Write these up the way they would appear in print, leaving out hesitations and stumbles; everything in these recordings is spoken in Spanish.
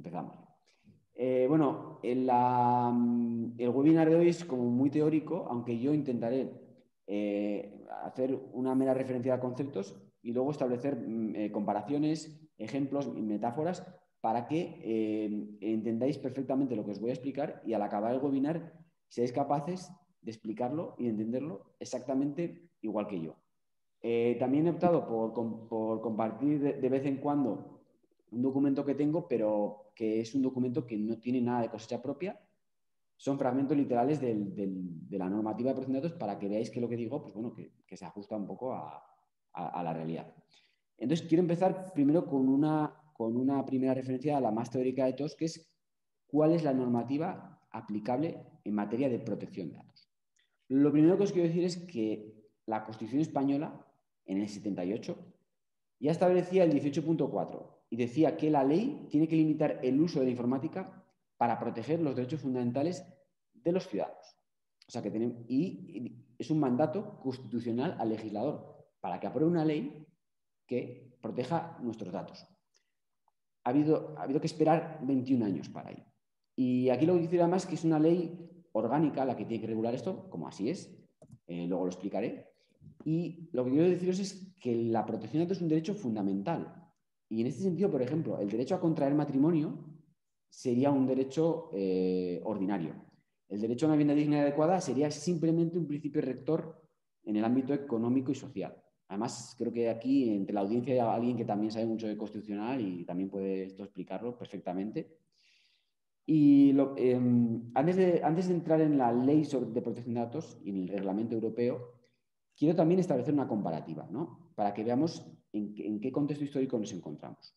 empezamos. Bueno, el webinar de hoy es como muy teórico, aunque yo intentaré hacer una mera referencia a conceptos y luego establecer comparaciones, ejemplos y metáforas para que entendáis perfectamente lo que os voy a explicar y al acabar el webinar seáis capaces de explicarlo y de entenderlo exactamente igual que yo. También he optado por compartir de vez en cuando un documento que tengo, pero que es un documento que no tiene nada de cosecha propia. Son fragmentos literales de la normativa de protección de datos para que veáis que lo que digo, pues bueno, que se ajusta un poco a la realidad. Entonces, quiero empezar primero con una primera referencia a la más teórica de todos, que es cuál es la normativa aplicable en materia de protección de datos. Lo primero que os quiero decir es que la Constitución española, en el 78, ya establecía el 18.4 y decía que la ley tiene que limitar el uso de la informática para proteger los derechos fundamentales de los ciudadanos. O sea que y es un mandato constitucional al legislador para que apruebe una ley que proteja nuestros datos. Ha habido que esperar 21 años para ello. Y aquí lo que dice además es que es una ley orgánica la que tiene que regular esto, como así es, luego lo explicaré. Y lo que quiero deciros es que la protección de datos es un derecho fundamental. Y en este sentido, por ejemplo, el derecho a contraer matrimonio sería un derecho ordinario. El derecho a una vivienda digna y adecuada sería simplemente un principio rector en el ámbito económico y social. Además, creo que aquí entre la audiencia hay alguien que también sabe mucho de constitucional y también puede esto explicarlo perfectamente. Y antes de entrar en la ley de protección de datos y en el reglamento europeo, quiero también establecer una comparativa, ¿no? Para que veamos en qué contexto histórico nos encontramos.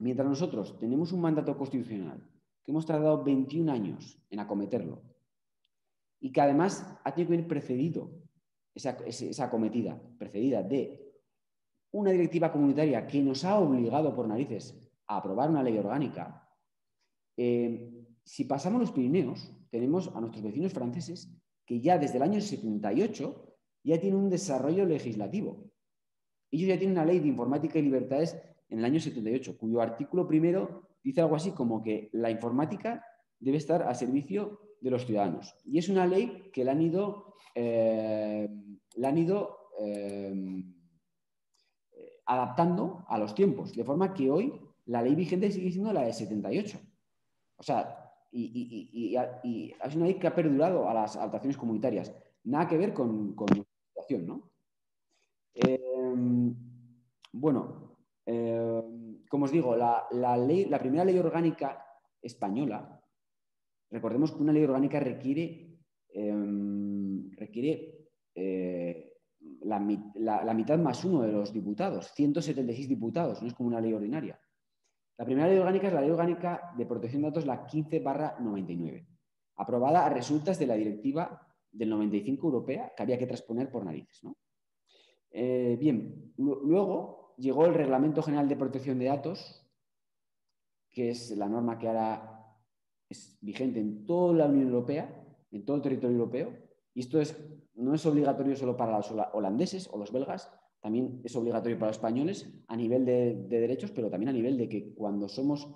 Mientras nosotros tenemos un mandato constitucional que hemos tardado 21 años en acometerlo y que además ha tenido que ir precedido, esa acometida, precedida de una directiva comunitaria que nos ha obligado por narices a aprobar una ley orgánica. Si pasamos los Pirineos, tenemos a nuestros vecinos franceses que ya desde el año 78 ya tienen un desarrollo legislativo. Ellos ya tienen una ley de informática y libertades en el año 78, cuyo artículo primero dice algo así como que la informática debe estar al servicio de los ciudadanos. Y es una ley que la han ido adaptando a los tiempos, de forma que hoy la ley vigente sigue siendo la de 78. O sea, y es una ley que ha perdurado a las adaptaciones comunitarias. Nada que ver con nuestra situación, ¿no? Bueno, como os digo, la primera ley orgánica española, recordemos que una ley orgánica requiere la mitad más uno de los diputados, 176 diputados, no es como una ley ordinaria. La primera ley orgánica es la Ley Orgánica de Protección de Datos, la 15/99, aprobada a resultas de la Directiva del 95 europea que había que transponer por narices, ¿no? Bien, luego llegó el Reglamento General de Protección de Datos, que es la norma que ahora es vigente en toda la Unión Europea, en todo el territorio europeo, y esto no es obligatorio solo para los holandeses o los belgas, también es obligatorio para los españoles a nivel de derechos, pero también a nivel de que cuando somos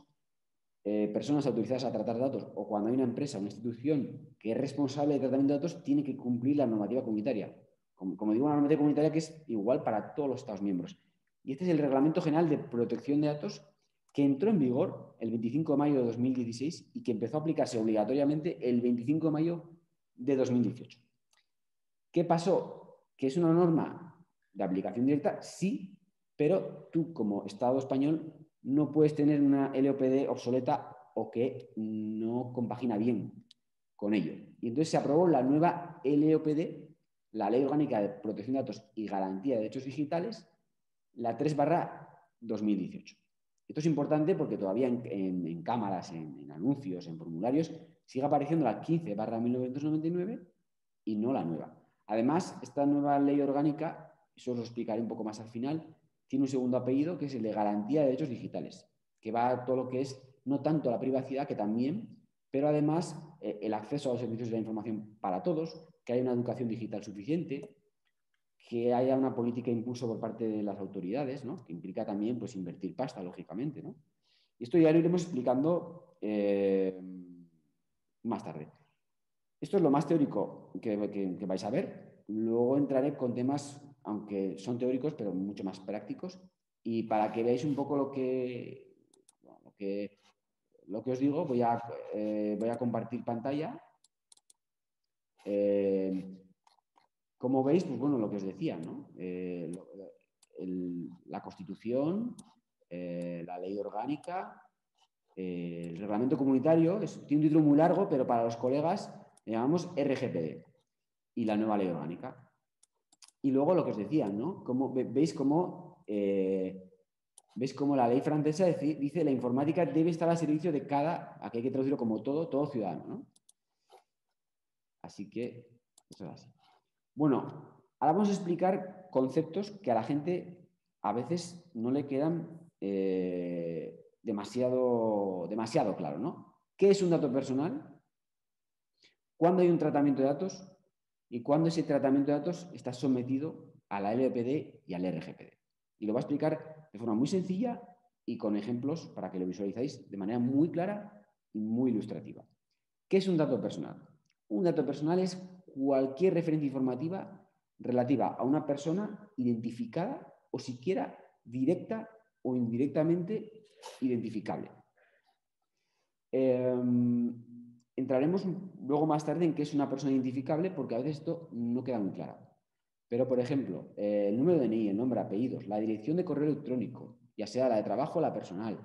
personas autorizadas a tratar datos o cuando hay una empresa, una institución que es responsable de tratamiento de datos, tiene que cumplir la normativa comunitaria. Como digo, una normativa comunitaria que es igual para todos los Estados miembros. Y este es el Reglamento General de Protección de Datos que entró en vigor el 25 de mayo de 2016 y que empezó a aplicarse obligatoriamente el 25 de mayo de 2018. ¿Qué pasó? ¿Que es una norma de aplicación directa? Sí, pero tú como Estado español no puedes tener una LOPD obsoleta o que no compagina bien con ello. Y entonces se aprobó la nueva LOPD, la Ley Orgánica de Protección de Datos y Garantía de Derechos Digitales, la 3/2018. Esto es importante porque todavía en cámaras, en anuncios, en formularios, sigue apareciendo la 15/1999 y no la nueva. Además, esta nueva ley orgánica, eso os lo explicaré un poco más al final, tiene un segundo apellido que es el de Garantía de Derechos Digitales, que va a todo lo que es, no tanto la privacidad, que también, pero además el acceso a los servicios de la información para todos, que haya una educación digital suficiente, que haya una política de impulso por parte de las autoridades, ¿no? Que implica también pues, invertir pasta, lógicamente, ¿no? Esto ya lo iremos explicando más tarde. Esto es lo más teórico que vais a ver. Luego entraré con temas, aunque son teóricos, pero mucho más prácticos. Y para que veáis un poco lo que os digo, voy a compartir pantalla. Como veis, pues bueno, lo que os decía, ¿no? La Constitución, la ley orgánica, el reglamento comunitario, tiene un título muy largo, pero para los colegas le llamamos RGPD y la nueva ley orgánica. Y luego lo que os decía, ¿no? ¿Veis cómo la ley francesa dice la informática debe estar al servicio de aquí hay que traducirlo como todo ciudadano, ¿no? Así que eso es así. Bueno, ahora vamos a explicar conceptos que a la gente a veces no le quedan demasiado claro, ¿no? ¿Qué es un dato personal? ¿Cuándo hay un tratamiento de datos? Y cuándo ese tratamiento de datos está sometido a la LGPD y al RGPD. Y lo voy a explicar de forma muy sencilla y con ejemplos para que lo visualizáis de manera muy clara y muy ilustrativa. ¿Qué es un dato personal? Un dato personal es cualquier referencia informativa relativa a una persona identificada o siquiera directa o indirectamente identificable. Entraremos luego más tarde en qué es una persona identificable porque a veces esto no queda muy claro. Pero, por ejemplo, el número de DNI, el nombre, apellidos, la dirección de correo electrónico, ya sea la de trabajo o la personal,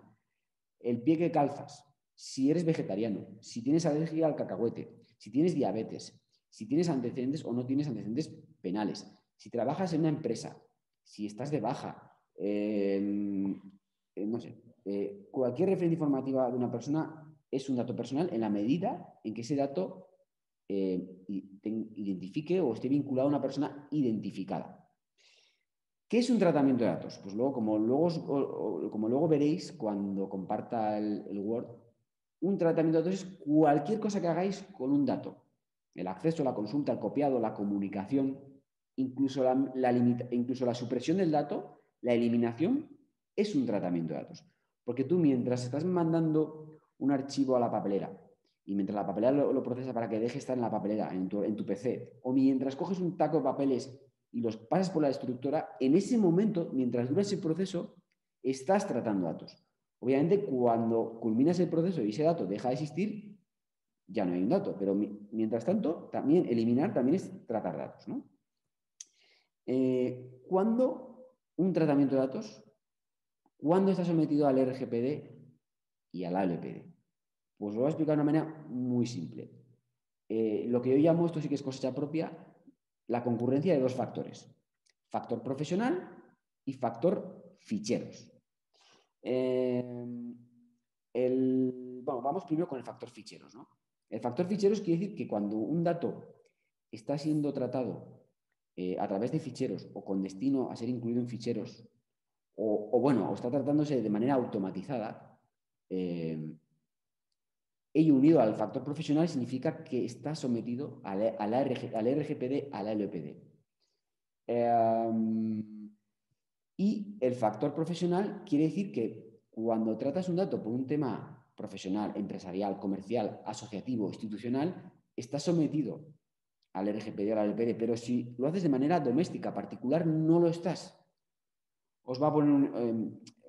el pie que calzas, si eres vegetariano, si tienes alergia al cacahuete, si tienes diabetes, si tienes antecedentes o no tienes antecedentes penales, si trabajas en una empresa, si estás de baja, no sé, cualquier referencia informativa de una persona es un dato personal en la medida en que ese dato identifique o esté vinculado a una persona identificada. ¿Qué es un tratamiento de datos? Pues luego, como luego veréis cuando comparta el Word, un tratamiento de datos es cualquier cosa que hagáis con un dato. El acceso, la consulta, el copiado, la comunicación, incluso la supresión del dato, la eliminación, es un tratamiento de datos. Porque tú mientras estás mandando un archivo a la papelera y mientras la papelera lo procesa para que deje estar en la papelera, en tu PC, o mientras coges un taco de papeles y los pasas por la destructora, en ese momento, mientras dura ese proceso, estás tratando datos. Obviamente, cuando culminas el proceso y ese dato deja de existir, ya no hay un dato, pero mientras tanto, también eliminar también es tratar datos, ¿no? ¿Cuándo un tratamiento de datos? ¿Cuándo está sometido al RGPD y al ALPD? Pues lo voy a explicar de una manera muy simple. Lo que yo llamo, esto sí que es cosecha propia, la concurrencia de dos factores. Factor profesional y factor ficheros. Bueno, vamos primero con el factor ficheros, ¿no? El factor ficheros quiere decir que cuando un dato está siendo tratado a través de ficheros o con destino a ser incluido en ficheros o está tratándose de manera automatizada, ello unido al factor profesional significa que está sometido al RGPD, al LPD. Y el factor profesional quiere decir que cuando tratas un dato por un tema profesional, empresarial, comercial, asociativo, institucional, está sometido al RGPD o al LPD, pero si lo haces de manera doméstica, particular, no lo estás. Os va a poner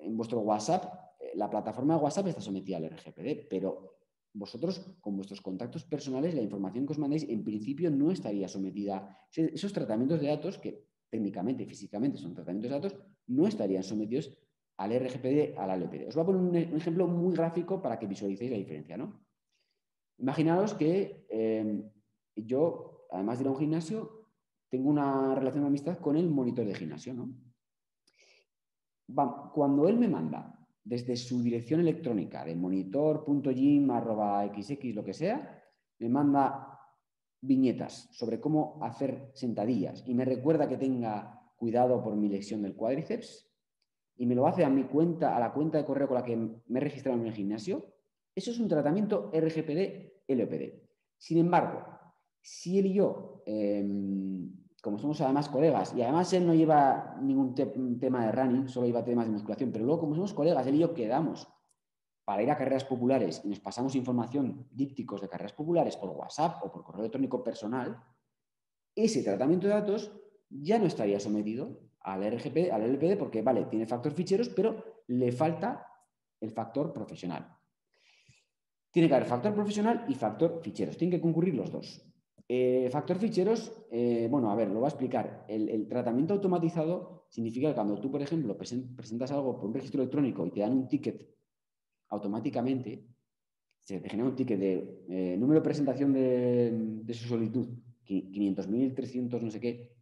en vuestro WhatsApp, la plataforma de WhatsApp está sometida al RGPD, pero vosotros, con vuestros contactos personales, la información que os mandéis, en principio no estaría sometida. Esos tratamientos de datos, que técnicamente y físicamente son tratamientos de datos, no estarían sometidos al RGPD, al LPD. Os voy a poner un ejemplo muy gráfico para que visualicéis la diferencia, ¿no? Imaginaos que yo, además de ir a un gimnasio, tengo una relación de amistad con el monitor de gimnasio, ¿no? Cuando él me manda desde su dirección electrónica de monitor.gym@xx, lo que sea, me manda viñetas sobre cómo hacer sentadillas y me recuerda que tenga cuidado por mi lesión del cuádriceps y me lo hace a la cuenta de correo con la que me he registrado en el gimnasio, eso es un tratamiento RGPD-LPD. Sin embargo, si él y yo, como somos además colegas, y además él no lleva ningún tema de running, solo lleva temas de musculación, pero luego como somos colegas, él y yo quedamos para ir a carreras populares y nos pasamos información, dípticos de carreras populares por WhatsApp o por correo electrónico personal, ese tratamiento de datos ya no estaría sometido al RGPD, al LPD, porque, vale, tiene factor ficheros, pero le falta el factor profesional. Tiene que haber factor profesional y factor ficheros. Tienen que concurrir los dos. Factor ficheros, bueno, a ver, lo voy a explicar. El tratamiento automatizado significa que cuando tú, por ejemplo, presentas algo por un registro electrónico y te dan un ticket automáticamente, se te genera un ticket de número de presentación de su solicitud, 500.000, 300, no sé qué.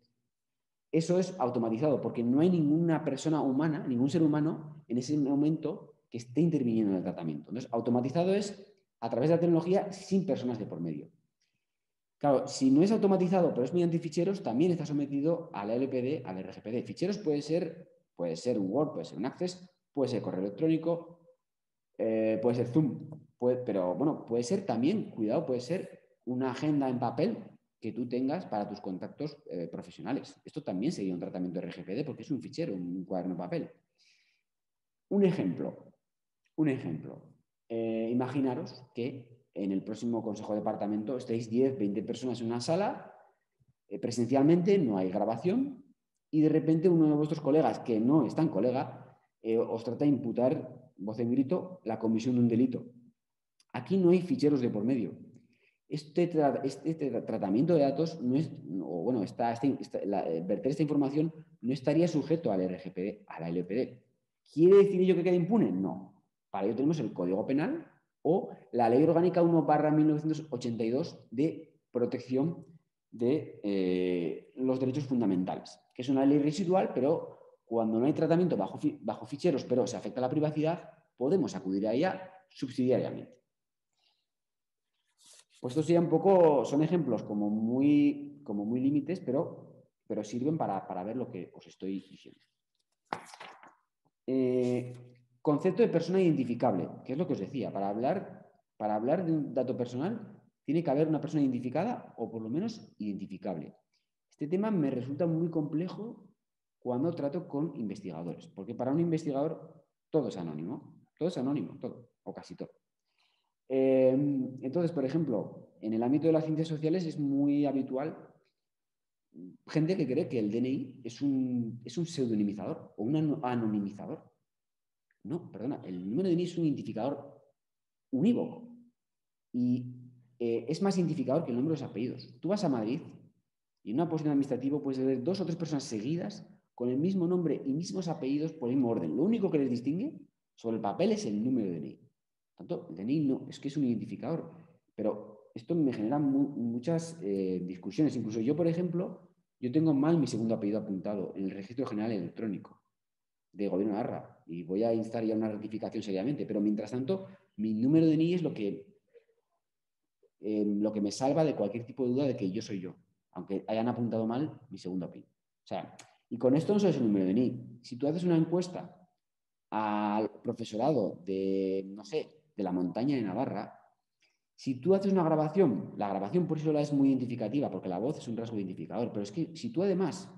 Eso es automatizado porque no hay ninguna persona humana, ningún ser humano en ese momento que esté interviniendo en el tratamiento. Entonces, automatizado es a través de la tecnología sin personas de por medio. Claro, si no es automatizado, pero es mediante ficheros, también está sometido al LPD, al RGPD. Ficheros puede ser un Word, puede ser un Access, puede ser correo electrónico, puede ser Zoom, pero bueno, puede ser también, cuidado, puede ser una agenda en papel que tú tengas para tus contactos profesionales. Esto también sería un tratamiento de RGPD porque es un fichero, un cuaderno de papel. Un ejemplo. Imaginaros que en el próximo Consejo de Departamento estéis 10, 20 personas en una sala, presencialmente, no hay grabación, y de repente uno de vuestros colegas, que no es tan colega, os trata de imputar, voz en grito, la comisión de un delito. Aquí no hay ficheros de por medio. Este tratamiento de datos no es, o bueno, verter esta información no estaría sujeto al RGPD, a la LPD. ¿Quiere decir ello que queda impune? No. Para ello tenemos el Código Penal o la Ley Orgánica 1/1982 de protección de los derechos fundamentales, que es una ley residual, pero cuando no hay tratamiento bajo ficheros, pero se afecta a la privacidad, podemos acudir a ella subsidiariamente. Pues estos serían un poco, son ejemplos como muy límites, pero sirven para ver lo que os estoy diciendo. Concepto de persona identificable, que es lo que os decía. Para hablar de un dato personal, tiene que haber una persona identificada o por lo menos identificable. Este tema me resulta muy complejo cuando trato con investigadores, porque para un investigador todo es anónimo, todo, o casi todo. Entonces, por ejemplo, en el ámbito de las ciencias sociales es muy habitual gente que cree que el DNI es un pseudonimizador o un anonimizador. No, perdona, el número de DNI es un identificador unívoco y es más identificador que el número de los apellidos. Tú vas a Madrid y en una posición administrativa puedes ver 2 o 3 personas seguidas con el mismo nombre y mismos apellidos por el mismo orden. Lo único que les distingue sobre el papel es el número de DNI. Tanto, el DNI no, es que es un identificador. Pero esto me genera muchas discusiones. Incluso yo, por ejemplo, yo tengo mal mi segundo apellido apuntado en el Registro General Electrónico de Gobierno de Navarra y voy a instar ya una rectificación seriamente. Pero mientras tanto, mi número de DNI es lo que me salva de cualquier tipo de duda de que yo soy yo, aunque hayan apuntado mal mi segundo apellido. O sea, y con esto no solo es el número de DNI. Si tú haces una encuesta al profesorado de, no sé, de la montaña de Navarra, si tú haces una grabación, la grabación por sí sola es muy identificativa porque la voz es un rasgo identificador, pero es que si tú además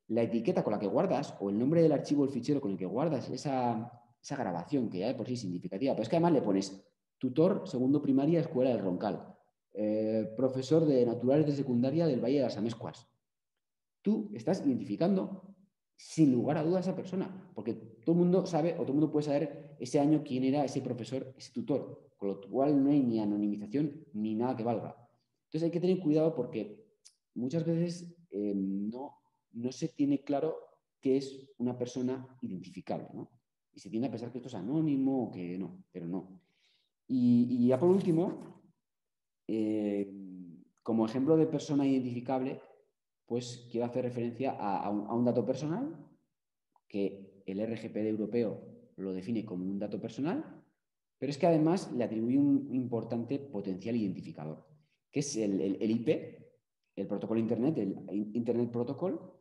la etiqueta con la que guardas o el nombre del archivo o el fichero con el que guardas esa grabación, que ya de por sí es significativa, pero es que además le pones tutor, segundo primaria, Escuela del Roncal, profesor de naturales de secundaria del Valle de las Amezcuas. Tú estás identificando sin lugar a dudas a esa persona, porque todo el mundo sabe o todo el mundo puede saber ese año quién era ese profesor, ese tutor, con lo cual no hay ni anonimización ni nada que valga. Entonces hay que tener cuidado porque muchas veces no se tiene claro qué es una persona identificable, ¿no? Y se tiende a pensar que esto es anónimo o que no, pero no. Y ya por último, como ejemplo de persona identificable, pues quiero hacer referencia a un dato personal que el RGPD europeo lo define como un dato personal, pero es que además le atribuye un importante potencial identificador, que es el IP, el protocolo Internet, el Internet Protocol.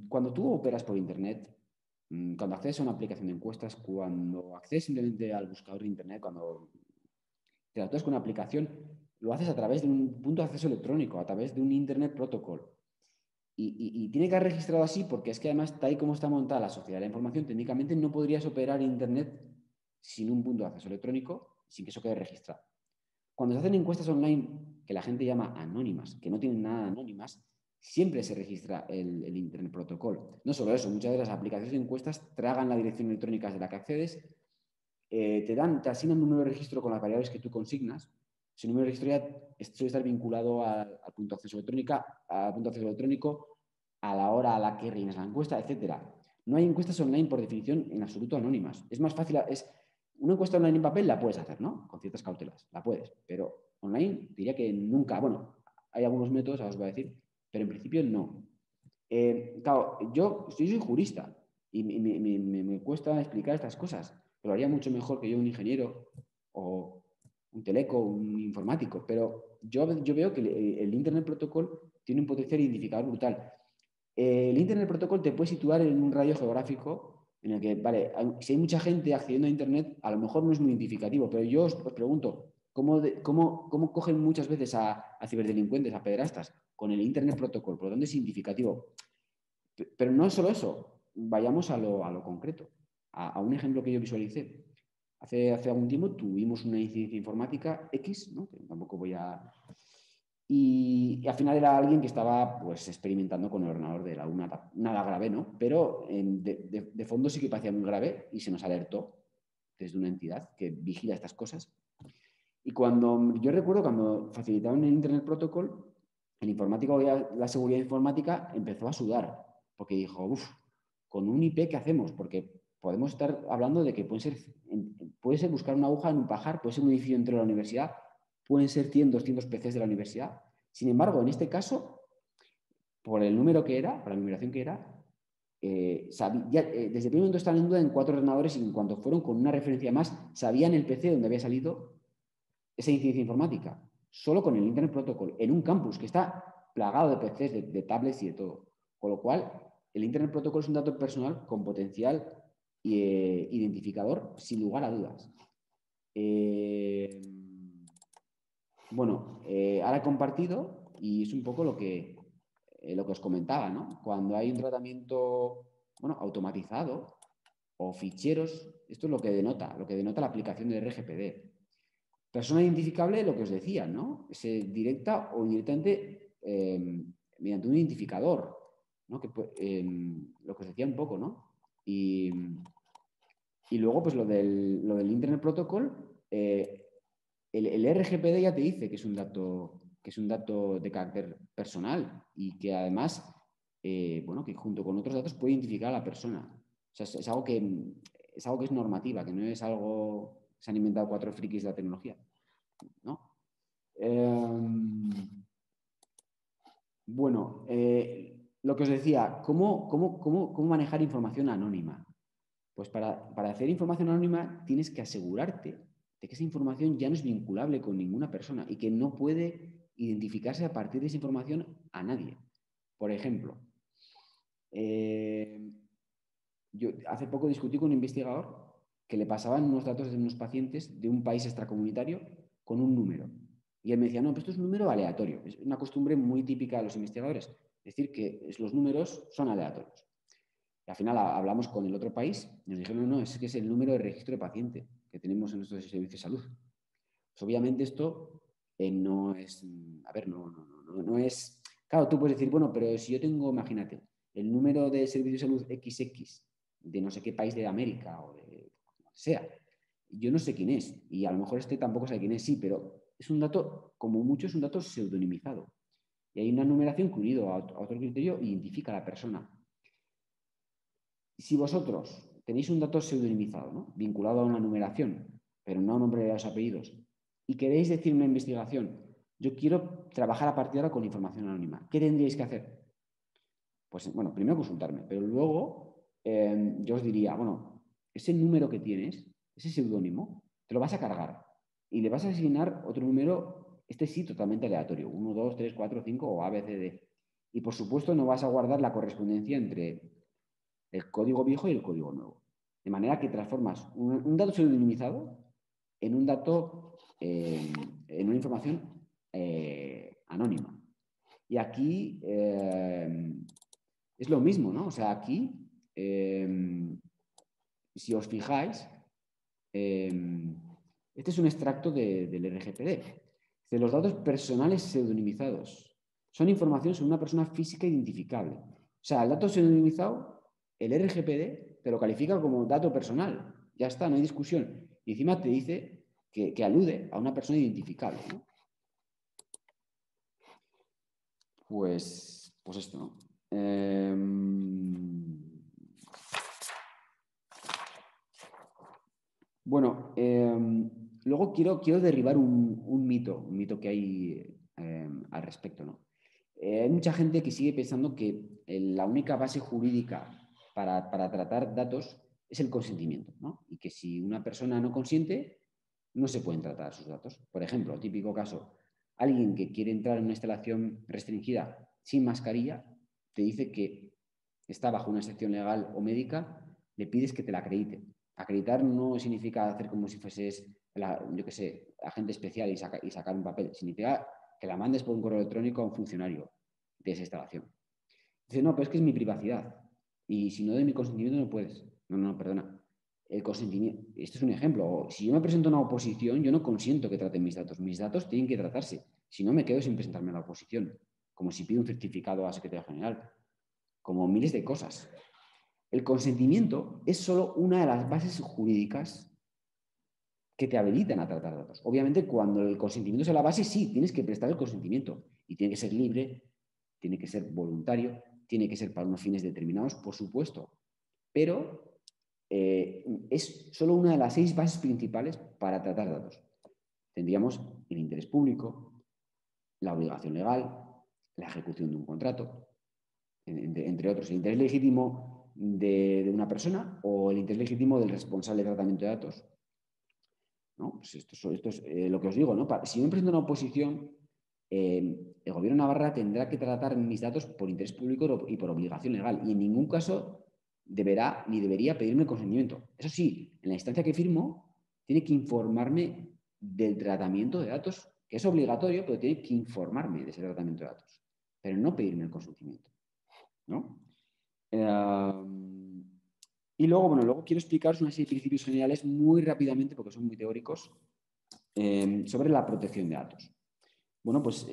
Cuando tú operas por Internet, cuando accedes a una aplicación de encuestas, cuando accedes simplemente al buscador de Internet, cuando te actúas con una aplicación, lo haces a través de un punto de acceso electrónico, a través de un Internet Protocol. Y tiene que haber registrado así porque es que además, tal y como está montada la sociedad de la información, técnicamente no podrías operar Internet sin un punto de acceso electrónico, sin que eso quede registrado. Cuando se hacen encuestas online, que la gente llama anónimas, que no tienen nada anónimas, siempre se registra el Internet Protocol. No solo eso, muchas de las aplicaciones de encuestas tragan la dirección electrónica de la que accedes, te asignan un número de registro con las variables que tú consignas. Ese número de registro ya suele estar vinculado al punto de acceso electrónico, a la hora a la que rellenas la encuesta, etc. No hay encuestas online por definición en absoluto anónimas. Es más fácil, una encuesta online en papel la puedes hacer, ¿no? Con ciertas cautelas, la puedes, pero online diría que nunca. Bueno, hay algunos métodos, ahora os voy a decir, pero en principio no. Claro, yo soy jurista y me cuesta explicar estas cosas, pero lo haría mucho mejor que yo un ingeniero o un teleco, un informático, pero yo veo que el Internet Protocol tiene un potencial identificador brutal. El Internet Protocol te puede situar en un radio geográfico en el que, vale, si hay mucha gente accediendo a Internet, a lo mejor no es muy identificativo, pero yo os pregunto, ¿cómo cogen muchas veces a ciberdelincuentes, a pederastas, con el Internet Protocol? Por lo tanto, es significativo. Pero no es solo eso, vayamos a lo concreto, a un ejemplo que yo visualicé. Hace algún tiempo tuvimos una incidencia informática X, ¿no? Que tampoco voy a... Y al final era alguien que estaba pues, experimentando con el ordenador de la UNA, nada grave, ¿no? Pero de fondo sí que parecía muy grave y se nos alertó desde una entidad que vigila estas cosas. Y yo recuerdo cuando facilitaron el Internet Protocol, el informático, la seguridad informática empezó a sudar, porque dijo, uff, con un IP, ¿qué hacemos? Porque podemos estar hablando de que puede ser buscar una aguja en un pajar, puede ser un edificio dentro de la universidad, pueden ser 100, 200 PCs de la universidad. Sin embargo, en este caso, por el número que era, por la numeración que era, desde el primer momento estaban en duda en 4 ordenadores y en cuanto fueron con una referencia más, sabían el PC donde había salido esa incidencia informática, solo con el Internet Protocol, en un campus que está plagado de PCs, de tablets y de todo. Con lo cual, el Internet Protocol es un dato personal con potencial identificador, sin lugar a dudas. Bueno, ahora he compartido y es un poco lo que os comentaba, ¿no? Cuando hay un tratamiento, bueno, automatizado o ficheros, esto es lo que denota la aplicación de RGPD. Persona identificable, lo que os decía, ¿no? Es directa o indirectamente mediante un identificador, ¿no? Lo que os decía un poco, ¿no? Y luego, pues lo del Internet Protocol, el RGPD ya te dice que es un dato de carácter personal y que además, bueno, que junto con otros datos puede identificar a la persona. O sea, es algo que es normativa, que no es algo que se han inventado 4 frikis de la tecnología, ¿no? Bueno, lo que os decía, ¿cómo manejar información anónima? Pues para hacer información anónima tienes que asegurarte de que esa información ya no es vinculable con ninguna persona y que no puede identificarse a partir de esa información a nadie. Por ejemplo, yo hace poco discutí con un investigador que le pasaban unos datos de unos pacientes de un país extracomunitario con un número. Y él me decía, no, pues esto es un número aleatorio. Es una costumbre muy típica de los investigadores, decir que los números son aleatorios. Y al final hablamos con el otro país y nos dijeron, no, es que es el número de registro de paciente que tenemos en nuestro servicio de salud. Pues obviamente esto no es, a ver, no es, claro, tú puedes decir, bueno, pero si yo tengo, imagínate, el número de servicio de salud XX de no sé qué país de América o de lo que sea, yo no sé quién es y a lo mejor este tampoco sabe quién es, sí, pero es un dato, como mucho, es un dato pseudonimizado. Y hay una numeración que unido a otro criterio identifica a la persona. Si vosotros tenéis un dato pseudonimizado, ¿no? Vinculado a una numeración, pero no a un nombre de los apellidos, y queréis decir una investigación, yo quiero trabajar a partir de ahora con información anónima, ¿qué tendríais que hacer? Pues, bueno, primero consultarme, pero luego yo os diría, bueno, ese número que tienes, ese seudónimo, te lo vas a cargar y le vas a asignar otro número, este sí, totalmente aleatorio, 1, 2, 3, 4, 5 o A, B, C, D. Y por supuesto no vas a guardar la correspondencia entre el código viejo y el código nuevo. De manera que transformas un dato pseudonimizado en un dato, en una información anónima. Y aquí es lo mismo, ¿no? O sea, aquí, si os fijáis, este es un extracto del RGPD. De los datos personales pseudonimizados. Son información sobre una persona física identificable. O sea, el dato pseudonimizado, el RGPD te lo califica como dato personal. Ya está, no hay discusión. Y encima te dice que alude a una persona identificable, ¿no? Pues esto, ¿no? Bueno, luego quiero derribar un mito que hay al respecto, ¿no? Hay mucha gente que sigue pensando que la única base jurídica para tratar datos es el consentimiento, ¿no? Y que si una persona no consiente, no se pueden tratar sus datos. Por ejemplo, típico caso, alguien que quiere entrar en una instalación restringida sin mascarilla, te dice que está bajo una excepción legal o médica, le pides que te la acredite. Acreditar no significa hacer como si fueses, yo qué sé, agente especial y sacar un papel. Significa que la mandes por un correo electrónico a un funcionario de esa instalación. Dice, no, pero es que es mi privacidad. Y si no doy mi consentimiento no puedes. No, perdona. El consentimiento, esto es un ejemplo. Si yo me presento a una oposición, yo no consiento que traten mis datos. Mis datos tienen que tratarse. Si no, me quedo sin presentarme a la oposición. Como si pido un certificado a secretario general. Como miles de cosas. El consentimiento es solo una de las bases jurídicas que te habilitan a tratar datos. Obviamente, cuando el consentimiento es la base, sí, tienes que prestar el consentimiento. Y tiene que ser libre, tiene que ser voluntario, tiene que ser para unos fines determinados, por supuesto. Pero es solo una de las 6 bases principales para tratar datos. Tendríamos el interés público, la obligación legal, la ejecución de un contrato, entre otros, el interés legítimo de una persona o el interés legítimo del responsable de tratamiento de datos. ¿No? Pues esto es lo que os digo, ¿no? Si yo me presento a una oposición, el gobierno de Navarra tendrá que tratar mis datos por interés público y por obligación legal, y en ningún caso deberá ni debería pedirme el consentimiento. Eso sí, en la instancia que firmo, tiene que informarme del tratamiento de datos, que es obligatorio, pero tiene que informarme de ese tratamiento de datos, pero no pedirme el consentimiento, ¿no? Y luego, bueno, luego quiero explicaros una serie de principios generales muy rápidamente, porque son muy teóricos, sobre la protección de datos. Bueno, pues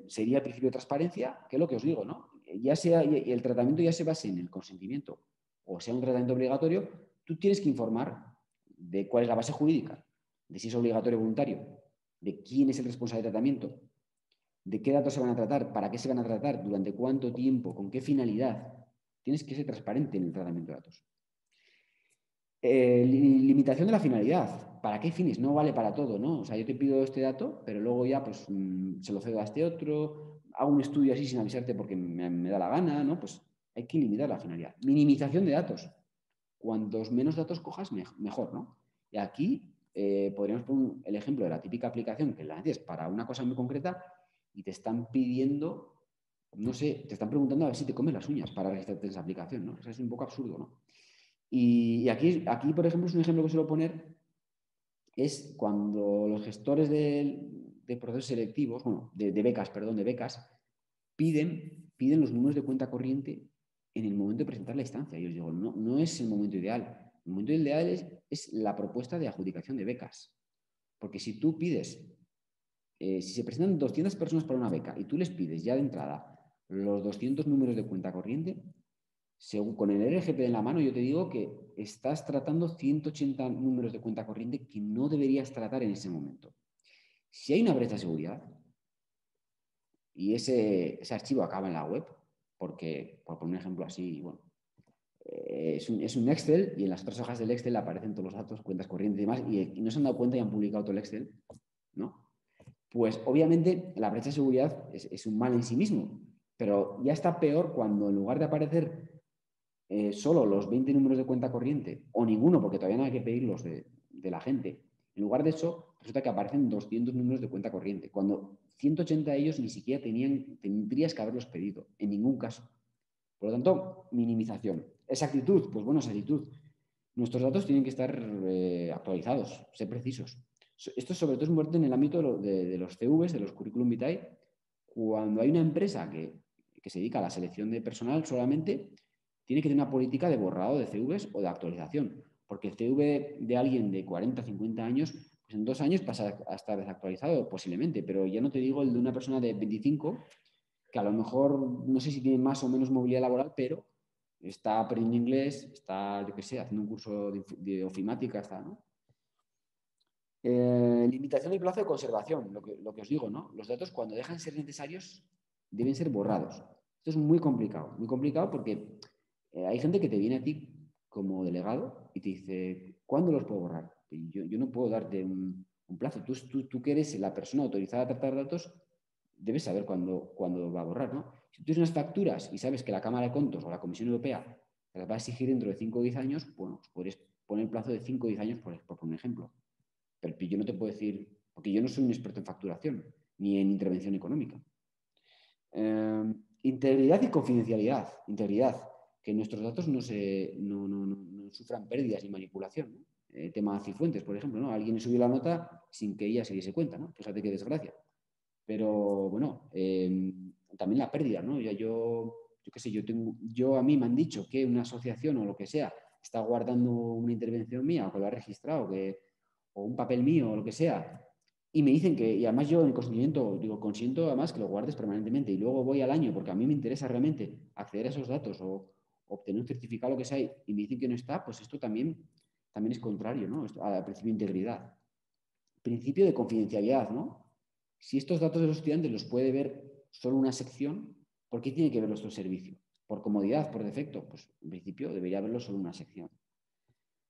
sería el principio de transparencia, que es lo que os digo, ¿no? Ya sea el tratamiento ya se base en el consentimiento o sea un tratamiento obligatorio, tú tienes que informar de cuál es la base jurídica, de si es obligatorio o voluntario, de quién es el responsable de tratamiento, de qué datos se van a tratar, para qué se van a tratar, durante cuánto tiempo, con qué finalidad. Tienes que ser transparente en el tratamiento de datos. Limitación de la finalidad. ¿Para qué fines? No vale para todo, ¿no? O sea, yo te pido este dato, pero luego ya pues se lo cedo a este otro, hago un estudio así sin avisarte porque me da la gana, ¿no? Pues hay que limitar la finalidad. Minimización de datos. Cuantos menos datos cojas, mejor, ¿no? Y aquí podríamos poner el ejemplo de la típica aplicación que la haces para una cosa muy concreta y te están pidiendo, no sé, te están preguntando a ver si te comes las uñas para registrarte en esa aplicación, ¿no? O sea, es un poco absurdo, ¿no? Y aquí, por ejemplo, es un ejemplo que suelo poner, es cuando los gestores de procesos selectivos, bueno, de becas, perdón, de becas, piden los números de cuenta corriente en el momento de presentar la instancia. Y os digo, no es el momento ideal. El momento ideal es la propuesta de adjudicación de becas. Porque si tú pides, si se presentan 200 personas para una beca y tú les pides ya de entrada los 200 números de cuenta corriente, según con el RGPD en la mano, yo te digo que estás tratando 180 números de cuenta corriente que no deberías tratar en ese momento. Si hay una brecha de seguridad y ese archivo acaba en la web, porque, por poner un ejemplo así, bueno, es un Excel y en las otras hojas del Excel aparecen todos los datos, cuentas corrientes y demás, y no se han dado cuenta y han publicado todo el Excel, ¿no? Pues obviamente la brecha de seguridad es un mal en sí mismo, pero ya está peor cuando en lugar de aparecer solo los 20 números de cuenta corriente o ninguno, porque todavía no hay que pedirlos de la gente, en lugar de eso, resulta que aparecen 200 números de cuenta corriente, cuando 180 de ellos ni siquiera tendrías que haberlos pedido, en ningún caso. Por lo tanto, minimización. Exactitud, pues bueno, exactitud. Nuestros datos tienen que estar actualizados, ser precisos. Esto sobre todo es importante en el ámbito de los CVs, de los curriculum vitae. Cuando hay una empresa que se dedica a la selección de personal solamente, tiene que tener una política de borrado de CVs o de actualización. porque el CV de alguien de 40, 50 años, pues en 2 años pasa a estar desactualizado posiblemente, pero ya no te digo el de una persona de 25, que a lo mejor no sé si tiene más o menos movilidad laboral, pero está aprendiendo inglés, está, yo qué sé, haciendo un curso de ofimática, está, ¿no? Limitación del plazo de conservación, lo que os digo, ¿no? Los datos cuando dejan de ser necesarios deben ser borrados. Esto es muy complicado porque hay gente que te viene a ti como delegado y te dice, ¿cuándo los puedo borrar? Y yo no puedo darte un plazo. Tú que eres la persona autorizada a tratar datos, debes saber cuándo va a borrar, ¿no? Si tú tienes unas facturas y sabes que la Cámara de Contos o la Comisión Europea te las va a exigir dentro de 5 o 10 años, bueno, pues podrías poner el plazo de 5 o 10 años por un ejemplo. Pero yo no te puedo decir, porque yo no soy un experto en facturación ni en intervención económica. Integridad y confidencialidad. Integridad, que nuestros datos no sufran pérdidas ni manipulación, ¿no? Tema Cifuentes, por ejemplo, ¿no? Alguien subió la nota sin que ella se diese cuenta, ¿no? Fíjate qué desgracia. Pero bueno, también la pérdida, ¿no? Yo qué sé, a mí me han dicho que una asociación o lo que sea está guardando una intervención mía o que lo ha registrado, o un papel mío o lo que sea, y me dicen que, y además yo en el consentimiento, digo, consiento además que lo guardes permanentemente y luego voy al año porque a mí me interesa realmente acceder a esos datos o obtener un certificado, lo que sea, y me dicen que no está, pues esto también es contrario, ¿no? Al principio de integridad. Principio de confidencialidad, ¿no? Si estos datos de los estudiantes los puede ver solo una sección, ¿por qué tiene que verlo nuestro servicio? ¿Por comodidad, por defecto? Pues en principio debería verlo solo una sección.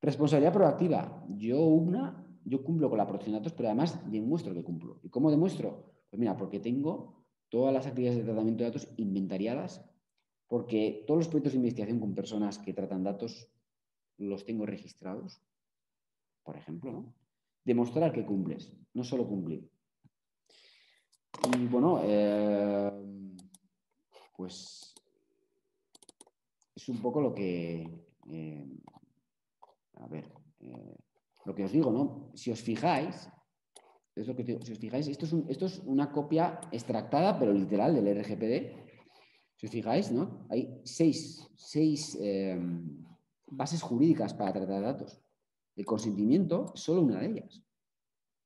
Responsabilidad proactiva. Yo cumplo con la protección de datos, pero además demuestro que cumplo. ¿Y cómo demuestro? Pues mira, porque tengo todas las actividades de tratamiento de datos inventariadas, porque todos los proyectos de investigación con personas que tratan datos los tengo registrados, por ejemplo, ¿no? Demostrar que cumples, no solo cumplir. Y bueno, pues es un poco lo que... a ver, lo que os digo, ¿no? Si os fijáis, es lo que digo, si os fijáis, esto es una copia extractada, pero literal, del RGPD. Si os fijáis, ¿no? Hay seis bases jurídicas para tratar datos. El consentimiento es solo una de ellas.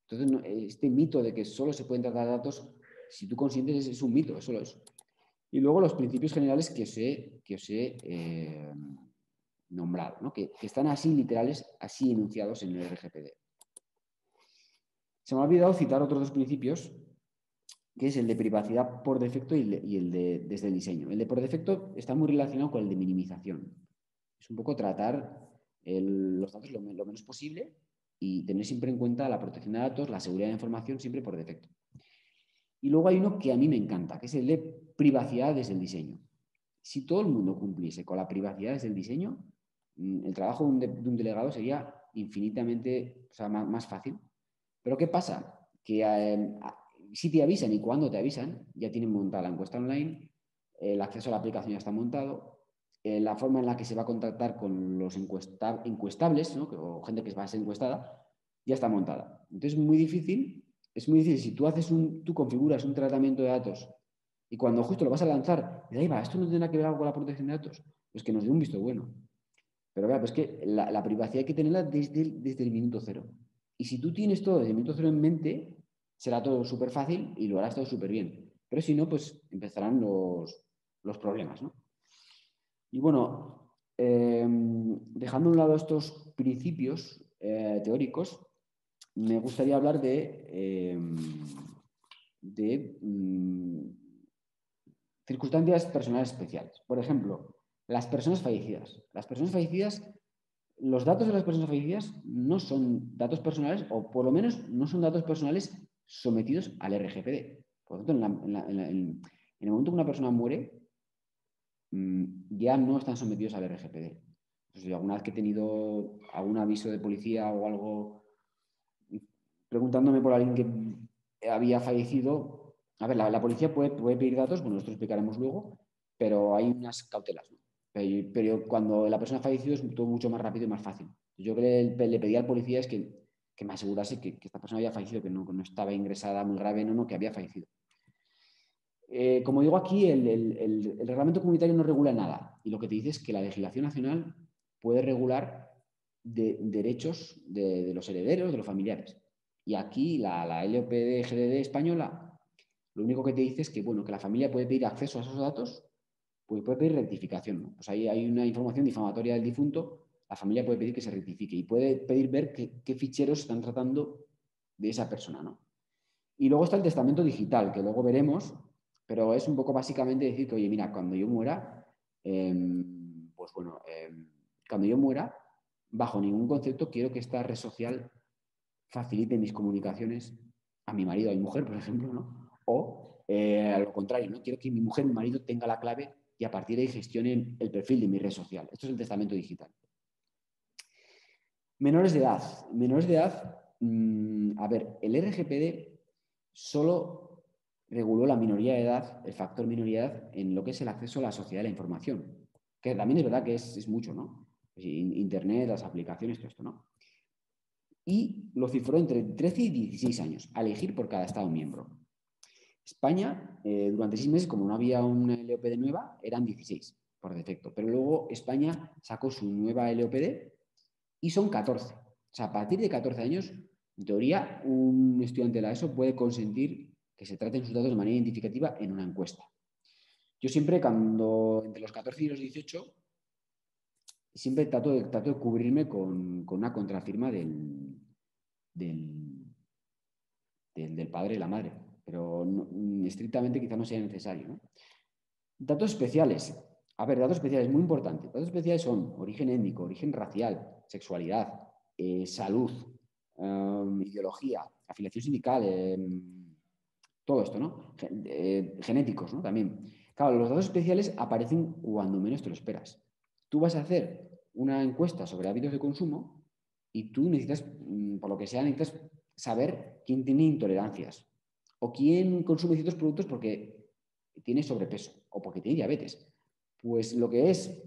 Entonces, este mito de que solo se pueden tratar datos, si tú consientes, es un mito, es solo eso. Y luego los principios generales que os he nombrado, ¿no? que están así literales, así enunciados en el RGPD. Se me ha olvidado citar otros dos principios, que es el de privacidad por defecto y el de desde el diseño. El de por defecto está muy relacionado con el de minimización. Es un poco tratar los datos lo menos posible y tener siempre en cuenta la protección de datos, la seguridad de información siempre por defecto. Y luego hay uno que a mí me encanta, que es el de privacidad desde el diseño. Si todo el mundo cumpliese con la privacidad desde el diseño, el trabajo de un delegado sería infinitamente, o sea, más fácil. Pero ¿qué pasa? Que si te avisan y cuando te avisan, ya tienen montada la encuesta online, el acceso a la aplicación ya está montado, la forma en la que se va a contactar con los encuestables, ¿no? O gente que va a ser encuestada, ya está montada. Entonces es muy difícil. Si tú configuras un tratamiento de datos y cuando justo lo vas a lanzar, y ahí va, esto no tiene que ver algo con la protección de datos, pues que nos dé un visto bueno. Pero claro, pues que la privacidad hay que tenerla desde el minuto cero. Y si tú tienes todo desde el minuto cero en mente, será todo súper fácil y lo harás todo súper bien. Pero si no, pues empezarán los problemas, ¿no? Y bueno, dejando a un lado estos principios teóricos, me gustaría hablar de circunstancias personales especiales. Por ejemplo, las personas fallecidas. Las personas fallecidas, los datos de las personas fallecidas no son datos personales, o por lo menos no son datos personales sometidos al RGPD. Por lo tanto, en el momento que una persona muere, ya no están sometidos al RGPD. Entonces, alguna vez que he tenido algún aviso de policía o algo preguntándome por alguien que había fallecido, a ver, la policía puede pedir datos, bueno, nosotros explicaremos luego, pero hay unas cautelas, ¿no? Pero cuando la persona ha fallecido es todo mucho más rápido y más fácil. Yo que le pedí al policía es que me asegurase que esta persona había fallecido, que no estaba ingresada muy grave, no, que había fallecido. Como digo aquí, el reglamento comunitario no regula nada y lo que te dice es que la legislación nacional puede regular de derechos de los herederos, de los familiares. Y aquí la LOPD-GDD española lo único que te dice es que, bueno, que la familia puede pedir acceso a esos datos, pues puede pedir rectificación, ¿no? Pues ahí hay una información difamatoria del difunto, la familia puede pedir que se rectifique y puede pedir ver qué ficheros están tratando de esa persona, ¿no? Y luego está el testamento digital, que luego veremos, pero es un poco básicamente decir que, oye, mira, cuando yo muera, pues bueno, cuando yo muera, bajo ningún concepto quiero que esta red social facilite mis comunicaciones a mi marido, a mi mujer, por ejemplo, ¿no? O a lo contrario, ¿no? Quiero que mi mujer, mi marido tenga la clave y a partir de ahí gestionen el perfil de mi red social. Esto es el testamento digital. Menores de edad. Menores de edad, a ver, el RGPD solo reguló la minoría de edad, el factor minoría de edad, en lo que es el acceso a la sociedad de la información. Que también es verdad que es mucho, ¿no? Internet, las aplicaciones, todo esto, ¿no? Y lo cifró entre 13 y 16 años, a elegir por cada Estado miembro. España, durante 6 meses, como no había una LOPD nueva, eran 16 por defecto. Pero luego España sacó su nueva LOPD y son 14. O sea, a partir de 14 años, en teoría, un estudiante de la ESO puede consentir que se traten sus datos de manera identificativa en una encuesta. Yo siempre, cuando entre los 14 y los 18, siempre trato de cubrirme con una contrafirma del padre y la madre, pero no, estrictamente quizá no sea necesario, ¿no? Datos especiales. A ver, datos especiales, muy importante. Datos especiales son origen étnico, origen racial, sexualidad, salud, ideología, afiliación sindical, todo esto, ¿no? Genéticos, ¿no? También. Claro, los datos especiales aparecen cuando menos te lo esperas. Tú vas a hacer una encuesta sobre hábitos de consumo y tú necesitas, por lo que sea, necesitas saber quién tiene intolerancias o quién consume ciertos productos porque tiene sobrepeso o porque tiene diabetes. Pues lo que es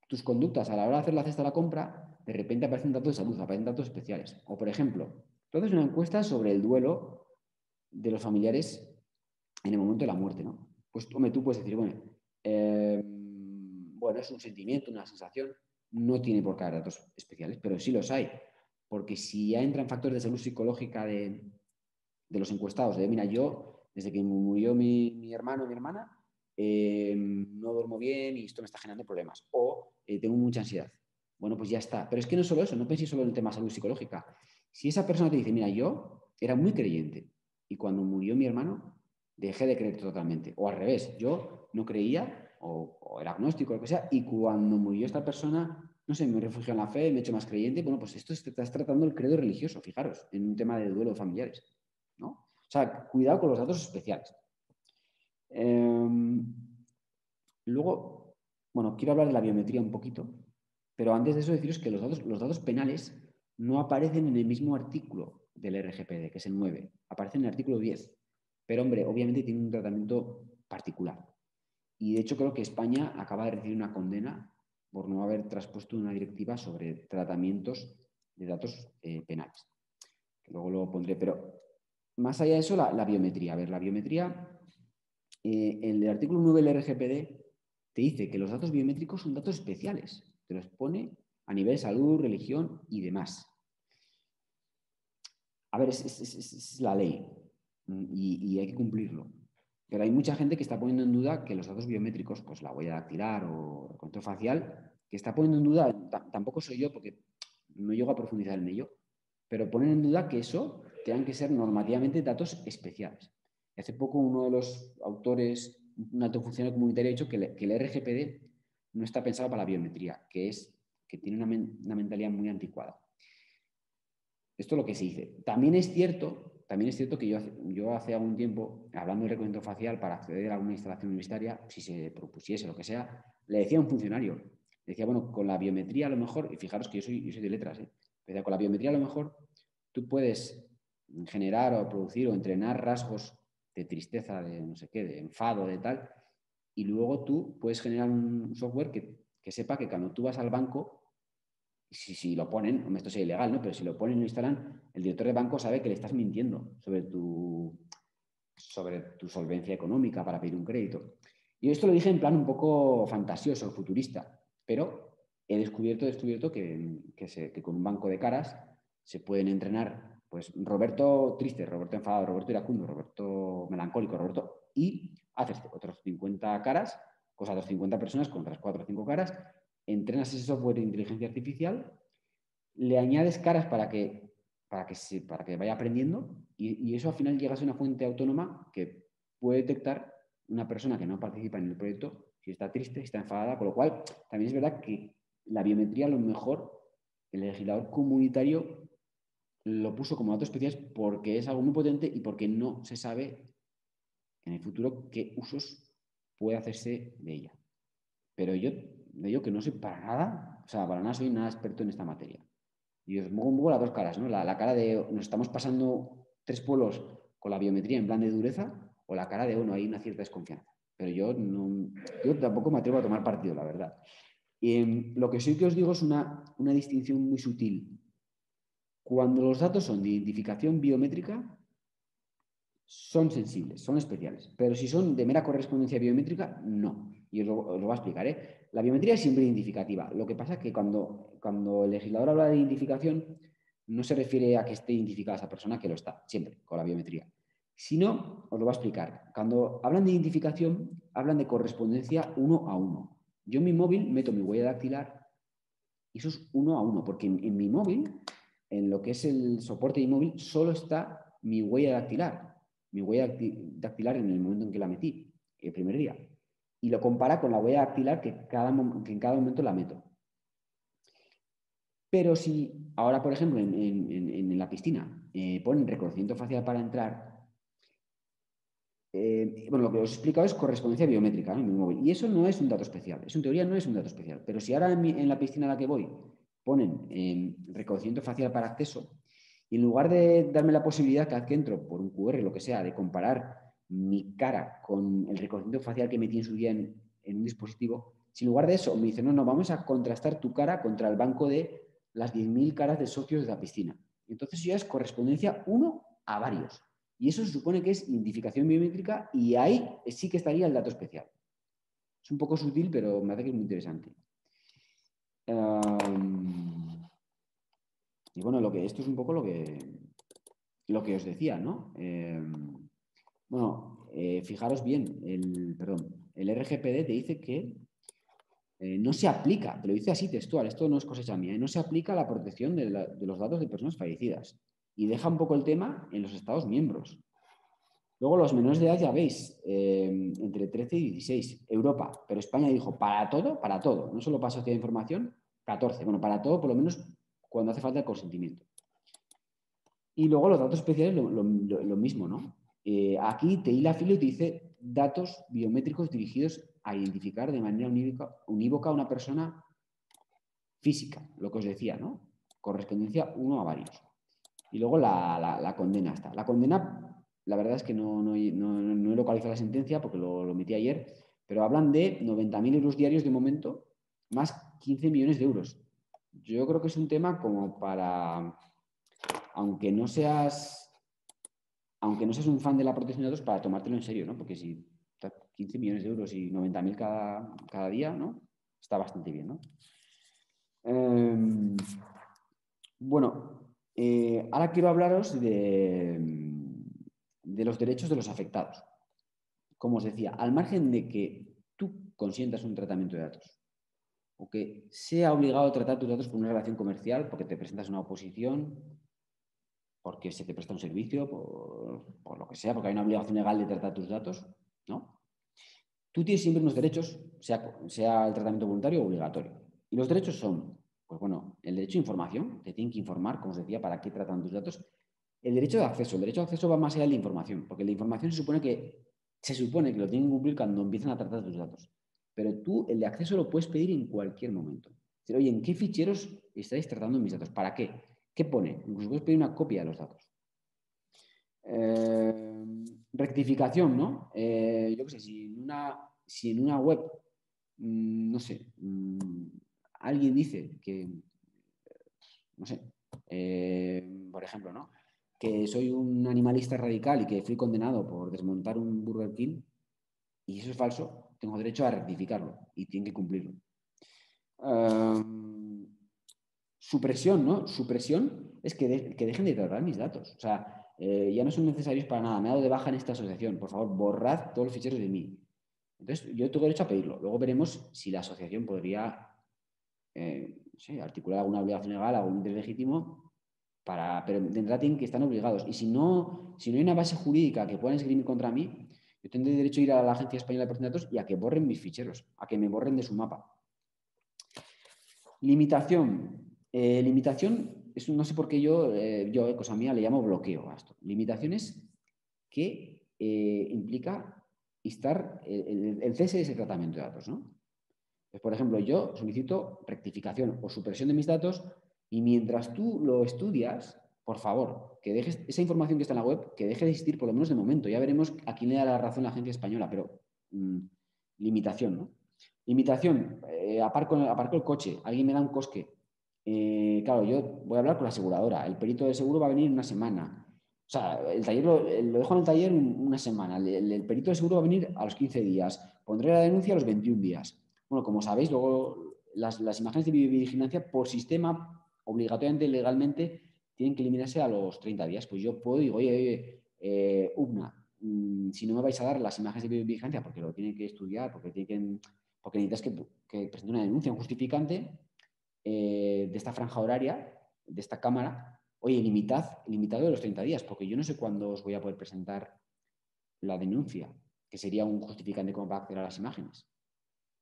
tus conductas a la hora de hacer la cesta de la compra, de repente aparecen datos de salud, aparecen datos especiales. O, por ejemplo, tú haces una encuesta sobre el duelo de los familiares en el momento de la muerte, ¿no? Pues, hombre, tú puedes decir, bueno, es un sentimiento, una sensación, no tiene por qué haber datos especiales, pero sí los hay. Porque si ya entran factores de salud psicológica de los encuestados, de, mira, yo, desde que murió mi hermano o mi hermana, no duermo bien y esto me está generando problemas. O tengo mucha ansiedad. Bueno, pues ya está. Pero es que no solo eso, no penséis solo en el tema de salud psicológica. Si esa persona te dice, mira, yo era muy creyente y cuando murió mi hermano dejé de creer totalmente. O al revés, yo no creía o era agnóstico o lo que sea y cuando murió esta persona, no sé, me refugio en la fe, me he hecho más creyente. Bueno, pues esto estás tratando el credo religioso, fijaros, en un tema de duelo de familiares, ¿no? O sea, cuidado con los datos especiales. Luego, bueno, quiero hablar de la biometría un poquito, pero antes de eso deciros que los datos penales no aparecen en el mismo artículo del RGPD, que es el 9, aparecen en el artículo 10. Pero, hombre, obviamente tiene un tratamiento particular. Y de hecho creo que España acaba de recibir una condena por no haber traspuesto una directiva sobre tratamientos de datos penales. Que luego lo pondré, pero más allá de eso, la biometría. A ver, la biometría, el artículo 9 del RGPD te dice que los datos biométricos son datos especiales. Te los pone a nivel de salud, religión y demás. A ver, es la ley y hay que cumplirlo. Pero hay mucha gente que está poniendo en duda que los datos biométricos, pues la huella dactilar o el control facial, que está poniendo en duda, tampoco soy yo porque no llego a profundizar en ello, pero ponen en duda que eso tengan que ser normativamente datos especiales. Hace poco uno de los autores, un alto funcionario comunitario, ha dicho que el RGPD no está pensado para la biometría, que tiene una mentalidad muy anticuada. Esto es lo que se dice. También es cierto que yo hace algún tiempo, hablando del reconocimiento facial para acceder a una instalación universitaria, si se propusiese lo que sea, le decía a un funcionario, le decía, bueno, con la biometría a lo mejor, y fijaros que yo soy de letras, pero con la biometría a lo mejor tú puedes generar o producir o entrenar rasgos de tristeza, de no sé qué, de enfado, de tal, y luego tú puedes generar un software que sepa que cuando tú vas al banco, si lo ponen, esto es ilegal, ¿no? Pero si lo ponen y lo instalan, el director de banco sabe que le estás mintiendo sobre tu solvencia económica para pedir un crédito. Y esto lo dije en plan un poco fantasioso, futurista, pero he descubierto que con un banco de caras se pueden entrenar, pues, Roberto triste, Roberto enfadado, Roberto iracundo, Roberto melancólico, Roberto... Y haces otros 50 caras, cosa de 50 personas con otras 4 o 5 caras, entrenas ese software de inteligencia artificial, le añades caras para que vaya aprendiendo y eso al final llega a ser una fuente autónoma que puede detectar una persona que no participa en el proyecto si está triste, si está enfadada, con lo cual también es verdad que la biometría a lo mejor el legislador comunitario lo puso como datos especiales porque es algo muy potente y porque no se sabe en el futuro qué usos puede hacerse de ella. Pero yo digo que no soy para nada, o sea, para nada soy nada experto en esta materia. Y os pongo un poco las dos caras, ¿no? La cara de nos estamos pasando 3 pueblos con la biometría en plan de dureza o la cara de, bueno, hay una cierta desconfianza. Pero yo tampoco me atrevo a tomar partido, la verdad. Lo que sí que os digo es una distinción muy sutil. Cuando los datos son de identificación biométrica, son sensibles, son especiales. Pero si son de mera correspondencia biométrica, no. Y os lo voy a explicar. La biometría es siempre identificativa. Lo que pasa es que cuando el legislador habla de identificación, no se refiere a que esté identificada esa persona, que lo está, siempre, con la biometría. Si no, os lo voy a explicar. Cuando hablan de identificación, hablan de correspondencia 1 a 1. Yo en mi móvil meto mi huella dactilar y eso es 1 a 1, porque en mi móvil, en lo que es el soporte de mi móvil, solo está mi huella dactilar. Mi huella dactilar en el momento en que la metí, el primer día. Y lo compara con la huella dactilar que en cada momento la meto. Pero si ahora, por ejemplo, en la piscina ponen reconocimiento facial para entrar, bueno, lo que os he explicado es correspondencia biométrica, ¿no? En mi móvil. Y eso no es un dato especial. Eso en teoría no es un dato especial. Pero si ahora en la piscina a la que voy ponen reconocimiento facial para acceso, y en lugar de darme la posibilidad cada vez que entro por un QR, lo que sea, de comparar mi cara con el reconocimiento facial que metí en su día en un dispositivo, si en lugar de eso me dicen, no, vamos a contrastar tu cara contra el banco de las 10.000 caras de socios de la piscina. Entonces eso ya es correspondencia 1 a varios. Y eso se supone que es identificación biométrica y ahí sí que estaría el dato especial. Es un poco sutil, pero me hace que es muy interesante. Y bueno, esto es un poco lo que os decía, ¿no? Fijaros bien, el RGPD te dice que no se aplica, te lo dice así textual, esto no es cosecha mía, no se aplica la protección de los datos de personas fallecidas. Y deja un poco el tema en los Estados miembros. Luego los menores de edad, ya veis, entre 13 y 16, Europa, pero España dijo para todo, no solo para sociedad de información, 14, bueno, para todo, por lo menos cuando hace falta el consentimiento. Y luego los datos especiales, lo mismo, ¿no? Aquí te hila filo y te dice datos biométricos dirigidos a identificar de manera unívoca a una persona física, lo que os decía, ¿no? Correspondencia 1 a varios. Y luego la condena está. La condena, la verdad es que no he localizado la sentencia porque lo metí ayer, pero hablan de 90.000 euros diarios de momento, más 15 millones de euros. Yo creo que es un tema como para, aunque no seas un fan de la protección de datos, para tomártelo en serio, ¿no? Porque si 15 millones de euros y 90.000 cada día, ¿no? Está bastante bien, ¿no? Bueno, ahora quiero hablaros de los derechos de los afectados. Como os decía, al margen de que tú consientas un tratamiento de datos o que sea obligado a tratar tus datos por una relación comercial, porque te presentas una oposición, porque se te presta un servicio, por lo que sea, porque hay una obligación legal de tratar tus datos, ¿no? Tú tienes siempre unos derechos, sea el tratamiento voluntario o obligatorio. Y los derechos son, pues bueno, el derecho a información, te tienen que informar, como os decía, para qué tratan tus datos. El derecho de acceso va más allá de la información, porque la información se supone que lo tienen que cumplir cuando empiezan a tratar tus datos. Pero tú el de acceso lo puedes pedir en cualquier momento. Decir, oye, ¿en qué ficheros estáis tratando mis datos? ¿Para qué? ¿Qué pone? Incluso puedes pedir una copia de los datos. Rectificación, ¿no? Yo qué sé, si en una web, no sé, alguien dice que, no sé, por ejemplo, ¿no? Que soy un animalista radical y que fui condenado por desmontar un Burger King y eso es falso, tengo derecho a rectificarlo y tienen que cumplirlo. Supresión, ¿no? Supresión es que dejen de tratar mis datos. O sea, ya no son necesarios para nada. Me he dado de baja en esta asociación. Por favor, borrad todos los ficheros de mí. Entonces, yo tengo derecho a pedirlo. Luego veremos si la asociación podría no sé, articular alguna obligación legal, algún interés legítimo, pero de entrada tienen que estar obligados. Y si no hay una base jurídica que puedan escribir contra mí, yo tendré derecho a ir a la Agencia Española de Protección de Datos y a que borren mis ficheros, a que me borren de su mapa. Limitación. Limitación, no sé por qué yo, cosa mía, le llamo bloqueo a esto. Limitaciones que implica instar el cese de ese tratamiento de datos, ¿no? Pues, por ejemplo, yo solicito rectificación o supresión de mis datos y mientras tú lo estudias, por favor, que dejes esa información que está en la web, que deje de existir por lo menos de momento. Ya veremos a quién le da la razón la agencia española, pero limitación, ¿no? Limitación, aparco el coche, alguien me da un cosque. Claro, yo voy a hablar con la aseguradora, el perito de seguro va a venir en una semana. O sea, el taller lo dejo en el taller una semana, el perito de seguro va a venir a los 15 días, pondré la denuncia a los 21 días. Bueno, como sabéis, luego las imágenes de videovigilancia por sistema, obligatoriamente, legalmente, tienen que eliminarse a los 30 días. Pues yo puedo y digo, oye, UBNA, si no me vais a dar las imágenes de videovigilancia porque lo tienen que estudiar, porque necesitas que presente una denuncia, un justificante de esta franja horaria, de esta cámara, oye, limitado de los 30 días, porque yo no sé cuándo os voy a poder presentar la denuncia, que sería un justificante como para acceder a las imágenes,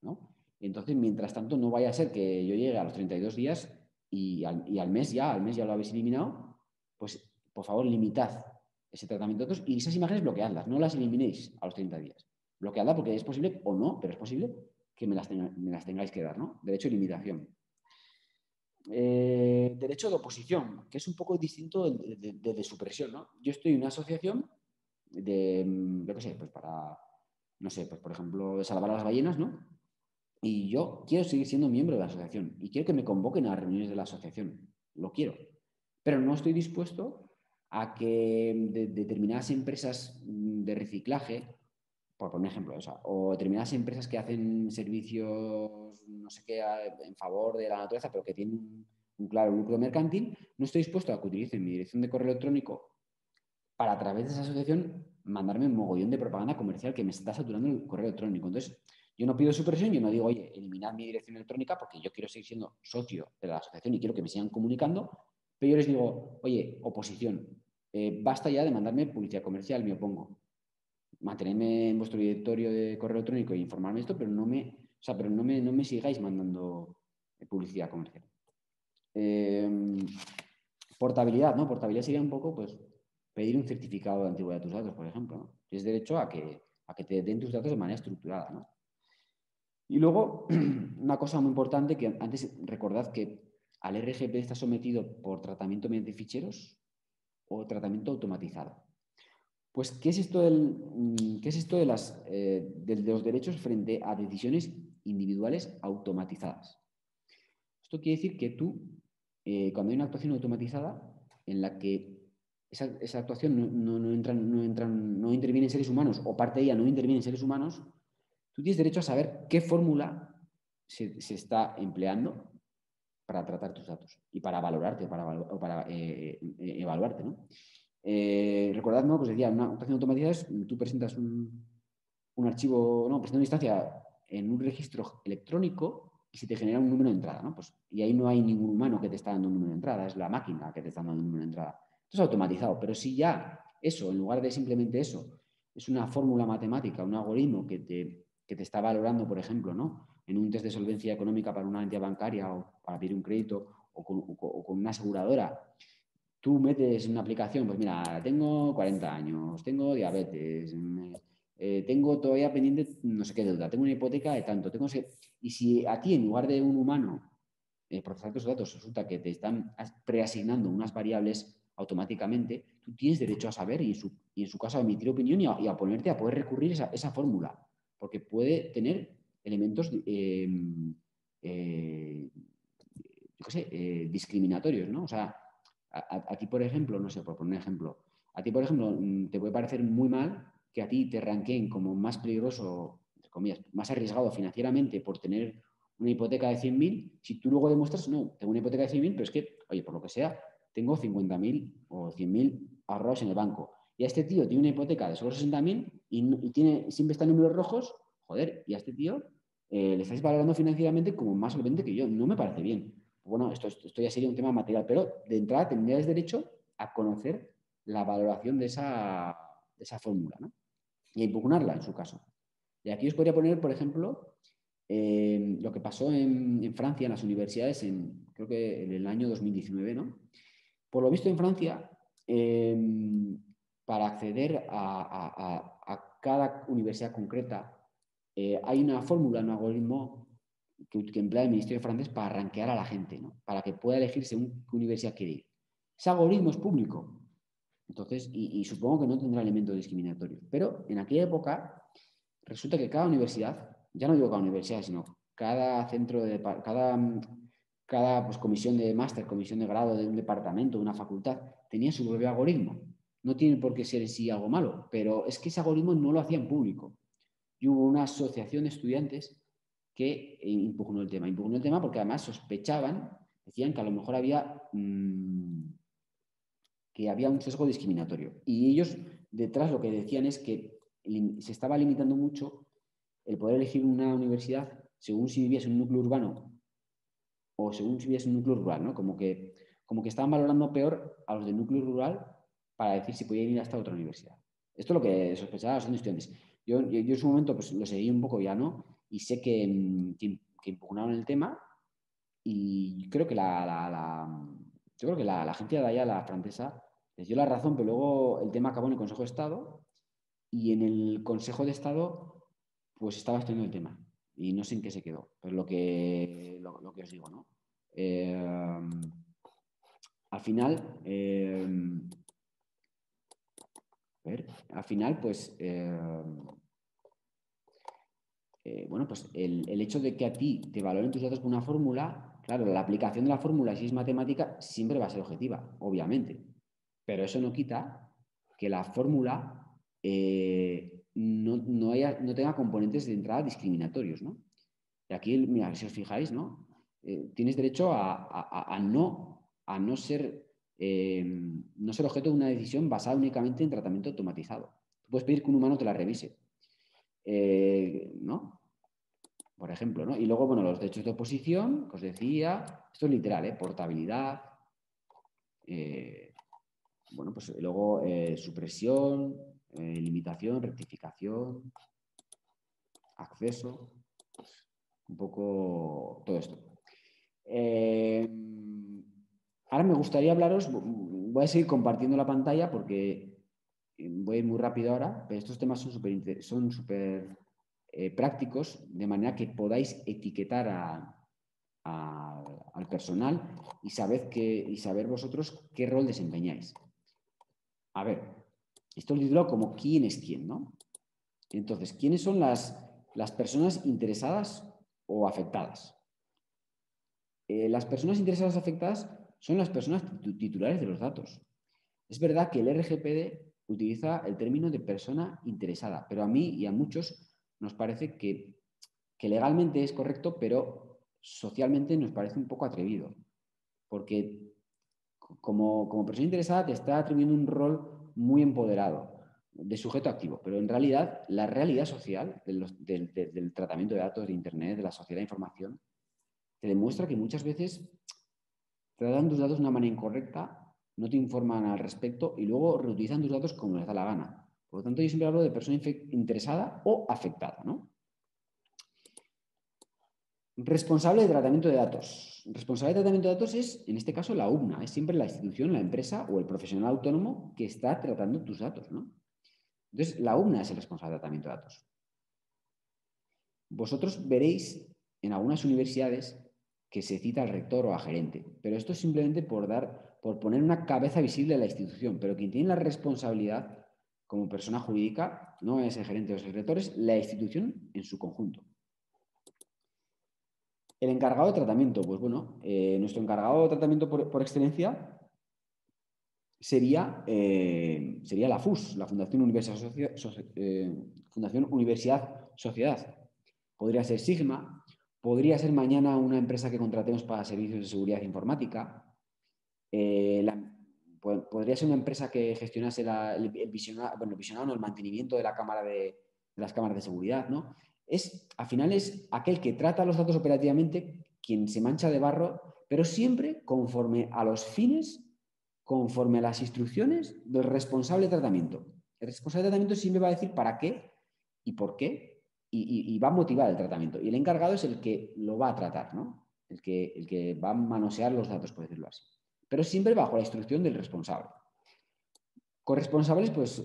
¿no? Entonces, mientras tanto, no vaya a ser que yo llegue a los 32 días y al mes ya lo habéis eliminado, pues por favor limitad ese tratamiento de datos y esas imágenes bloqueadlas, no las eliminéis a los 30 días. Bloqueadlas porque es posible o no, pero es posible que me las tengáis que dar, ¿no? Derecho de limitación. Derecho de oposición, que es un poco distinto de supresión, ¿no? Yo estoy en una asociación yo qué sé, pues para, no sé, pues por ejemplo, de salvar a las ballenas, ¿no? Y yo quiero seguir siendo miembro de la asociación y quiero que me convoquen a las reuniones de la asociación. Lo quiero. Pero no estoy dispuesto a que determinadas empresas de reciclaje, por poner ejemplo, o determinadas empresas que hacen servicios, no sé qué, en favor de la naturaleza, pero que tienen un claro lucro mercantil, no estoy dispuesto a que utilicen mi dirección de correo electrónico para, a través de esa asociación, mandarme un mogollón de propaganda comercial que me está saturando el correo electrónico. Entonces, yo no pido supresión, yo no digo, oye, eliminad mi dirección electrónica porque yo quiero seguir siendo socio de la asociación y quiero que me sigan comunicando, pero yo les digo, oye, oposición, basta ya de mandarme publicidad comercial, me opongo. Mantenerme en vuestro directorio de correo electrónico e informarme de esto, pero no me sigáis mandando publicidad comercial. Portabilidad, ¿no? Portabilidad sería un poco, pues, pedir un certificado de antigüedad de tus datos, por ejemplo, ¿no? Tienes derecho a que te den tus datos de manera estructurada, ¿no? Y luego, una cosa muy importante, que antes recordad que al RGPD está sometido por tratamiento mediante ficheros o tratamiento automatizado. Pues, ¿qué es esto de los derechos frente a decisiones individuales automatizadas? Esto quiere decir que tú, cuando hay una actuación automatizada en la que esa actuación no interviene en seres humanos o parte de ella no interviene en seres humanos, tú tienes derecho a saber qué fórmula se está empleando para tratar tus datos y para valorarte o para evaluarte, ¿no? Recordad, ¿no? Pues decía, una actuación automatizada es tú presentas un archivo, no, presentas una instancia en un registro electrónico y se te genera un número de entrada, ¿no? Pues, y ahí no hay ningún humano que te está dando un número de entrada, es la máquina que te está dando un número de entrada. Esto es automatizado, pero si ya eso, en lugar de simplemente eso, es una fórmula matemática, un algoritmo que te está valorando, por ejemplo, ¿no? En un test de solvencia económica para una entidad bancaria o para pedir un crédito o con una aseguradora, tú metes una aplicación, pues mira, tengo 40 años, tengo diabetes, tengo todavía pendiente no sé qué deuda, tengo una hipoteca de tanto, y si a ti en lugar de un humano procesar tus datos resulta que te están preasignando unas variables automáticamente, tú tienes derecho a saber y en su caso a emitir opinión y a ponerte a poder recurrir esa fórmula, porque puede tener elementos yo qué sé, discriminatorios, ¿no? O sea, a ti, por ejemplo, no sé, por poner un ejemplo, a ti, por ejemplo, te puede parecer muy mal que a ti te ranqueen como más peligroso, entre comillas, más arriesgado financieramente por tener una hipoteca de 100.000, si tú luego demuestras, no, tengo una hipoteca de 100.000, pero es que, oye, por lo que sea, tengo 50.000 o 100.000 ahorrados en el banco. Y a este tío tiene una hipoteca de solo 60.000 y siempre está en números rojos, joder, y a este tío le estáis valorando financieramente como más solvente que yo. No me parece bien. Bueno, esto ya sería un tema material, pero de entrada tendrías derecho a conocer la valoración de esa fórmula, ¿no? Y a impugnarla en su caso. Y aquí os podría poner, por ejemplo, lo que pasó en Francia, en las universidades, creo que en el año 2019, ¿no? Por lo visto en Francia, para acceder a cada universidad concreta, hay una fórmula, un algoritmo que emplea el Ministerio francés para rankear a la gente, ¿no? Para que pueda elegir según qué universidad quiere ir. Ese algoritmo es público. Entonces, y supongo que no tendrá elementos discriminatorios. Pero en aquella época resulta que cada universidad, ya no digo cada universidad, sino cada centro de cada pues, comisión de máster, comisión de grado de un departamento, de una facultad, tenía su propio algoritmo. No tiene por qué ser en sí algo malo, pero es que ese algoritmo no lo hacían público. Y hubo una asociación de estudiantes que impugnó el tema. Impugnó el tema porque además sospechaban, decían que a lo mejor había un sesgo discriminatorio. Y ellos detrás lo que decían es que se estaba limitando mucho el poder elegir una universidad según si vivías en un núcleo urbano o según si vivías en un núcleo rural, ¿no? Como que estaban valorando peor a los del núcleo rural para decir si podían ir hasta otra universidad. Esto es lo que sospechaba los estudiantes. Yo en su momento pues, lo seguí un poco ya, ¿no? Y sé que impugnaron el tema y creo que yo creo que la agencia de allá, la francesa, les dio la razón, pero luego el tema acabó en el Consejo de Estado y en el Consejo de Estado pues estaba estudiando el tema y no sé en qué se quedó, pero lo que os digo, ¿no? Al final, al final, pues, bueno, pues el hecho de que a ti te valoren tus datos con una fórmula, claro, la aplicación de la fórmula, si es matemática, siempre va a ser objetiva, obviamente. Pero eso no quita que la fórmula no tenga componentes de entrada discriminatorios, ¿no? Y aquí, mira, si os fijáis, ¿no? Tienes derecho a no ser objeto de una decisión basada únicamente en tratamiento automatizado. Tú puedes pedir que un humano te la revise, ¿no? Por ejemplo, ¿no? Y luego, bueno, los derechos de oposición, que os decía, esto es literal, portabilidad, bueno, pues luego supresión, limitación, rectificación, acceso, un poco todo esto. Ahora me gustaría hablaros, voy a seguir compartiendo la pantalla porque voy a ir muy rápido ahora, pero estos temas son súper prácticos, de manera que podáis etiquetar al personal y saber vosotros qué rol desempeñáis. A ver, esto lo titulo como quién es quién, ¿no? Entonces, ¿quiénes son las personas interesadas o afectadas? Las personas interesadas o afectadas son las personas titulares de los datos. Es verdad que el RGPD utiliza el término de persona interesada, pero a mí y a muchos nos parece que legalmente es correcto, pero socialmente nos parece un poco atrevido, porque como persona interesada te está atribuyendo un rol muy empoderado de sujeto activo, pero en realidad la realidad social del tratamiento de datos de Internet, de la sociedad de información, te demuestra que muchas veces tratan tus datos de una manera incorrecta, no te informan al respecto y luego reutilizan tus datos como les da la gana. Por lo tanto, yo siempre hablo de persona interesada o afectada, ¿no? Responsable de tratamiento de datos. Responsable de tratamiento de datos es, en este caso, la UBNA. Es siempre la institución, la empresa o el profesional autónomo que está tratando tus datos, ¿no? Entonces, la UBNA es el responsable de tratamiento de datos. Vosotros veréis en algunas universidades que se cita al rector o a gerente, pero esto es simplemente por poner una cabeza visible a la institución, pero quien tiene la responsabilidad como persona jurídica no es el gerente o el rector, es la institución en su conjunto. El encargado de tratamiento, pues bueno, nuestro encargado de tratamiento por excelencia sería la FUS, la Fundación Universidad Sociedad. Podría ser Sigma podría ser mañana una empresa que contratemos para servicios de seguridad informática. Podría ser una empresa que gestionase el visionado, no, el mantenimiento de las cámaras de seguridad, ¿no? Al final es aquel que trata los datos operativamente quien se mancha de barro, pero siempre conforme a los fines, conforme a las instrucciones del responsable de tratamiento. El responsable de tratamiento siempre va a decir para qué y por qué y va a motivar el tratamiento. Y el encargado es el que lo va a tratar, ¿no? El que va a manosear los datos, por decirlo así. Pero siempre bajo la instrucción del responsable. Corresponsables, pues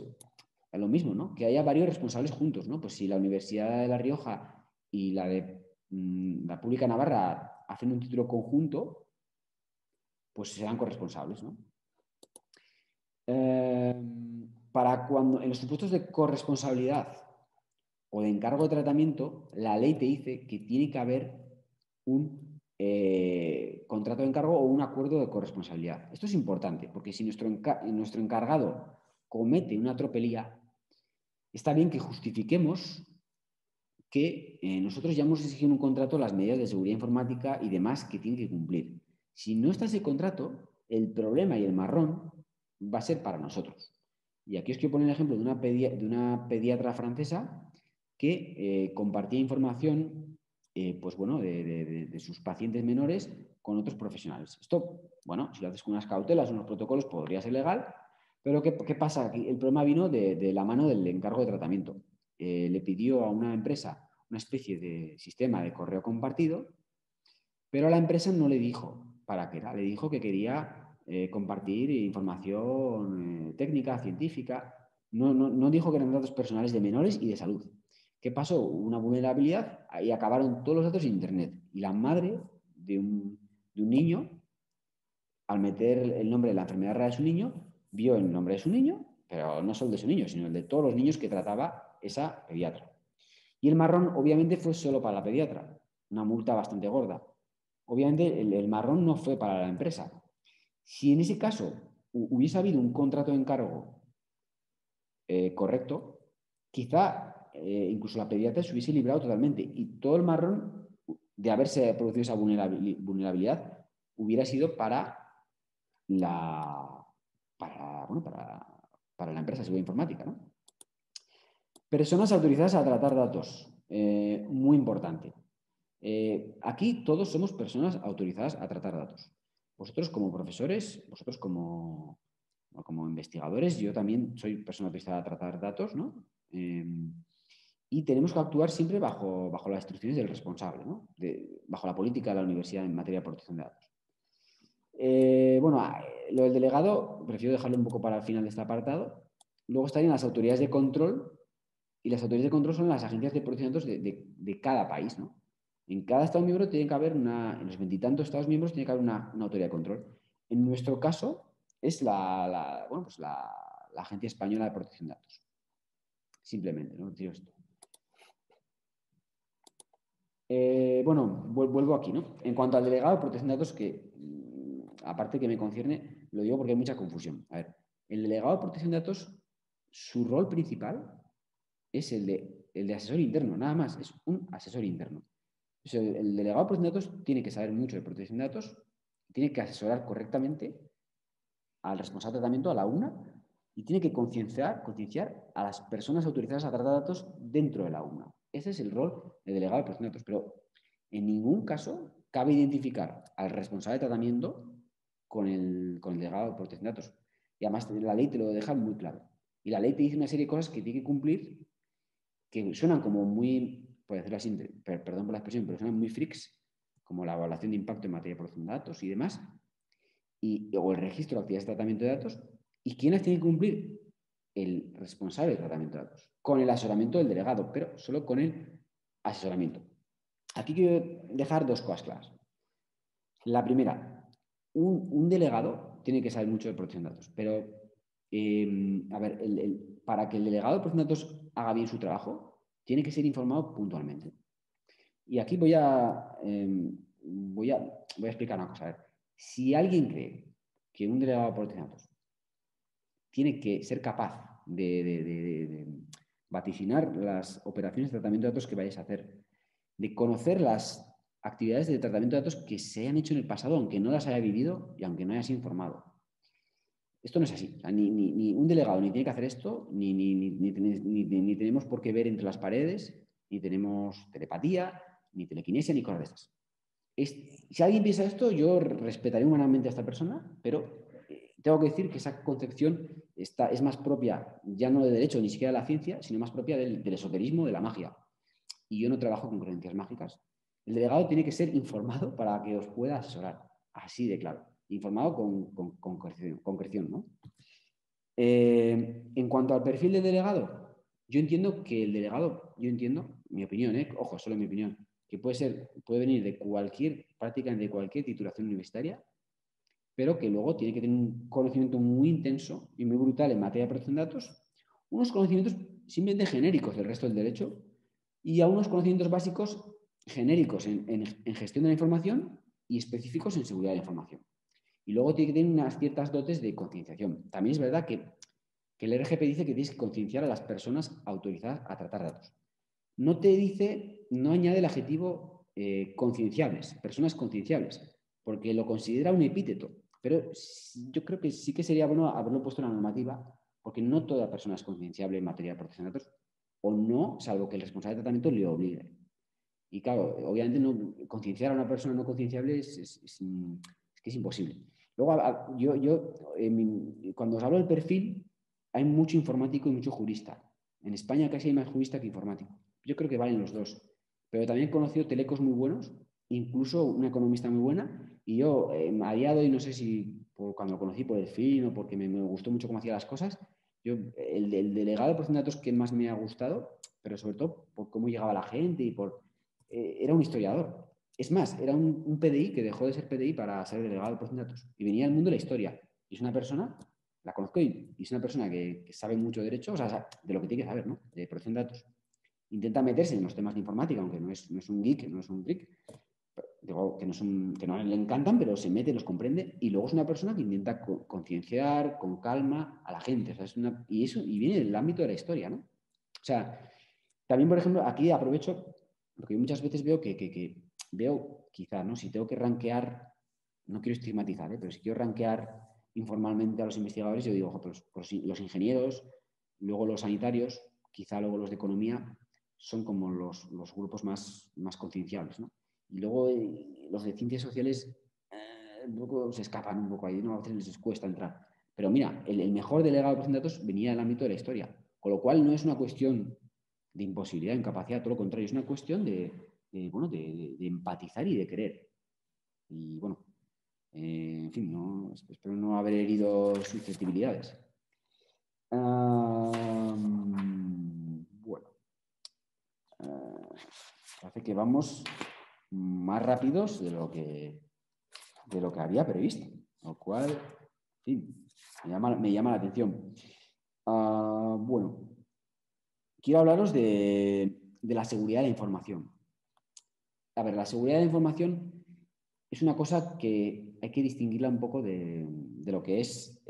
es lo mismo, ¿no? Que haya varios responsables juntos, ¿no? Pues si la Universidad de La Rioja y la de la Pública Navarra hacen un título conjunto, pues serán corresponsables, ¿no? Para cuando en los supuestos de corresponsabilidad o de encargo de tratamiento, la ley te dice que tiene que haber un contrato de encargo o un acuerdo de corresponsabilidad. Esto es importante, porque si nuestro encargado comete una tropelía, está bien que justifiquemos que nosotros ya hemos exigido en un contrato las medidas de seguridad informática y demás que tiene que cumplir. Si no está ese contrato, el problema y el marrón va a ser para nosotros. Y aquí os quiero poner el ejemplo de una pediatra francesa que compartía información pues bueno, de sus pacientes menores con otros profesionales. Esto, bueno, si lo haces con unas cautelas, unos protocolos, podría ser legal, pero ¿qué pasa? Aquí el problema vino de la mano del encargo de tratamiento. Le pidió a una empresa una especie de sistema de correo compartido, pero a la empresa no le dijo para qué era, le dijo que quería compartir información técnica, científica, no dijo que eran datos personales de menores y de salud. ¿Qué pasó? Hubo una vulnerabilidad y acabaron todos los datos en Internet. Y la madre de un niño, al meter el nombre de la enfermedad rara de su niño, vio el nombre de su niño, pero no solo de su niño, sino el de todos los niños que trataba esa pediatra. Y el marrón, obviamente, fue solo para la pediatra, una multa bastante gorda. Obviamente, el marrón no fue para la empresa. Si en ese caso hubiese habido un contrato de encargo correcto, quizá incluso la pediatra se hubiese librado totalmente y todo el marrón de haberse producido esa vulnerabilidad hubiera sido para para la empresa de seguridad informática, ¿no? Personas autorizadas a tratar datos. Muy importante. Aquí todos somos personas autorizadas a tratar datos. Vosotros como profesores, vosotros como investigadores, yo también soy persona autorizada a tratar datos, ¿no? Y tenemos que actuar siempre bajo las instrucciones del responsable, ¿no? Bajo la política de la universidad en materia de protección de datos. Lo del delegado, prefiero dejarlo un poco para el final de este apartado. Luego estarían las autoridades de control, y las autoridades de control son las agencias de protección de datos de cada país, ¿no? En cada Estado miembro tiene que haber en los veintitantos Estados miembros tiene que haber una autoridad de control. En nuestro caso es la Agencia Española de Protección de Datos. Simplemente, ¿no? Digo esto. Vuelvo aquí, ¿no? En cuanto al delegado de protección de datos, que aparte que me concierne, lo digo porque hay mucha confusión. A ver, el delegado de protección de datos, su rol principal es el de asesor interno, nada más, es un asesor interno. O sea, el delegado de protección de datos tiene que saber mucho de protección de datos, tiene que asesorar correctamente al responsable de tratamiento, a la UNA, y tiene que concienciar a las personas autorizadas a tratar datos dentro de la UNA. Ese es el rol del delegado de protección de datos, pero en ningún caso cabe identificar al responsable de tratamiento con el delegado de protección de datos. Y además la ley te lo deja muy claro. Y la ley te dice una serie de cosas que tiene que cumplir que suenan como muy, por decirlo así, perdón por la expresión, pero suenan muy freaks, como la evaluación de impacto en materia de protección de datos y demás, o el registro de actividades de tratamiento de datos. ¿Y quién las tiene que cumplir? El responsable de tratamiento de datos, con el asesoramiento del delegado, pero solo con el asesoramiento. Aquí quiero dejar dos cosas claras. La primera, un delegado tiene que saber mucho de protección de datos, pero a ver, para que el delegado de protección de datos haga bien su trabajo, tiene que ser informado puntualmente. Y aquí voy a explicar una cosa. A ver, si alguien cree que un delegado de protección de datos tiene que ser capaz de vaticinar las operaciones de tratamiento de datos que vayáis a hacer, de conocer las actividades de tratamiento de datos que se hayan hecho en el pasado, aunque no las haya vivido y aunque no haya sido informado. Esto no es así. O sea, ni un delegado ni tiene que hacer esto, ni tenemos por qué ver entre las paredes, ni tenemos telepatía, ni telequinesia, ni cosas de estas. Si alguien piensa esto, yo respetaré humanamente a esta persona, pero tengo que decir que esa concepción es más propia, ya no de derecho, ni siquiera de la ciencia, sino más propia del esoterismo, de la magia. Y yo no trabajo con creencias mágicas. El delegado tiene que ser informado para que os pueda asesorar. Así de claro. Informado con concreción, ¿no? En cuanto al perfil del delegado, yo entiendo que el delegado, mi opinión, ojo, solo mi opinión, que puede venir de prácticamente de cualquier titulación universitaria, pero que luego tiene que tener un conocimiento muy intenso y muy brutal en materia de protección de datos, unos conocimientos simplemente genéricos del resto del derecho y a unos conocimientos básicos genéricos en gestión de la información y específicos en seguridad de la información. Y luego tiene que tener unas ciertas dotes de concienciación. También es verdad que el RGP dice que tienes que concienciar a las personas autorizadas a tratar datos. No añade el adjetivo concienciables, personas concienciables, porque lo considera un epíteto. Pero yo creo que sí que sería bueno haberlo puesto en la normativa, porque no toda persona es concienciable en materia de protección de datos, o no, salvo que el responsable de tratamiento le obligue. Y claro, obviamente concienciar a una persona no concienciable es que es imposible. Luego, cuando os hablo del perfil, hay mucho informático y mucho jurista. En España casi hay más jurista que informático. Yo creo que valen los dos. Pero también he conocido telecos muy buenos, incluso una economista muy buena. Y yo, a día de hoy, no sé si cuando lo conocí por el fin o porque me gustó mucho cómo hacía las cosas, el delegado de protección de datos que más me ha gustado, pero sobre todo por cómo llegaba la gente y era un historiador. Es más, era un PDI que dejó de ser PDI para ser delegado de protección de datos. Y venía del mundo de la historia. Y es una persona, la conozco y es una persona que sabe mucho de derecho, o sea, de lo que tiene que saber, ¿no? De protección de datos. Intenta meterse en los temas de informática, aunque no es un geek, no es un geek. Digo, que no le encantan, pero se mete, los comprende. Y luego es una persona que intenta concienciar con calma a la gente. O sea, y viene del ámbito de la historia, ¿no? O sea, también, por ejemplo, aquí aprovecho, porque muchas veces veo, quizá, ¿no? Si tengo que rankear, no quiero estigmatizar, pero si quiero rankear informalmente a los investigadores, yo digo, pues los ingenieros, luego los sanitarios, quizá luego los de economía, son como los grupos más concienciables, ¿no? Y luego los de ciencias sociales un poco se escapan un poco ahí, ¿no? A veces les cuesta entrar. Pero mira, el mejor delegado de protección de datos venía del ámbito de la historia, con lo cual no es una cuestión de imposibilidad, de incapacidad, todo lo contrario, es una cuestión de empatizar y de querer. Y bueno, en fin, espero no haber herido susceptibilidades. Bueno, parece que vamos más rápidos de lo que había previsto, lo cual, en fin, me llama la atención. Bueno, quiero hablaros de la seguridad de la información. A ver, la seguridad de la información es una cosa que hay que distinguirla un poco de lo que es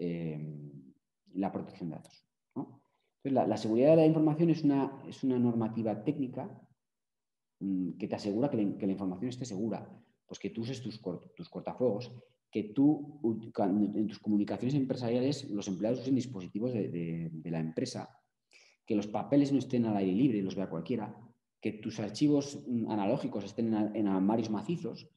la protección de datos, ¿no? Entonces, la seguridad de la información es una normativa técnica que te asegura que la información esté segura. Pues que tú uses tus cortafuegos, que tú en tus comunicaciones empresariales los empleados usen dispositivos de la empresa, que los papeles no estén al aire libre, los vea cualquiera, que tus archivos analógicos estén en armarios macizos,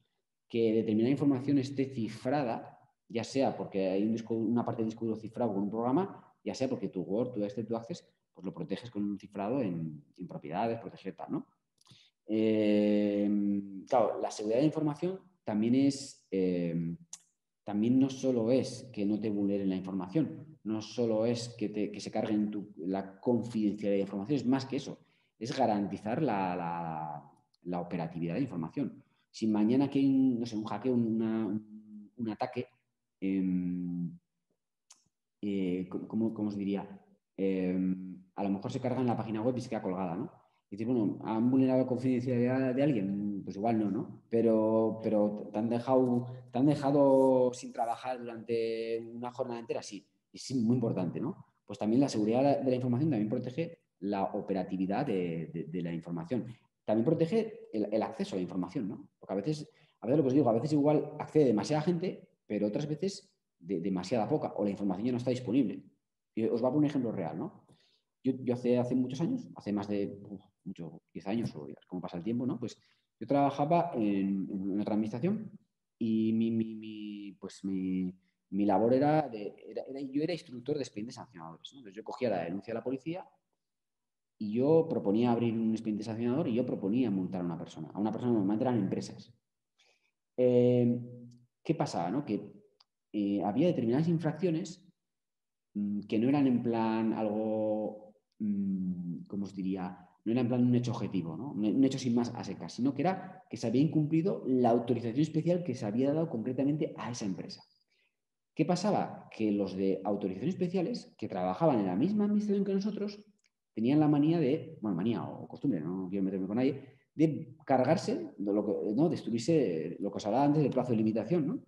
que determinada información esté cifrada, ya sea porque hay una parte del disco duro cifrado con un programa, ya sea porque tu Word, tu Excel, tu Access, pues lo proteges con un cifrado en propiedades, proteger tal, ¿no? Claro, la seguridad de la información también no solo es que no te vulneren la información, no solo es que se carguen la confidencialidad de la información, es más que eso, es garantizar la operatividad de la información. Si mañana aquí hay un hackeo, un ataque, ¿cómo os diría? A lo mejor se carga en la página web y se queda colgada, ¿no? Y dices, bueno, ¿han vulnerado la confidencialidad de alguien? Pues igual no, ¿no? Pero te han dejado sin trabajar durante una jornada entera, sí. Y es muy importante, ¿no? Pues también la seguridad de la información también protege la operatividad de la información. también protege el acceso a la información, ¿no? Porque a veces lo que os digo, a veces igual accede demasiada gente, pero otras veces demasiada poca, o la información ya no está disponible. Y os voy a poner un ejemplo real, ¿no? Yo hace muchos años, hace más de 10 años, o como pasa el tiempo, ¿no? Pues yo trabajaba en otra administración y mi labor yo era instructor de expedientes sancionadores, ¿no? Entonces yo cogía la denuncia de la policía y yo proponía abrir un expediente sancionador y yo proponía multar a una persona. A una persona normalmente eran empresas. ¿Qué pasaba? ¿No? Que había determinadas infracciones que no eran en plan algo, ¿cómo os diría? No era en plan un hecho objetivo, ¿no? Un hecho sin más a secas, sino que era que se había incumplido la autorización especial que se había dado concretamente a esa empresa. ¿Qué pasaba? Que los de autorizaciones especiales, que trabajaban en la misma administración que nosotros, tenían la manía manía o costumbre, no quiero meterme con nadie, de cargarse, ¿no? Destruirse lo que os hablaba antes del plazo de limitación, ¿no?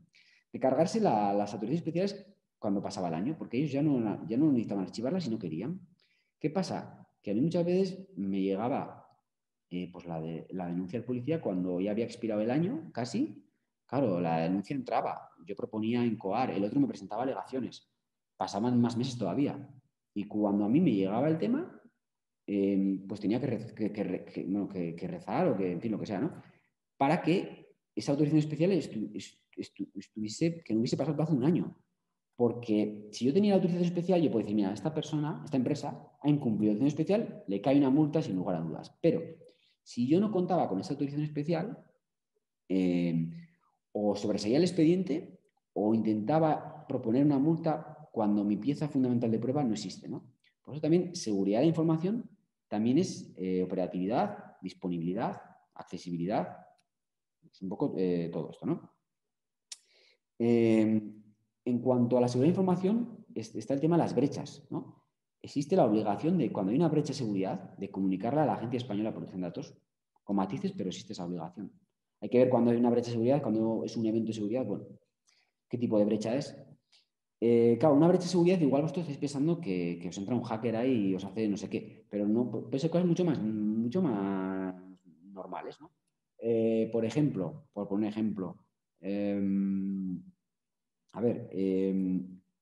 De cargarse las autorizaciones especiales cuando pasaba el año, porque ellos ya no necesitaban archivarlas si no querían. ¿Qué pasa? Que a mí muchas veces me llegaba pues la denuncia al policía cuando ya había expirado el año, casi. Claro, la denuncia entraba, yo proponía incoar, el otro me presentaba alegaciones, pasaban más meses todavía. Y cuando a mí me llegaba el tema, pues tenía que rezar o que, en fin, lo que sea, ¿no? Para que esa autorización especial estuviese, que no hubiese pasado el plazo de un año. Porque si yo tenía la autorización especial, yo puedo decir, mira, esta persona, esta empresa, ha incumplido la autorización especial, le cae una multa sin lugar a dudas. Pero si yo no contaba con esa autorización especial, o sobreseía el expediente o intentaba proponer una multa cuando mi pieza fundamental de prueba no existe, ¿no? Por eso también seguridad de información también es operatividad, disponibilidad, accesibilidad, es un poco todo esto, ¿no? En cuanto a la seguridad de información, está el tema de las brechas, ¿no? Existe la obligación de, cuando hay una brecha de seguridad, de comunicarla a la Agencia Española de Protección de Datos, con matices, pero existe esa obligación. Hay que ver cuando hay una brecha de seguridad, cuando es un evento de seguridad, bueno, qué tipo de brecha es. Claro, una brecha de seguridad, igual vosotros estáis pensando que os entra un hacker ahí y os hace no sé qué, pero no, puede ser cosas mucho más normales, ¿no? Por ejemplo, por poner un ejemplo, a ver,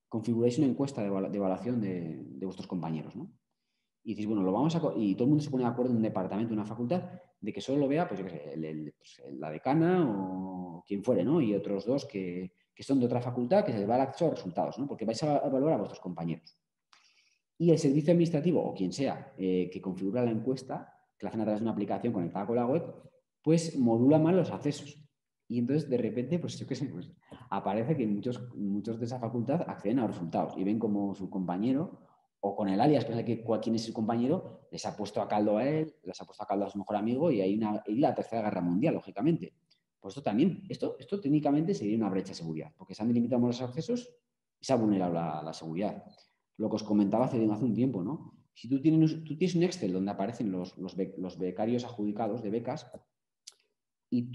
configuráis una encuesta de evaluación de vuestros compañeros, ¿no? Y decís, bueno, y todo el mundo se pone de acuerdo en un departamento, en una facultad, de que solo lo vea, pues yo qué sé, la decana o quien fuere, ¿no? Y otros dos que son de otra facultad, que se les va el acceso a resultados, ¿no? Porque vais a evaluar a vuestros compañeros. Y el servicio administrativo, o quien sea, que configura la encuesta, que la hacen a través de una aplicación conectada con la web, pues modula mal los accesos. Y entonces, de repente, pues yo qué sé, pues aparece que muchos de esa facultad acceden a los resultados y ven como su compañero, o con el alias, piensa que quién es su compañero, les ha puesto a caldo a él, les ha puesto a caldo a su mejor amigo y hay la tercera guerra mundial, lógicamente. Pues esto también, esto técnicamente sería una brecha de seguridad, porque se han delimitado los accesos y se ha vulnerado la seguridad. Lo que os comentaba hace un tiempo, ¿no? Si tú tienes un Excel donde aparecen los becarios adjudicados de becas y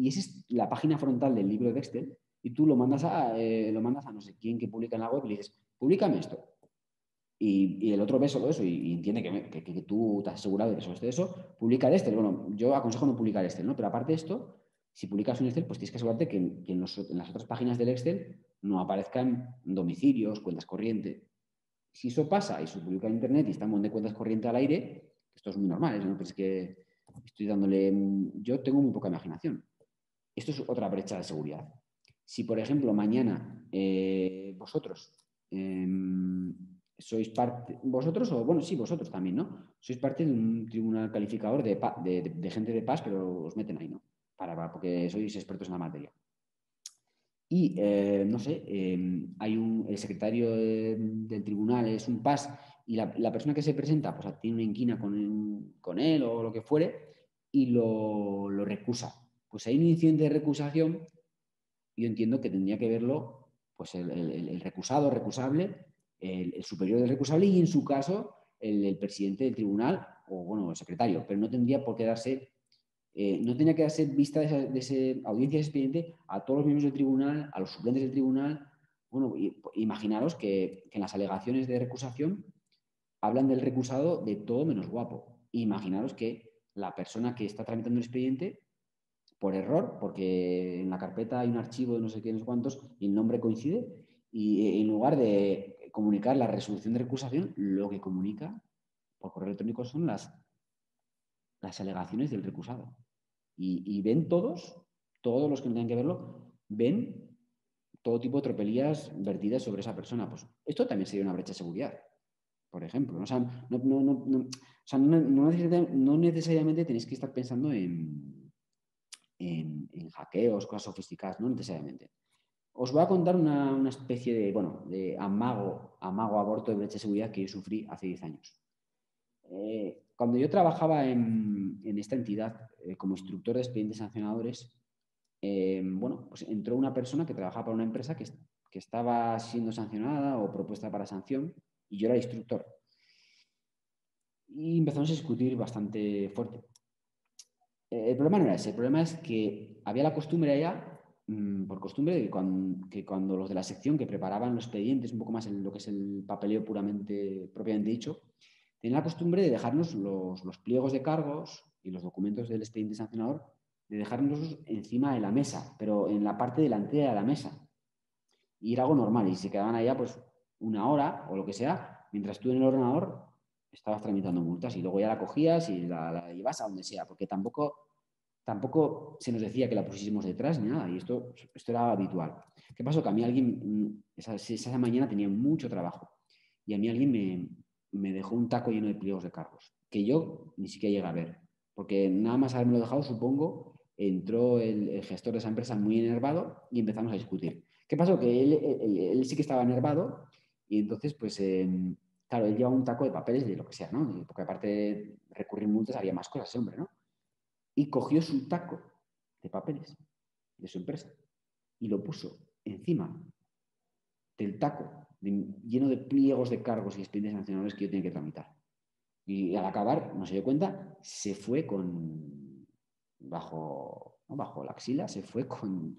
esa es la página frontal del libro de Excel y tú lo mandas a no sé quién que publica en la web y le dices, públicame esto. Y el otro ve solo eso y entiende que tú te has asegurado de que solo esté eso, publica el Excel. Bueno, yo aconsejo no publicar Excel, ¿no? Pero aparte de esto, si publicas un Excel, pues tienes que asegurarte que en las otras páginas del Excel no aparezcan domicilios, cuentas corrientes. Si eso pasa y se publica en Internet y está un montón de cuentas corrientes al aire, esto es muy normal, ¿no? Pues es que estoy dándole... Yo tengo muy poca imaginación. Esto es otra brecha de seguridad. Si, por ejemplo, mañana vosotros sois parte, vosotros o, bueno, sí, vosotros también, ¿no? Sois parte de un tribunal calificador de gente de paz, pero os meten ahí, ¿no? Porque sois expertos en la materia. Y, no sé, el secretario del tribunal es un PAS y la persona que se presenta pues, tiene una inquina con él o lo que fuere y lo recusa. Pues hay un incidente de recusación, yo entiendo que tendría que verlo pues el recusado, recusable, el superior del recusable y en su caso el presidente del tribunal o bueno, el secretario, pero no tendría por qué darse no tenía que darse vista de esa audiencia de expediente a todos los miembros del tribunal, a los suplentes del tribunal. Bueno, imaginaros que en las alegaciones de recusación hablan del recusado de todo menos guapo. Imaginaros que la persona que está tramitando el expediente, por error, porque en la carpeta hay un archivo de no sé qué, no sé cuántos, y el nombre coincide, y en lugar de comunicar la resolución de recusación, lo que comunica por correo electrónico son las alegaciones del recusado. Y ven todos los que no tengan que verlo, ven todo tipo de tropelías vertidas sobre esa persona. Pues esto también sería una brecha de seguridad, por ejemplo. O sea, no necesariamente tenéis que estar pensando en hackeos, cosas sofisticadas, no necesariamente. Os voy a contar una especie de, bueno, de amago aborto de brecha de seguridad que yo sufrí hace 10 años. Cuando yo trabajaba en esta entidad como instructor de expedientes sancionadores, bueno, pues entró una persona que trabajaba para una empresa que estaba siendo sancionada o propuesta para sanción, y yo era el instructor. Y empezamos a discutir bastante fuerte. El problema no era ese, el problema es que había la costumbre allá, por costumbre, de que cuando los de la sección que preparaban los expedientes, un poco más lo que es el papeleo propiamente dicho, tenían la costumbre de dejarnos los pliegos de cargos y los documentos del expediente sancionador, de dejarnos encima de la mesa, pero en la parte delantera de la mesa. Y era algo normal, y se quedaban allá pues una hora o lo que sea, mientras tú en el ordenador estabas tramitando multas, y luego ya la cogías y la llevas a donde sea, porque tampoco se nos decía que la pusiésemos detrás ni nada, y esto era habitual. ¿Qué pasó? Que a mí alguien, esa mañana tenía mucho trabajo, y a mí alguien me dejó un taco lleno de pliegos de cargos, que yo ni siquiera llegué a ver, porque nada más haberme lo dejado, supongo, entró el gestor de esa empresa muy enervado y empezamos a discutir. ¿Qué pasó? Que él sí que estaba enervado, y entonces, pues, claro, él lleva un taco de papeles de lo que sea, ¿no? Porque aparte de recurrir multas, había más cosas ese hombre, ¿no? Y cogió su taco de papeles de su empresa y lo puso encima del taco lleno de pliegos de cargos y expedientes sancionadores que yo tenía que tramitar. Y al acabar, no se dio cuenta, se fue bajo la axila, se fue con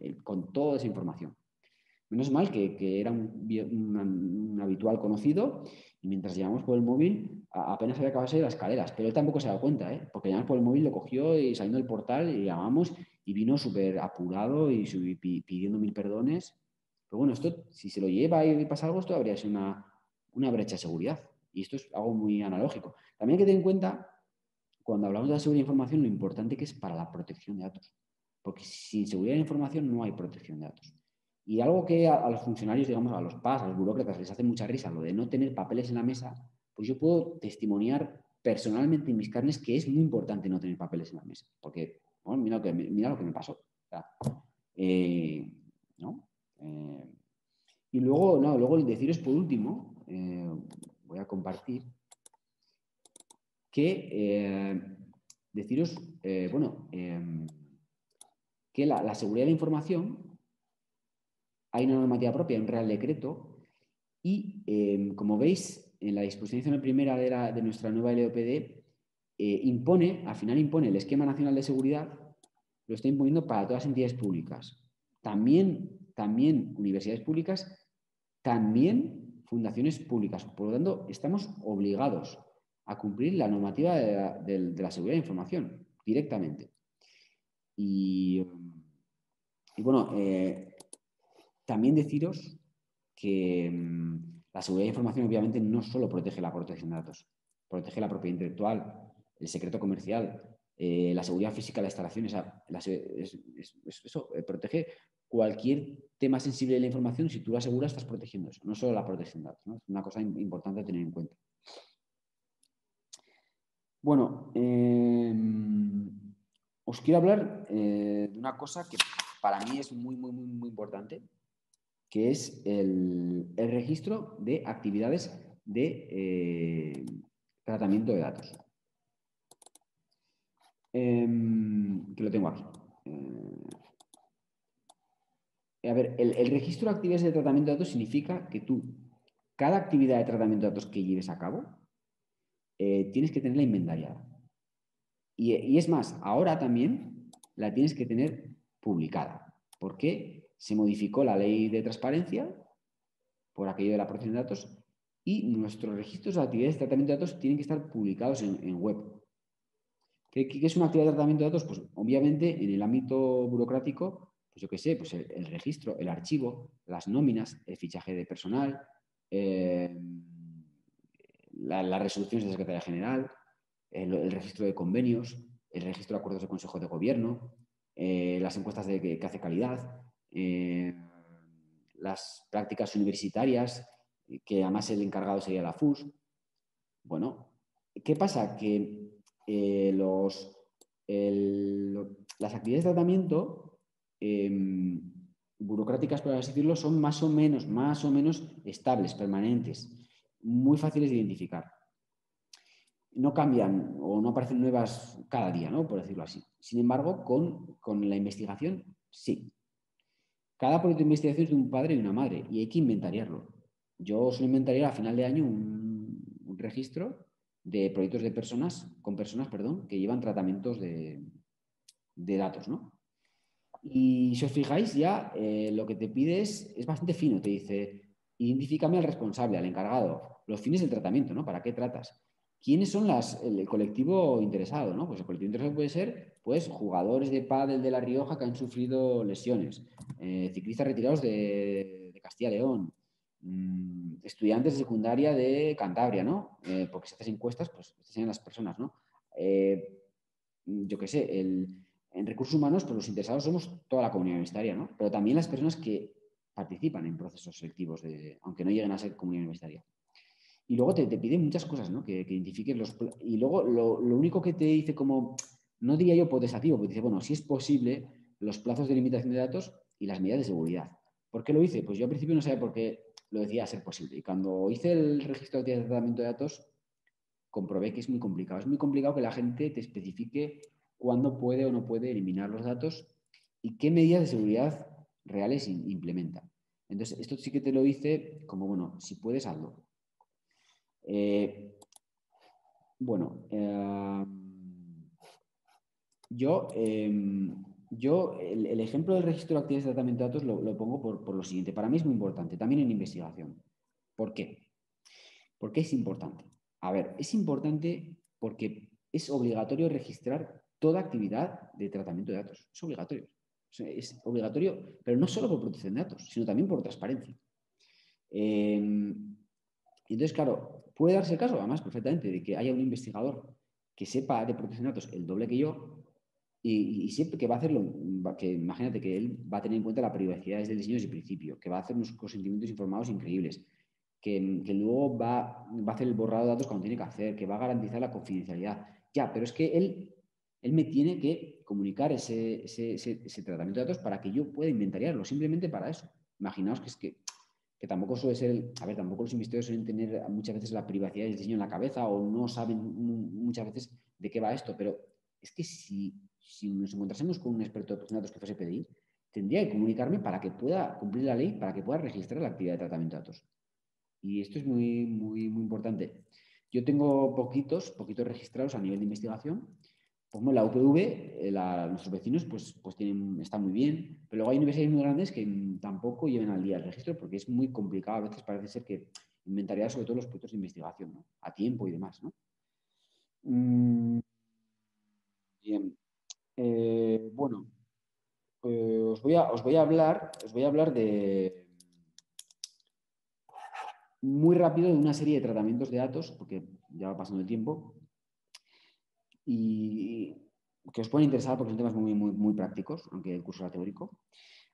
toda esa información. Menos mal que era un habitual conocido, y mientras llevamos por el móvil apenas había acabado de las escaleras, pero él tampoco se ha dado cuenta, porque llamamos por el móvil, lo cogió y saliendo del portal y llamamos, y vino súper apurado y pidiendo 1000 perdones. Pero bueno, esto, si se lo lleva y pasa algo, esto habría sido una brecha de seguridad, y esto es algo muy analógico. También hay que tener en cuenta, cuando hablamos de la seguridad de información, lo importante que es para la protección de datos, porque sin seguridad de información no hay protección de datos. Y algo que a los funcionarios, digamos, a los PAS, a los burócratas, les hace mucha risa, lo de no tener papeles en la mesa, pues yo puedo testimoniar personalmente en mis carnes que es muy importante no tener papeles en la mesa. Porque, bueno, mira lo que me pasó. O sea, ¿no? Y luego, no, luego el deciros por último, voy a compartir, que deciros, bueno, que la seguridad de la información, hay una normativa propia, un Real Decreto, y como veis, en la disposición primera de nuestra nueva LOPD, al final impone el Esquema Nacional de Seguridad, lo está imponiendo para todas las entidades públicas. También universidades públicas, también fundaciones públicas. Por lo tanto, estamos obligados a cumplir la normativa de la seguridad de información directamente. Y bueno, también deciros que la seguridad de información obviamente no solo protege la protección de datos, protege la propiedad intelectual, el secreto comercial, la seguridad física de la instalación, eso protege cualquier tema sensible de la información. Si tú lo aseguras, estás protegiendo eso, no solo la protección de datos, ¿no? Es una cosa importante a tener en cuenta. Bueno, os quiero hablar de una cosa que para mí es muy, muy, muy, muy importante, que es el registro de actividades de tratamiento de datos. Que lo tengo aquí. A ver, el registro de actividades de tratamiento de datos significa que tú, cada actividad de tratamiento de datos que lleves a cabo, tienes que tenerla inventariada. Y es más, ahora también la tienes que tener publicada, porque se modificó la ley de transparencia por aquello de la protección de datos, y nuestros registros de actividades de tratamiento de datos tienen que estar publicados en web. ¿Qué es una actividad de tratamiento de datos? Pues obviamente en el ámbito burocrático, pues yo qué sé, pues el registro, el archivo, las nóminas, el fichaje de personal, eh, las resoluciones de Secretaría General, el registro de convenios, el registro de acuerdos de Consejo de Gobierno, las encuestas que hace calidad, las prácticas universitarias, que además el encargado sería la FUS. Bueno, ¿qué pasa? Que las actividades de tratamiento burocráticas, por así decirlo, son más o menos estables, permanentes, muy fáciles de identificar. No cambian o no aparecen nuevas cada día, ¿no? Por decirlo así. Sin embargo, con la investigación, sí. Cada proyecto de investigación es de un padre y una madre y hay que inventariarlo. Yo suelo inventariar a final de año un registro de proyectos de personas, que llevan tratamientos de datos, ¿no? Y si os fijáis, ya lo que te pide es bastante fino. Te dice, identifícame al responsable, al encargado, los fines del tratamiento, ¿no? ¿Para qué tratas? ¿Quiénes son el colectivo interesado, ¿no? Pues el colectivo interesado puede ser, pues, jugadores de pádel de La Rioja que han sufrido lesiones, ciclistas retirados de Castilla y León, estudiantes de secundaria de Cantabria, ¿no? Porque si haces encuestas, pues te enseñan las personas, ¿no? Yo qué sé, en recursos humanos, pues los interesados somos toda la comunidad universitaria, ¿no? Pero también las personas que participan en procesos selectivos, aunque no lleguen a ser comunidad universitaria. Y luego te piden muchas cosas, ¿no? Que identifiques los... Y luego lo único que te dice como, no diría yo potestativo, porque dice, bueno, si es posible, los plazos de limitación de datos y las medidas de seguridad. ¿Por qué lo hice? Pues yo al principio no sabía por qué lo decía ser posible. Y cuando hice el registro de tratamiento de datos, comprobé que es muy complicado. Es muy complicado que la gente te especifique cuándo puede o no puede eliminar los datos y qué medidas de seguridad reales implementa. Entonces, esto sí que te lo dice como, bueno, si puedes, hazlo. Bueno, yo, el ejemplo del registro de actividades de tratamiento de datos lo pongo por lo siguiente. Para mí es muy importante, también en investigación. ¿Por qué? ¿Por qué es importante? A ver, es importante porque es obligatorio registrar toda actividad de tratamiento de datos. Es obligatorio. Es obligatorio, pero no solo por protección de datos, sino también por transparencia. Entonces, claro, puede darse el caso, además, perfectamente, de que haya un investigador que sepa de protección de datos el doble que yo y sepa que va a hacerlo, que imagínate que él va a tener en cuenta la privacidad desde el diseño desde el principio, que va a hacer unos consentimientos informados increíbles, que luego va a hacer el borrado de datos cuando tiene que hacer, que va a garantizar la confidencialidad. Ya, pero es que él me tiene que comunicar ese tratamiento de datos para que yo pueda inventariarlo, simplemente para eso. Imaginaos que es que tampoco suele ser, a ver, tampoco los investigadores suelen tener muchas veces la privacidad del diseño en la cabeza o no saben muchas veces de qué va esto, pero es que si nos encontrásemos con un experto de datos que fuese PDI, tendría que comunicarme para que pueda cumplir la ley, para que pueda registrar la actividad de tratamiento de datos. Y esto es muy, muy, muy importante. Yo tengo poquitos registrados a nivel de investigación. Como la UPV, nuestros vecinos, pues están muy bien, pero luego hay universidades muy grandes que tampoco lleven al día el registro porque es muy complicado. A veces parece ser que inventaría sobre todo los proyectos de investigación, ¿no? A tiempo y demás, ¿no? Bien. Bueno, os voy a hablar de muy rápido de una serie de tratamientos de datos, porque ya va pasando el tiempo, y que os pueden interesar porque son temas muy, muy, muy prácticos, aunque el curso era teórico.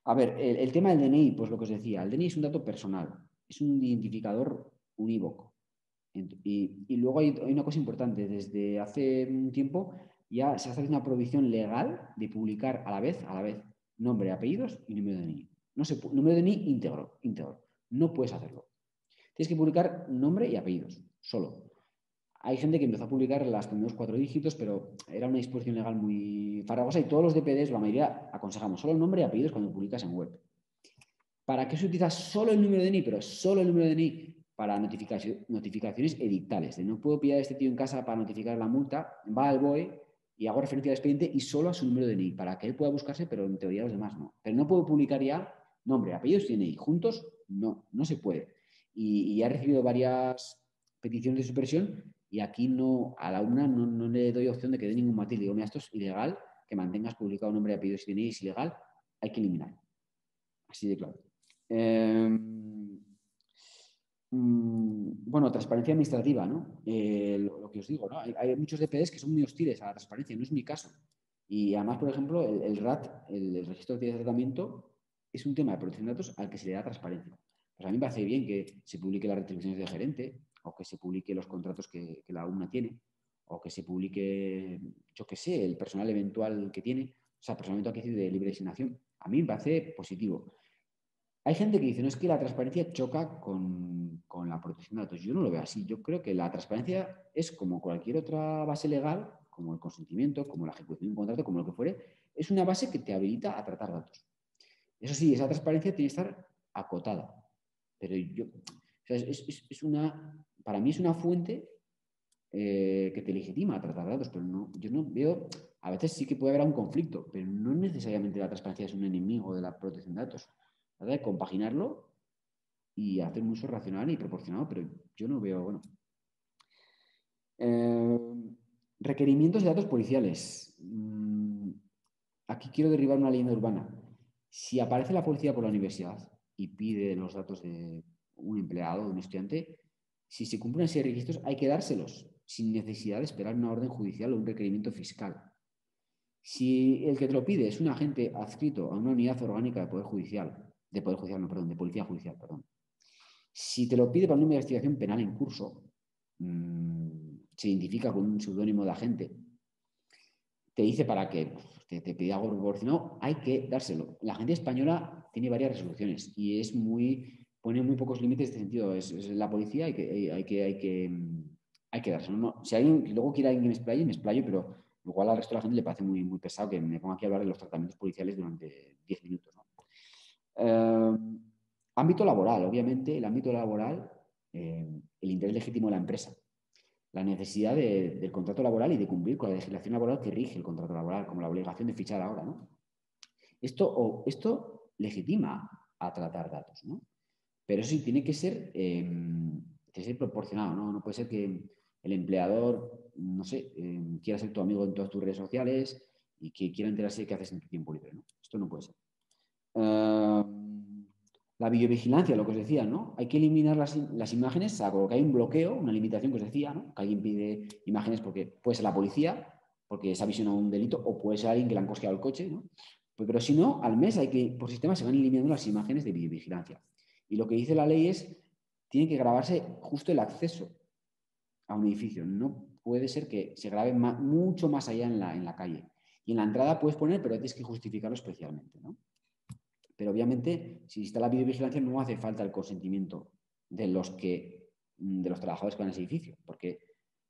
A ver, el tema del DNI, pues lo que os decía, el DNI es un dato personal, es un identificador unívoco. Y luego hay una cosa importante, desde hace un tiempo ya se hace una prohibición legal de publicar a la vez, nombre, apellidos y número de DNI. Número de DNI íntegro. No puedes hacerlo. Tienes que publicar nombre y apellidos, solo. Hay gente que empezó a publicar las primeros 4 dígitos, pero era una disposición legal muy farragosa y todos los DPDs, la mayoría, aconsejamos solo el nombre y apellidos cuando publicas en web. ¿Para qué se utiliza solo el número de DNI? Pero solo el número de DNI para notificaciones edictales. No puedo pillar a este tío en casa para notificar la multa, va al BOE y hago referencia al expediente y solo a su número de DNI, para que él pueda buscarse, pero en teoría los demás no. Pero no puedo publicar ya nombre, apellidos y DNI. Juntos, no se puede. Y he recibido varias peticiones de supresión Y aquí no, a la UNA no le doy opción de que dé ningún matiz. Le digo, mira, esto es ilegal, que mantengas publicado nombre y apellido si DNI es ilegal, hay que eliminar. Así de claro. Bueno, transparencia administrativa, ¿no? Lo que os digo, ¿no? Hay muchos DPDs que son muy hostiles a la transparencia, no es mi caso. Y además, por ejemplo, el RAT, el Registro de Tratamiento, es un tema de protección de datos al que se le da transparencia. Pues a mí me parece bien que se publique las retribuciones del gerente, o que se publique los contratos que la UNA tiene, o que se publique, yo qué sé, el personal eventual que tiene, o sea, personal eventual que dice de libre designación. A mí me parece positivo. Hay gente que dice, no, es que la transparencia choca con la protección de datos. Yo no lo veo así. Yo creo que la transparencia es como cualquier otra base legal, como el consentimiento, como la ejecución de un contrato, como lo que fuere, es una base que te habilita a tratar datos. Eso sí, esa transparencia tiene que estar acotada. Pero yo, o sea, para mí es una fuente que te legitima a tratar datos, pero no, yo no veo, a veces sí que puede haber un conflicto, pero no necesariamente la transparencia es un enemigo de la protección de datos. Trata de compaginarlo y hacer un uso racional y proporcionado, pero yo no veo, bueno. Requerimientos de datos policiales. Aquí quiero derribar una leyenda urbana. Si aparece la policía por la universidad y pide los datos de un empleado, de un estudiante, si se cumplen ese requisitos hay que dárselos sin necesidad de esperar una orden judicial o un requerimiento fiscal. Si el que te lo pide es un agente adscrito a una unidad orgánica de Poder Judicial, de Policía Judicial, perdón. Si te lo pide para una investigación penal en curso, se identifica con un seudónimo de agente, te dice para que te pida algo proporcionado, hay que dárselo. La agencia española tiene varias resoluciones y pone muy pocos límites de este sentido. Es la policía, hay que dárselo. No, si alguien, luego quiere alguien que me explayo, pero igual al resto de la gente le parece muy, muy pesado que me ponga aquí a hablar de los tratamientos policiales durante 10 minutos. ¿No? Ámbito laboral, obviamente, el ámbito laboral, el interés legítimo de la empresa, la necesidad del contrato laboral y de cumplir con la legislación laboral que rige el contrato laboral, como la obligación de fichar ahora, ¿no? Esto legitima a tratar datos, ¿no? Pero eso sí tiene que ser proporcionado, ¿no? No puede ser que el empleador, no sé, quiera ser tu amigo en todas tus redes sociales y que quiera enterarse de qué haces en tu tiempo libre, ¿no? Esto no puede ser. La videovigilancia, lo que os decía, ¿no? Hay que eliminar las imágenes, salvo que hay un bloqueo, una limitación que os decía, ¿no? Que alguien pide imágenes porque puede ser la policía, porque se ha visionado un delito, o puede ser alguien que le han cosqueado el coche, ¿no? Pero si no, al mes por sistema se van eliminando las imágenes de videovigilancia. Y lo que dice la ley es, tiene que grabarse justo el acceso a un edificio. No puede ser que se grabe mucho más allá en la calle. Y en la entrada puedes poner, pero tienes que justificarlo especialmente, ¿no? Pero obviamente, si está la videovigilancia, no hace falta el consentimiento de los trabajadores que van a ese edificio, porque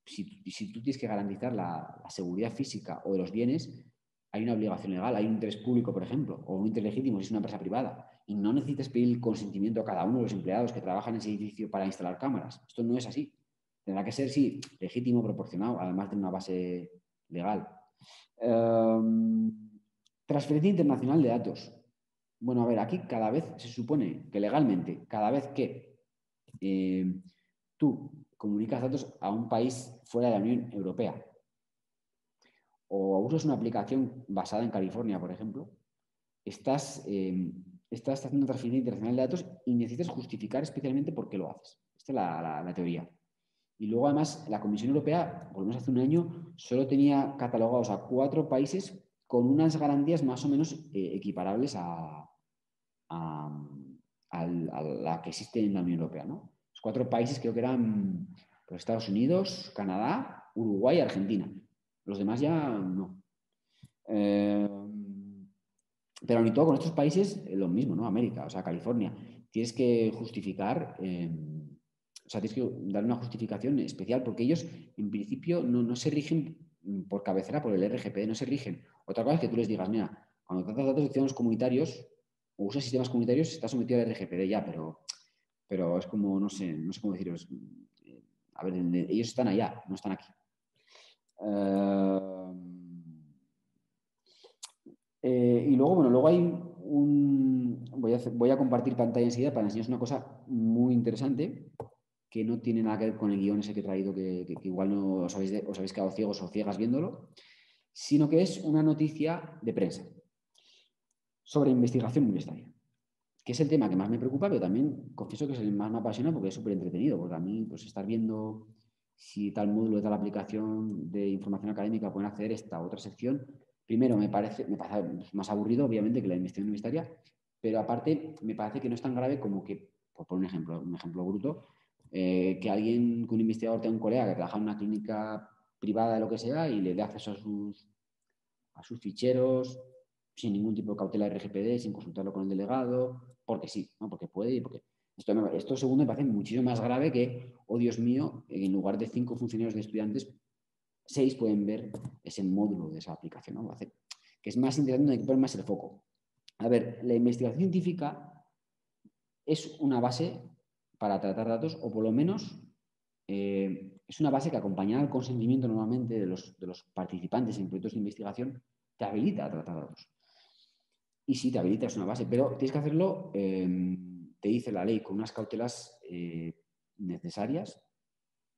si tú tienes que garantizar la seguridad física o de los bienes, hay una obligación legal, hay un interés público, por ejemplo, o un interés legítimo si es una empresa privada, y no necesitas pedir el consentimiento a cada uno de los empleados que trabajan en ese edificio para instalar cámaras. Esto no es así. Tendrá que ser, sí, legítimo, proporcionado, además de una base legal. Transferencia internacional de datos. Bueno, a ver, aquí cada vez se supone que legalmente, cada vez que tú comunicas datos a un país fuera de la Unión Europea o usas una aplicación basada en California, por ejemplo, estás haciendo una transferencia internacional de datos y necesitas justificar especialmente por qué lo haces. Esta es la teoría. Y luego, además, la Comisión Europea, por lo menos hace un año, solo tenía catalogados a 4 países con unas garantías más o menos equiparables a la que existe en la Unión Europea, ¿no? Los 4 países creo que eran pues, Estados Unidos, Canadá, Uruguay y Argentina. Los demás ya no. Pero ni todo con estos países lo mismo, ¿no? América, o sea, California. Tienes que justificar, o sea, tienes que dar una justificación especial porque ellos, en principio, no se rigen por cabecera por el RGPD, no se rigen. Otra cosa es que tú les digas, mira, cuando tratas datos de ciudadanos comunitarios o usas sistemas comunitarios, está sometido al RGPD ya, pero es como, no sé cómo deciros. A ver, ellos están allá, no están aquí. Y luego, bueno, luego hay voy a compartir pantalla enseguida para enseñaros una cosa muy interesante. que no tiene nada que ver con el guión ese que he traído, que igual no os habéis quedado ciegos o ciegas viéndolo, sino que es una noticia de prensa sobre investigación universitaria, que es el tema que más me preocupa, pero también confieso que es el más me apasiona porque es súper entretenido, porque a mí pues, estar viendo si tal módulo de tal aplicación de información académica pueden hacer esta otra sección, primero me parece más aburrido, obviamente, que la investigación universitaria, pero aparte me parece que no es tan grave como que, por poner un ejemplo bruto, que alguien, que un investigador tenga un colega que trabaja en una clínica privada de lo que sea y le dé acceso a sus ficheros sin ningún tipo de cautela de RGPD, sin consultarlo con el delegado, porque sí, ¿no? Porque puede y porque... Esto segundo me parece muchísimo más grave que, oh Dios mío, en lugar de 5 funcionarios de estudiantes, 6 pueden ver ese módulo de esa aplicación, ¿no? Que es más interesante, hay que poner más el foco. A ver, la investigación científica es una base para tratar datos, o por lo menos es una base que, acompañada al consentimiento normalmente de los participantes en proyectos de investigación, te habilita a tratar datos. Y sí, te habilita, es una base, pero tienes que hacerlo, te dice la ley, con unas cautelas necesarias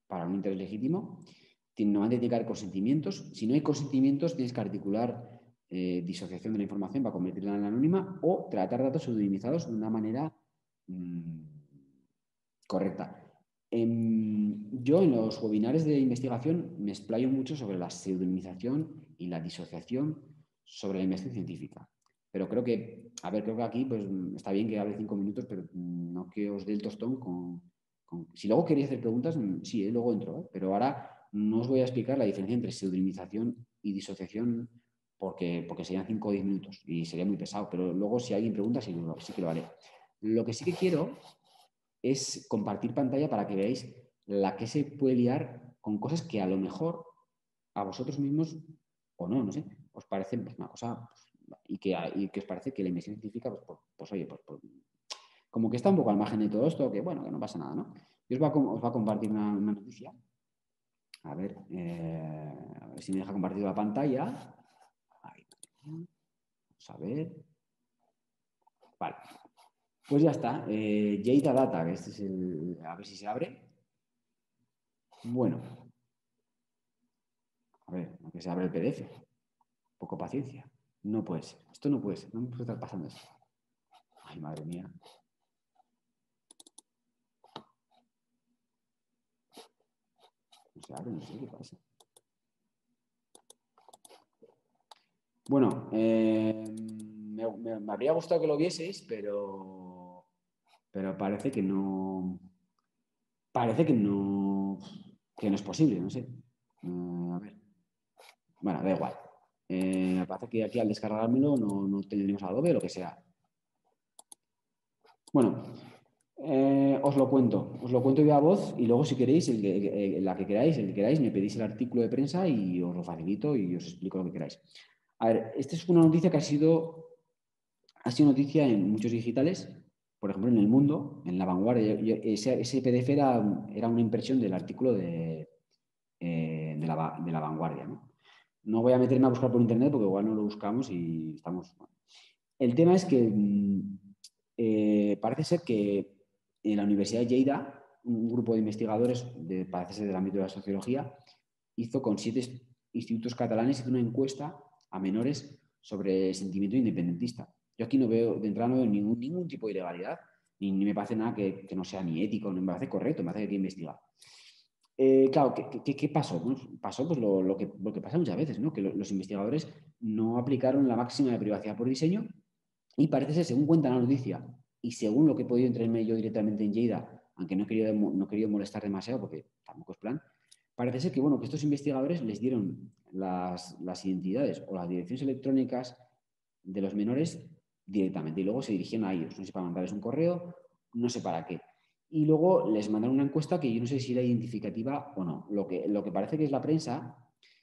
para un interés legítimo. Normalmente tiene que haber consentimientos. Si no hay consentimientos, tienes que articular disociación de la información para convertirla en anónima o tratar datos pseudonimizados de una manera correcta. Yo en los webinares de investigación me explayo mucho sobre la pseudonimización y la disociación sobre la investigación científica. Pero creo que aquí pues, está bien que hable 5 minutos, pero no que os dé el tostón Si luego queréis hacer preguntas, sí, luego entro, pero ahora no os voy a explicar la diferencia entre pseudonimización y disociación porque serían 5 o 10 minutos y sería muy pesado, pero luego si alguien pregunta sí que lo haré. Lo que sí que quiero es compartir pantalla para que veáis la que se puede liar con cosas que a lo mejor a vosotros mismos, o no sé, os parecen pues, una cosa y que os parece que la investigación científica, como que está un poco al margen de todo esto, que bueno, que no pasa nada, ¿no? Yo os va a compartir una noticia. A ver si me deja compartir la pantalla. Ahí. Vamos a ver. Vale. Pues ya está. Jada Data, que este es el... A ver si se abre. Bueno. A ver, aunque se abre el PDF. Poco paciencia. No puede ser. Esto no puede ser. No me puede estar pasando esto. Ay, madre mía. No se abre, no sé qué pasa. Bueno, me habría gustado que lo vieseis, pero parece que no. Parece que no es posible, no sé. A ver. Bueno, da igual. Me parece que aquí al descargármelo no tendríamos Adobe o lo que sea. Bueno, os lo cuento yo a voz y luego si queréis, la que queráis, el que queráis, me pedís el artículo de prensa y os lo facilito y os explico lo que queráis. A ver, esta es una noticia que ha sido noticia en muchos digitales, por ejemplo en El Mundo, en La Vanguardia. Ese PDF era una impresión del artículo de la Vanguardia, ¿no? No voy a meterme a buscar por internet porque igual no lo buscamos y estamos... El tema es que parece ser que en la Universidad de Lleida, un grupo de investigadores, parece ser del ámbito de la sociología, hizo con 7 institutos catalanes una encuesta a menores sobre sentimiento independentista. Yo aquí no veo, de entrada no veo ningún tipo de ilegalidad, ni me parece nada que no sea ni ético, ni me parece correcto, me parece que hay que investigar. Claro, ¿qué pasó? Bueno, pasó pues, lo que pasa muchas veces, ¿no? Que los investigadores no aplicaron la máxima de privacidad por diseño y parece ser, según cuenta la noticia y según lo que he podido entrarme yo directamente en Lleida, aunque no he querido molestar demasiado porque tampoco es plan, parece ser que, bueno, que estos investigadores les dieron las identidades o las direcciones electrónicas de los menores directamente y luego se dirigieron a ellos, no sé para mandarles un correo, no sé para qué. Y luego les mandaron una encuesta que yo no sé si era identificativa o no. Lo que parece que es la prensa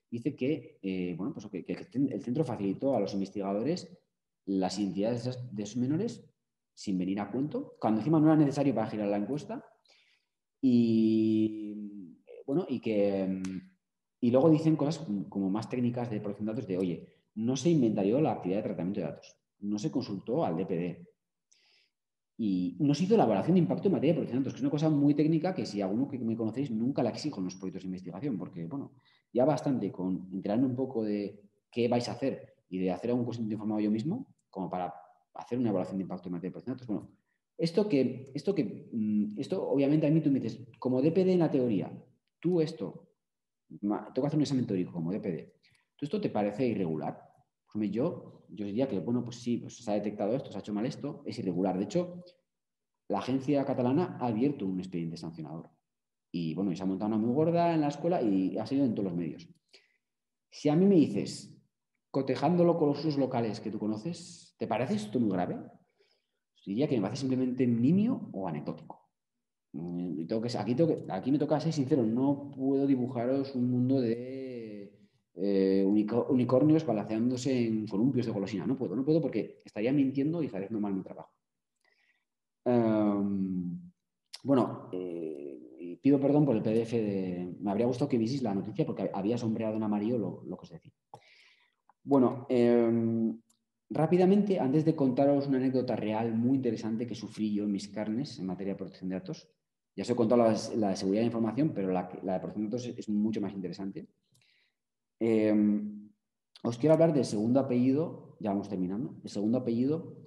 dice que, bueno, pues que el centro facilitó a los investigadores las identidades de esos menores sin venir a cuento, cuando encima no era necesario para girar la encuesta. Y bueno, y luego dicen cosas como más técnicas de protección de datos de, oye, no se inventarió la actividad de tratamiento de datos, no se consultó al DPD. y nos hizo la evaluación de impacto en materia de protección de datos, que es una cosa muy técnica que si alguno que me conocéis nunca la exijo en los proyectos de investigación, porque, bueno, ya bastante con enterarme un poco de qué vais a hacer y de hacer algún cuestionario informado yo mismo, como para hacer una evaluación de impacto en materia de protección de datos. Bueno, esto obviamente a mí tú me dices, como DPD en la teoría, tengo que hacer un examen teórico como DPD, ¿tú esto te parece irregular? Pues yo diría que, bueno, pues sí, pues se ha detectado esto, se ha hecho mal esto, es irregular. De hecho, la agencia catalana ha abierto un expediente sancionador. Y bueno, y se ha montado una muy gorda en la escuela y ha salido en todos los medios. Si a mí me dices, cotejándolo con los usos locales que tú conoces, ¿te parece esto muy grave? Pues diría que me parece simplemente nimio o anecdótico. Aquí me toca ser sincero, no puedo dibujaros un mundo de unicornios balanceándose en columpios de golosina. No puedo porque estaría mintiendo y estaría haciendo mal mi trabajo. Bueno, pido perdón por el PDF Me habría gustado que vieseis la noticia porque había sombreado en amarillo lo que os decía. Bueno, rápidamente, antes de contaros una anécdota real muy interesante que sufrí yo en mis carnes en materia de protección de datos, ya os he contado la de seguridad de información, pero la de protección de datos es mucho más interesante. Os quiero hablar del segundo apellido, ya vamos terminando, el segundo apellido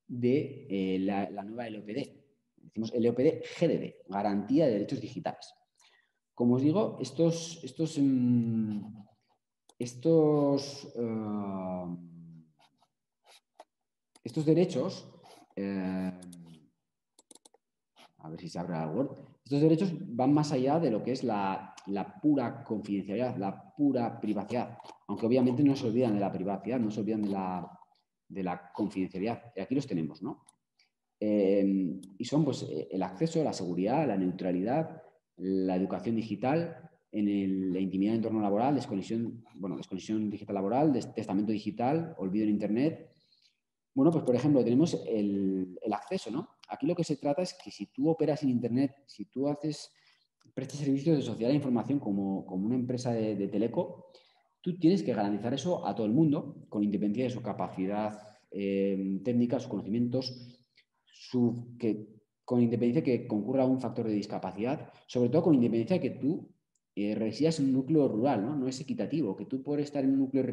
de la nueva LOPD. Decimos LOPD GDD, Garantía de Derechos Digitales. Como os digo, estos derechos, a ver si se abre el Word, estos derechos van más allá de lo que es la pura confidencialidad, la pura privacidad, aunque obviamente no se olvidan de la privacidad, no se olvidan de la confidencialidad. Y aquí los tenemos, ¿no? Y son pues el acceso, la seguridad, la neutralidad, la educación digital, la intimidad en entorno laboral, desconexión digital laboral, testamento digital, olvido en Internet. Bueno, pues por ejemplo, tenemos el acceso, ¿no? Aquí lo que se trata es que si tú operas en Internet, si tú prestas servicios de sociedad de información como una empresa de teleco, tú tienes que garantizar eso a todo el mundo, con independencia de su capacidad técnica, sus conocimientos, con independencia de que concurra un factor de discapacidad, sobre todo con independencia de que tú residas en un núcleo rural, ¿no? No es equitativo, que tú por estar en un núcleo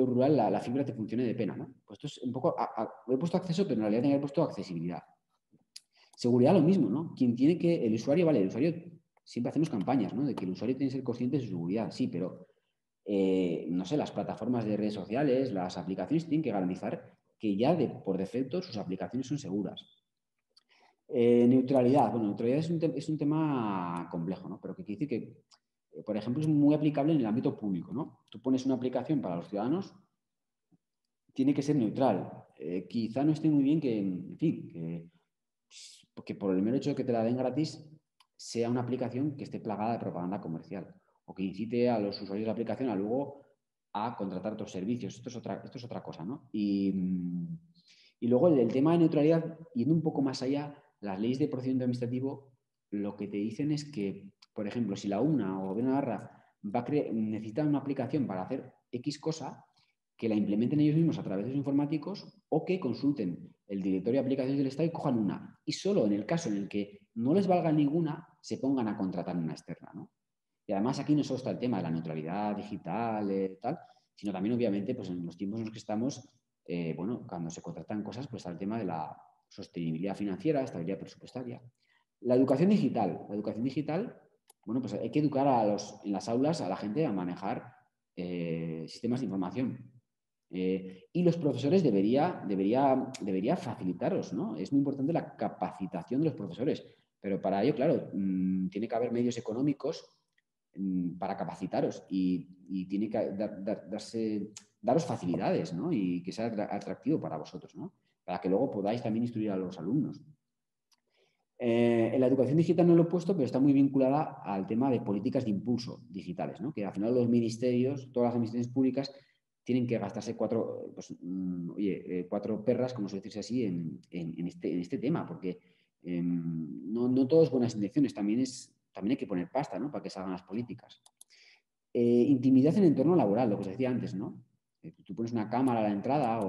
rural la fibra te funcione de pena, ¿no? Pues esto es un poco, he puesto acceso, pero en realidad tenía puesto accesibilidad. Seguridad lo mismo, ¿no? El usuario, vale, el usuario, siempre hacemos campañas, ¿no? De que el usuario tiene que ser consciente de su seguridad, sí, pero no sé, las plataformas de redes sociales, las aplicaciones tienen que garantizar que ya por defecto sus aplicaciones son seguras. Neutralidad. Bueno, neutralidad es un tema complejo, ¿no? Pero que quiere decir que, por ejemplo, es muy aplicable en el ámbito público, ¿no? Tú pones una aplicación para los ciudadanos, tiene que ser neutral. Quizá no esté muy bien que, en fin, que por el mero hecho de que te la den gratis, sea una aplicación que esté plagada de propaganda comercial o que incite a los usuarios de la aplicación a luego a contratar otros servicios. Esto es otra cosa, ¿no? Y luego el tema de neutralidad, yendo un poco más allá, las leyes de procedimiento administrativo lo que te dicen es que, por ejemplo, si la UNA o el Gobierno de Navarra necesita una aplicación para hacer X cosa, que la implementen ellos mismos a través de sus informáticos o que consulten el directorio de aplicaciones del Estado y cojan una. Y solo en el caso en el que no les valga ninguna, se pongan a contratar una externa, ¿no? Y además aquí no solo está el tema de la neutralidad digital, tal, sino también obviamente pues en los tiempos en los que estamos, bueno, cuando se contratan cosas, pues está el tema de la sostenibilidad financiera, estabilidad presupuestaria. La educación digital, bueno, pues hay que educar en las aulas a la gente a manejar sistemas de información. Y los profesores debería facilitaros, ¿no? Es muy importante la capacitación de los profesores, pero para ello, claro, tiene que haber medios económicos para capacitaros y tiene que daros facilidades, ¿no? Y que sea atractivo para vosotros, ¿no? Para que luego podáis también instruir a los alumnos. En la educación digital no lo he puesto, pero está muy vinculada al tema de políticas de impulso digitales, ¿no? Que al final los ministerios, todas las administraciones públicas, tienen que gastarse cuatro perras, como suele decirse así, en este tema, porque no todo es buenas intenciones, también hay que poner pasta, ¿no? Para que salgan las políticas. Intimidad en el entorno laboral, lo que os decía antes, ¿no? Tú pones una cámara a la entrada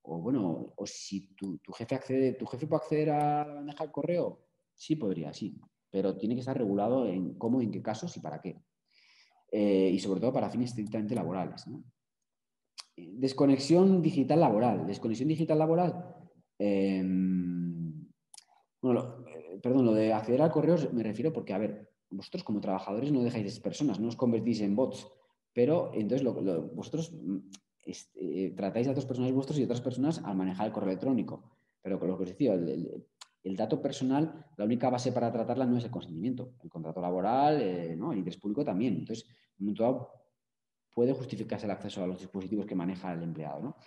bueno, o si tu jefe puede acceder a la bandeja del correo, sí podría, sí, pero tiene que estar regulado en cómo, en qué casos y para qué. Y sobre todo para fines estrictamente laborales, ¿no? Desconexión digital laboral. Desconexión digital laboral. Bueno, perdón, lo de acceder al correo me refiero porque, a ver, vosotros como trabajadores no dejáis de ser personas, no os convertís en bots, pero entonces vosotros tratáis a otras personas vuestros y otras personas al manejar el correo electrónico. Pero con lo que os decía, el dato personal, la única base para tratarla no es el consentimiento. El contrato laboral, ¿no? El interés público también. Entonces, en un momento dado, puede justificarse el acceso a los dispositivos que maneja el empleado, ¿no?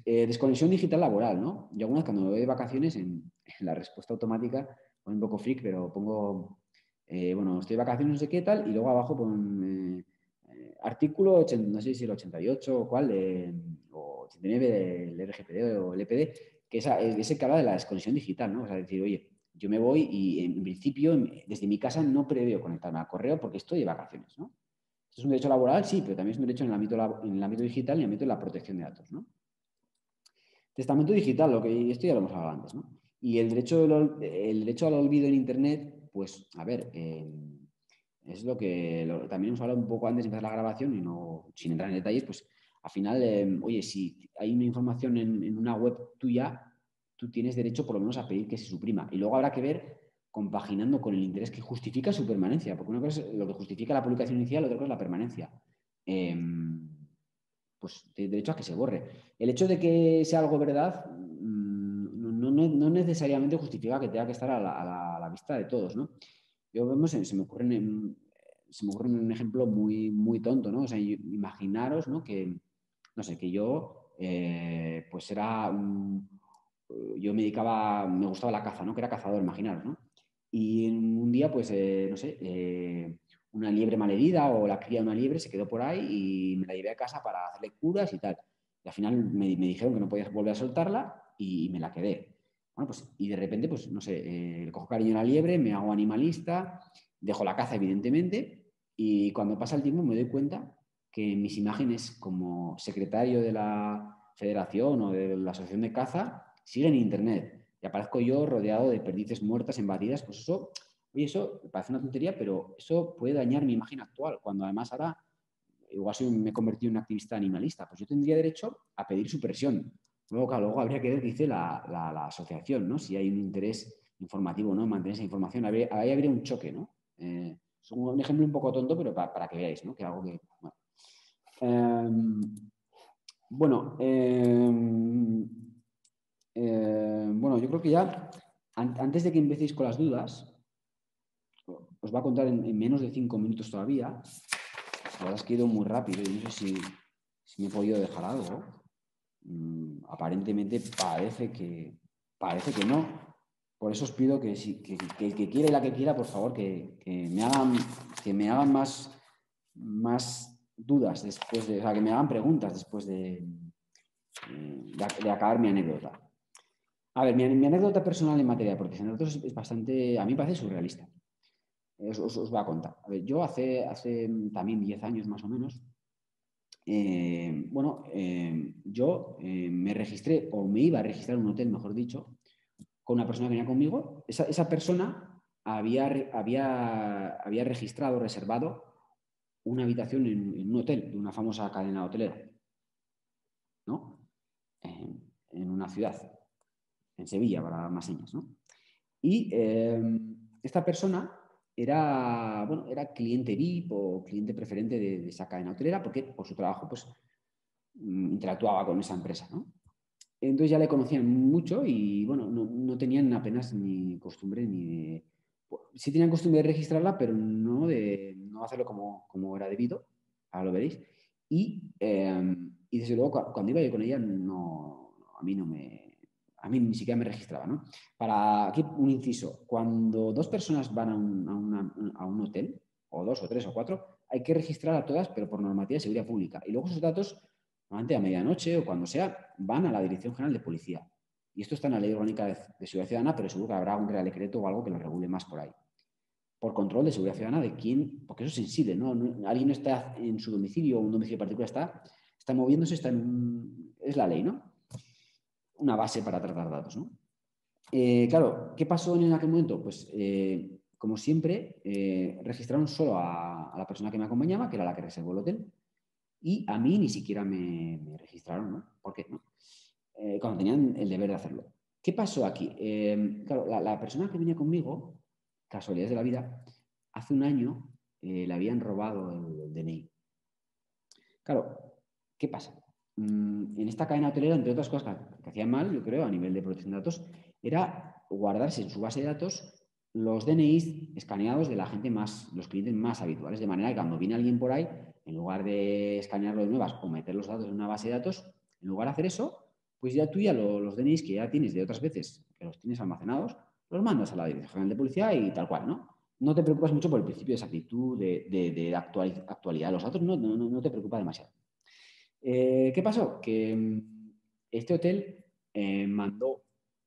Desconexión digital laboral, ¿no? Yo algunas cuando me voy de vacaciones, en la respuesta automática, pongo un poco freak, pero pongo, bueno, estoy de vacaciones, no sé qué tal, y luego abajo pongo artículo, no sé si el 88 o cuál, o 89 del RGPD o el EPD, que es el que habla de la desconexión digital, ¿no? O sea, decir, oye, yo me voy y en principio desde mi casa no preveo conectarme al correo porque estoy de vacaciones, ¿no? Esto es un derecho laboral, sí, pero también es un derecho en el ámbito digital y en el ámbito de la protección de datos, ¿no? Testamento digital, esto ya lo hemos hablado antes, ¿no? Y el derecho al olvido en Internet, pues, a ver, es lo que también hemos hablado un poco antes de empezar la grabación y no, sin entrar en detalles, pues al final, oye, si hay una información en una web tuya, tú tienes derecho por lo menos a pedir que se suprima. Y luego habrá que ver compaginando con el interés que justifica su permanencia, porque una cosa es lo que justifica la publicación inicial, otra cosa es la permanencia. Pues de derecho a que se borre. El hecho de que sea algo verdad no necesariamente justifica que tenga que estar a la vista de todos, ¿no? Se me ocurre un ejemplo muy, muy tonto, ¿no? O sea, imaginaros, ¿no? Que, no sé, que yo, pues yo me gustaba la caza, ¿no? Que era cazador, imaginaros, ¿no? Y en un día, pues, no sé, una liebre malherida o la cría de una liebre se quedó por ahí y me la llevé a casa para hacerle curas y tal. Y al final me dijeron que no podías volver a soltarla y me la quedé. Bueno, pues, y de repente, pues, no sé, le cojo cariño a la liebre, me hago animalista, dejo la caza, evidentemente, y cuando pasa el tiempo me doy cuenta que mis imágenes como secretario de la federación o de la asociación de caza siguen en internet. Y aparezco yo rodeado de perdices muertas, embatidas, pues eso, oye, eso parece una tontería, pero eso puede dañar mi imagen actual, cuando además ahora igual me he convertido en un activista animalista, pues yo tendría derecho a pedir supresión. Luego, claro, luego habría que ver qué dice la asociación, ¿no? Si hay un interés informativo, ¿no? En mantener esa información, ahí habría un choque, ¿no? Es un ejemplo un poco tonto, pero para que veáis, ¿no? Que algo que, bueno. Bueno, bueno, yo creo que ya, antes de que empecéis con las dudas, os va a contar en menos de 5 minutos todavía. La verdad es que he ido muy rápido y no sé si me he podido dejar algo. Aparentemente parece que no. Por eso os pido que el que quiera y la que quiera, por favor, que me hagan más dudas después o sea, que me hagan preguntas después de acabar mi anécdota. A ver, mi anécdota personal en materia de protección de datos es bastante, a mí me parece surrealista. Os voy a contar. A ver, yo hace también 10 años más o menos, yo me registré, o me iba a registrar en un hotel, mejor dicho, con una persona que venía conmigo. Esa persona había registrado, reservado una habitación en un hotel de una famosa cadena hotelera, ¿no? En una ciudad, en Sevilla, para dar más señas, ¿no? Y esta persona era cliente VIP o cliente preferente de esa cadena hotelera porque por su trabajo pues, interactuaba con esa empresa, ¿no? Entonces ya le conocían mucho y bueno, no tenían apenas ni costumbre ni de... Sí tenían costumbre de registrarla, pero no de no hacerlo como era debido, ahora lo veréis. Y desde luego cuando iba yo con ella, a mí ni siquiera me registraba, ¿no? Para aquí un inciso, cuando dos personas van a un hotel, o dos o tres o cuatro, hay que registrar a todas, pero por normativa de seguridad pública. Y luego esos datos, normalmente a medianoche o cuando sea, van a la Dirección General de Policía. Y esto está en la Ley Orgánica de Seguridad Ciudadana, pero seguro que habrá un Real Decreto o algo que lo regule más por ahí. Por control de seguridad ciudadana de quién, porque eso es sensible, ¿no? Alguien no está en su domicilio o un domicilio particular, está moviéndose, es la ley, ¿no? una base para tratar datos, ¿no? Claro, ¿qué pasó en aquel momento? Pues, como siempre, registraron solo a la persona que me acompañaba, que era la que reservó el hotel, y a mí ni siquiera me registraron, ¿no? ¿Por qué? ¿No? Cuando tenían el deber de hacerlo. ¿Qué pasó aquí? Claro, la persona que venía conmigo, casualidades de la vida, hace un año le habían robado el DNI. Claro, ¿qué pasa? En esta cadena hotelera, entre otras cosas que hacían mal, yo creo, a nivel de protección de datos, era guardarse en su base de datos los DNIs escaneados de la gente más, los clientes más habituales, de manera que cuando viene alguien por ahí, en lugar de escanearlo de nuevas o meter los datos en una base de datos, en lugar de hacer eso, pues ya tú ya los DNIs que ya tienes de otras veces, que los tienes almacenados, los mandas a la Dirección General de Policía y tal cual, ¿no? No te preocupas mucho por el principio de exactitud, de actualidad de los datos, no te preocupa demasiado. ¿Qué pasó? Que este hotel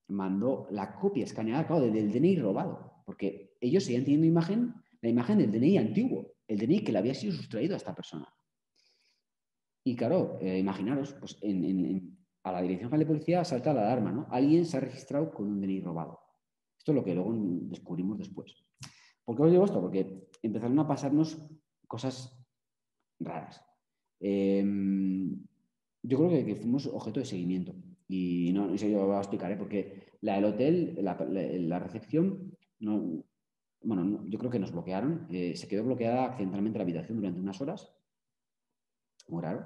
mandó la copia escaneada, claro, del DNI robado, porque ellos seguían teniendo la imagen del DNI antiguo, el DNI que le había sido sustraído a esta persona. Y claro, imaginaros, pues a la Dirección General de Policía salta la alarma, ¿no? Alguien se ha registrado con un DNI robado. Esto es lo que luego descubrimos después. ¿Por qué os digo esto? Porque empezaron a pasarnos cosas raras. Yo creo que fuimos objeto de seguimiento. Y no sé, yo lo voy a explicar, ¿eh? Porque la del hotel, la recepción, no, bueno, yo creo que nos bloquearon. Se quedó bloqueada accidentalmente la habitación durante unas horas. Muy raro.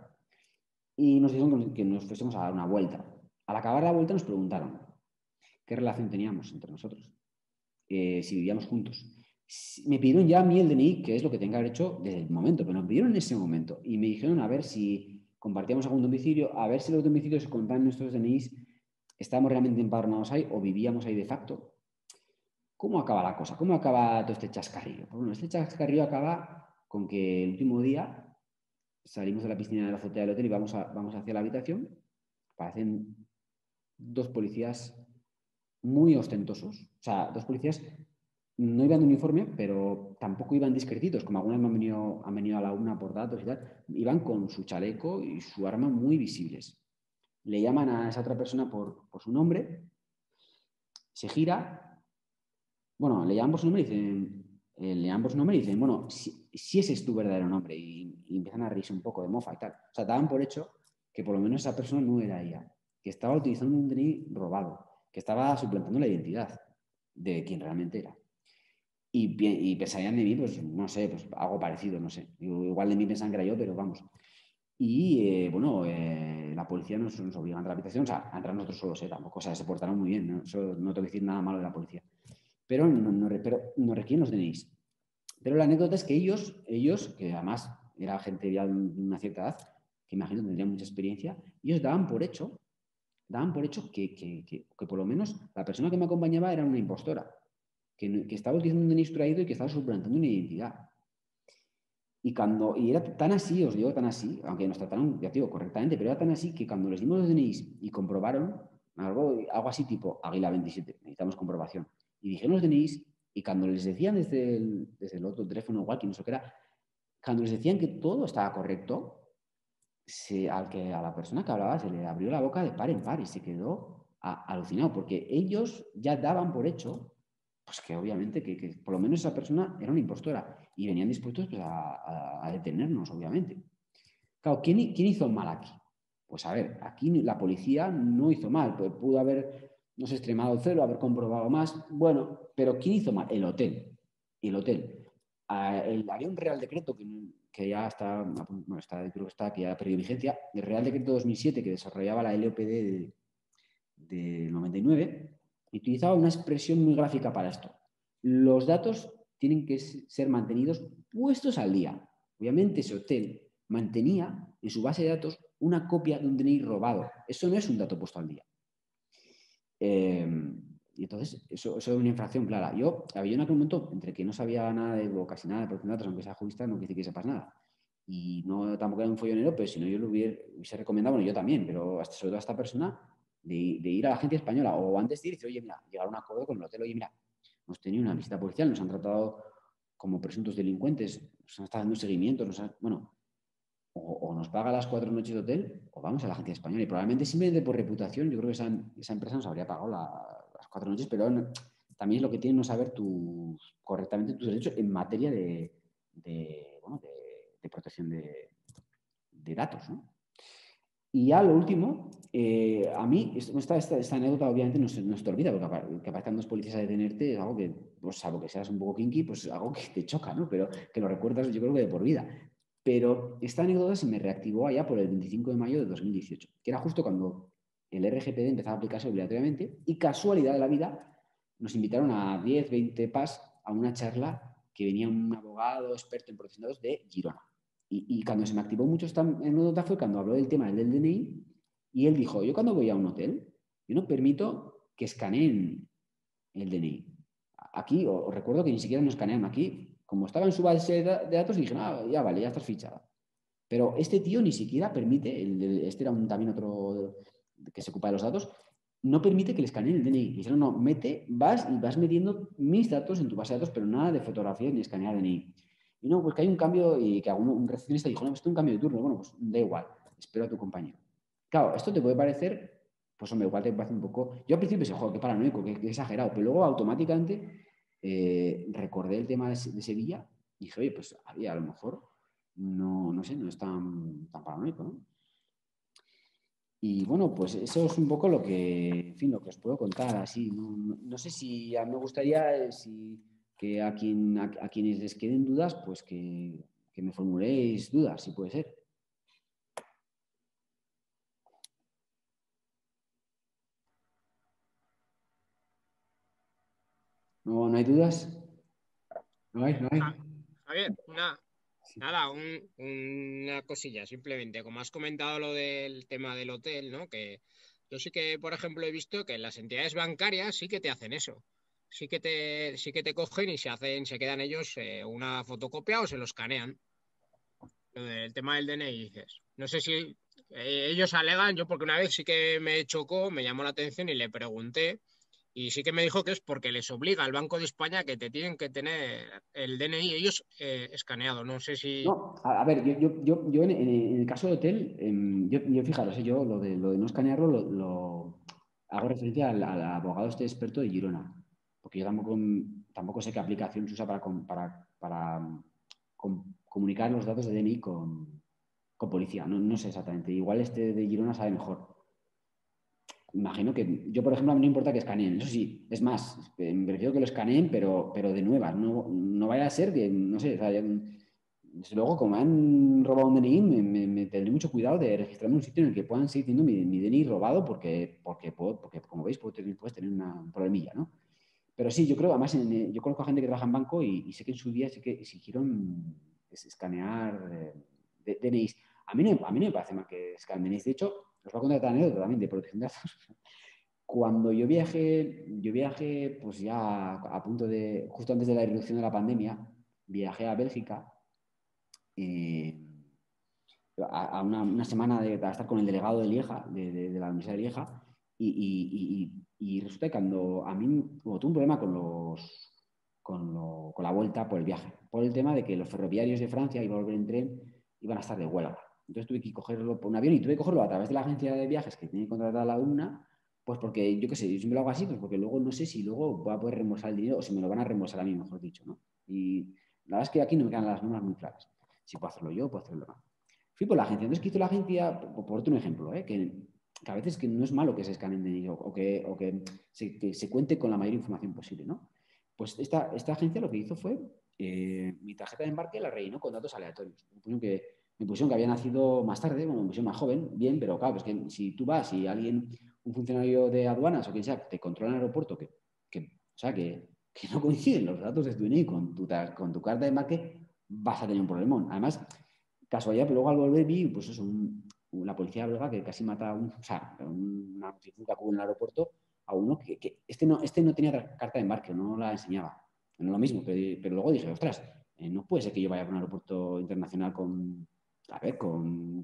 Y nos dijeron que nos fuésemos a dar una vuelta. Al acabar la vuelta nos preguntaron qué relación teníamos entre nosotros, si vivíamos juntos. Me pidieron ya a mí el DNI, que es lo que tenga que haber hecho desde el momento, pero me pidieron en ese momento. Y me dijeron a ver si compartíamos algún domicilio, a ver si los domicilios con nuestros DNIs estábamos realmente empadronados ahí o vivíamos ahí de facto. ¿Cómo acaba la cosa? ¿Cómo acaba todo este chascarrillo? Pues bueno, este chascarrillo acaba con que el último día salimos de la piscina de la azotea del hotel y vamos hacia la habitación. Parecen dos policías muy ostentosos. O sea, dos policías no iban de uniforme, pero tampoco iban discretitos, como algunas han venido a la una por datos y tal. Iban con su chaleco y su arma muy visibles. Le llaman a esa otra persona por su nombre, se gira, bueno, le llaman por su nombre y dicen, bueno, si ese es tu verdadero nombre, y empiezan a reírse un poco de mofa y tal. O sea, daban por hecho que por lo menos esa persona no era ella, que estaba utilizando un DNI robado, que estaba suplantando la identidad de quien realmente era. Y pensarían de mí, pues no sé, pues algo parecido, no sé. Igual de mí pensaban que era yo, pero vamos. Y bueno, la policía nos obliga a entrar a la habitación, o sea, a entrar nosotros solos, tampoco, o sea, se portaron muy bien, ¿no? Eso no tengo que decir nada malo de la policía. Pero no requieren los DNIs. Pero la anécdota es que ellos, que además era gente ya de una cierta edad, que imagino tendrían mucha experiencia, ellos daban por hecho que por lo menos la persona que me acompañaba era una impostora, que estaba utilizando un DNI extraído y que estaba suplantando una identidad. Y era tan así, os digo tan así, aunque nos trataron, ya digo, correctamente, pero era tan así que cuando les dimos los DNIs y comprobaron, algo así tipo Águila 27, necesitamos comprobación, y dijeron los DNIs, y cuando les decían desde el otro teléfono, walkie, no sé qué era, cuando les decían que todo estaba correcto, a la persona que hablaba se le abrió la boca de par en par y se quedó alucinado, porque ellos ya daban por hecho pues que obviamente que por lo menos esa persona era una impostora y venían dispuestos pues, a detenernos, obviamente. Claro, ¿quién hizo mal aquí? Pues a ver, aquí la policía no hizo mal, pues pudo haber, no sé, extremado el celo, haber comprobado más, bueno, pero ¿quién hizo mal? El hotel. El hotel. Había un Real Decreto que ya está, bueno, creo que está, que ya perdió vigencia, el Real Decreto 2007 que desarrollaba la LOPD del 99, y utilizaba una expresión muy gráfica para esto. Los datos tienen que ser mantenidos puestos al día. Obviamente ese hotel mantenía en su base de datos una copia de un DNI robado. Eso no es un dato puesto al día. Y entonces, eso es una infracción clara. Había en aquel momento, entre que no sabía nada o casi nada de protección de datos, aunque sea jurista, no quiere decir que sepas nada. Y no tampoco era un follonero, pero si no yo lo hubiese recomendado, bueno, yo también, pero sobre todo a esta persona, de ir a la agencia española o antes de ir, decir, oye, mira, llegar a un acuerdo con el hotel, oye, mira, hemos tenido una visita policial, nos han tratado como presuntos delincuentes, nos han estado dando seguimientos, bueno, o nos paga las 4 noches de hotel o vamos a la agencia española. Y probablemente simplemente por reputación, yo creo que esa empresa nos habría pagado las 4 noches, pero también es lo que tiene no saber correctamente tus derechos en materia de protección de datos, ¿no? Y ya lo último, a mí, esta anécdota obviamente no se te olvida, porque que aparezcan dos policías a detenerte es algo que, pues, salvo que seas un poco kinky, pues es algo que te choca, ¿no? Pero que lo recuerdas yo creo que de por vida. Pero esta anécdota se me reactivó allá por el 25 de mayo de 2018, que era justo cuando el RGPD empezaba a aplicarse obligatoriamente y casualidad de la vida nos invitaron a 10, 20 PAS a una charla que venía un abogado experto en protección de datos de Girona. Y cuando se me activó mucho esta anécdota fue cuando habló del tema del DNI y él dijo, yo cuando voy a un hotel, yo no permito que escaneen el DNI. Aquí, os recuerdo que ni siquiera nos escanean aquí. Como estaba en su base de datos, dije, ah, ya vale, ya estás fichada. Pero este tío ni siquiera permite, este era también otro que se ocupa de los datos, no permite que le escaneen el DNI. Dice, no, vas y vas metiendo mis datos en tu base de datos, pero nada de fotografías ni escanear DNI. Y no, pues que hay un cambio y que un recepcionista dijo, no, pues esto es un cambio de turno. Bueno, pues da igual, espero a tu compañero. Claro, esto te puede parecer, pues hombre, igual te parece un poco... Yo al principio pensé, joder, qué paranoico, qué exagerado, pero luego automáticamente recordé el tema de Sevilla y dije, oye, pues a lo mejor no sé, no es tan paranoico, ¿no? Y bueno, pues eso es un poco lo que, en fin, lo que os puedo contar así. No sé si a mí me gustaría que a quienes les queden dudas, pues que me formuléis dudas, si puede ser. No hay dudas? No hay, no hay. Javier, nada, una cosilla, simplemente, como has comentado lo del tema del hotel, ¿no? Que yo sí que, por ejemplo, he visto que las entidades bancarias sí que te hacen eso. Sí que te cogen y se quedan ellos una fotocopia o se lo escanean. Lo del tema del DNI, dices. No sé si ellos alegan, yo porque una vez sí que me chocó, me llamó la atención y le pregunté. Y sí que me dijo que es porque les obliga al Banco de España que te tienen que tener el DNI ellos escaneado. No sé si... No, a ver, yo en el caso de hotel, yo fijaros, yo lo de no escanearlo hago referencia al abogado este experto de Girona, porque yo tampoco sé qué aplicación se usa para comunicar los datos de DNI con policía, no sé exactamente, igual este de Girona sabe mejor. Imagino que yo, por ejemplo, a mí no importa que escaneen, eso sí, es más, me prefiero que lo escaneen, pero de nuevas, no vaya a ser que, no sé, o sea, desde luego, como me han robado un DNI, me tendré mucho cuidado de registrarme en un sitio en el que puedan seguir teniendo mi DNI robado porque, como veis, puedes tener un problemilla, ¿no? Pero sí, yo creo, además, yo conozco a gente que trabaja en banco y sé que en su día sí que exigieron escanear DNIs. A mí no me parece mal que escaneen DNIs. De hecho, os voy a contar otra anécdota también de protección de datos. Cuando yo viajé pues ya a punto de, justo antes de la irrupción de la pandemia, viajé a Bélgica eh, a una semana a estar con el delegado de Lieja, de la Universidad de Lieja, y resulta que cuando a mí tuve un problema con la vuelta por el viaje, por el tema de que los ferroviarios de Francia iban a volver en tren, iban a estar de huelga. Entonces tuve que cogerlo por un avión y tuve que cogerlo a través de la agencia de viajes que tiene contratada la UNA, pues porque yo qué sé, yo siempre lo hago así, pues porque luego no sé si luego voy a poder reembolsar el dinero o si me lo van a reembolsar a mí, mejor dicho, ¿no? Y la verdad es que aquí no me quedan las normas muy claras. Si puedo hacerlo yo, puedo hacerlo no. Fui por la agencia. Entonces, ¿qué hizo la agencia? Por otro ejemplo, que a veces que no es malo que se escaneen de ello que se cuente con la mayor información posible, ¿no? Pues esta agencia lo que hizo fue, mi tarjeta de embarque la rellenó con datos aleatorios. Me pusieron que había nacido más tarde, bueno, me pusieron más joven, bien, pero claro, es que si tú vas y un funcionario de aduanas o quien sea, te controla en el aeropuerto, o sea, que no coinciden los datos de tu DNI con tu carta de embarque, vas a tener un problemón. Además, casualidad, pero luego al volver vi, pues eso, la policía belga que casi mata o sea, una trifulca que hubo en el aeropuerto a uno que este no tenía carta de embarque, no la enseñaba. No es lo mismo, pero luego dije, ostras, no puede ser que yo vaya a un aeropuerto internacional con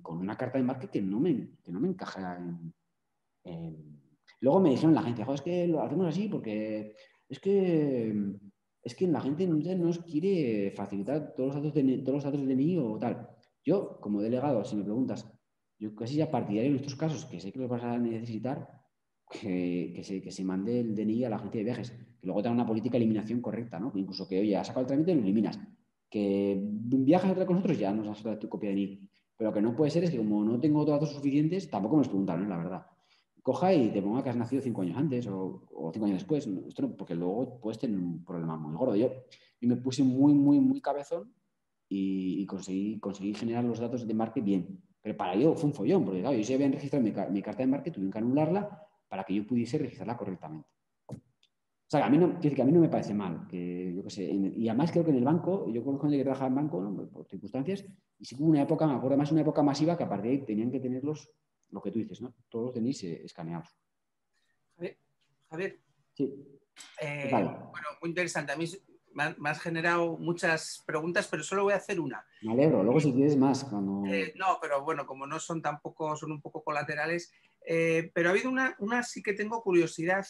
una carta de embarque que no me encaja en... Luego me dijeron en la agencia, es que lo hacemos así porque es que, es que la gente no nos quiere facilitar todos los datos de DNI o tal. Yo, como delegado, si me preguntas, yo casi ya partidario en estos casos, que sé que los vas a necesitar, que se mande el DNI a la agencia de viajes, que luego tenga una política de eliminación correcta, ¿no? Incluso que, oye, has sacado el trámite y lo eliminas. Que viajas otra con nosotros, ya nos has dado tu copia de DNI. Pero lo que no puede ser es que como no tengo datos suficientes, tampoco me los preguntaron, ¿eh? La verdad. Coja y te ponga que has nacido 5 años antes o 5 años después. Esto no, porque luego puedes tener un problema muy gordo. Yo me puse muy, muy, muy cabezón y conseguí generar los datos de embarque bien. Pero para ello fue un follón, porque claro, yo ya habían registrado mi carta de embarque, tuvieron que anularla para que yo pudiese registrarla correctamente. O sea, que a mí no me parece mal, que yo qué sé, y además creo que en el banco, yo conozco gente que trabajaba en banco, ¿no? Por circunstancias, y sí que hubo una época, me acuerdo más, una época masiva que a partir de ahí tenían que tenerlos, lo que tú dices, ¿no? Todos los tenéis escaneados. Javier, sí. bueno, muy interesante. A mí me has generado muchas preguntas, pero solo voy a hacer una. Me alegro, luego si quieres más, cuando... No, pero bueno, como no son tampoco, son un poco colaterales, pero ha habido una sí que tengo curiosidad,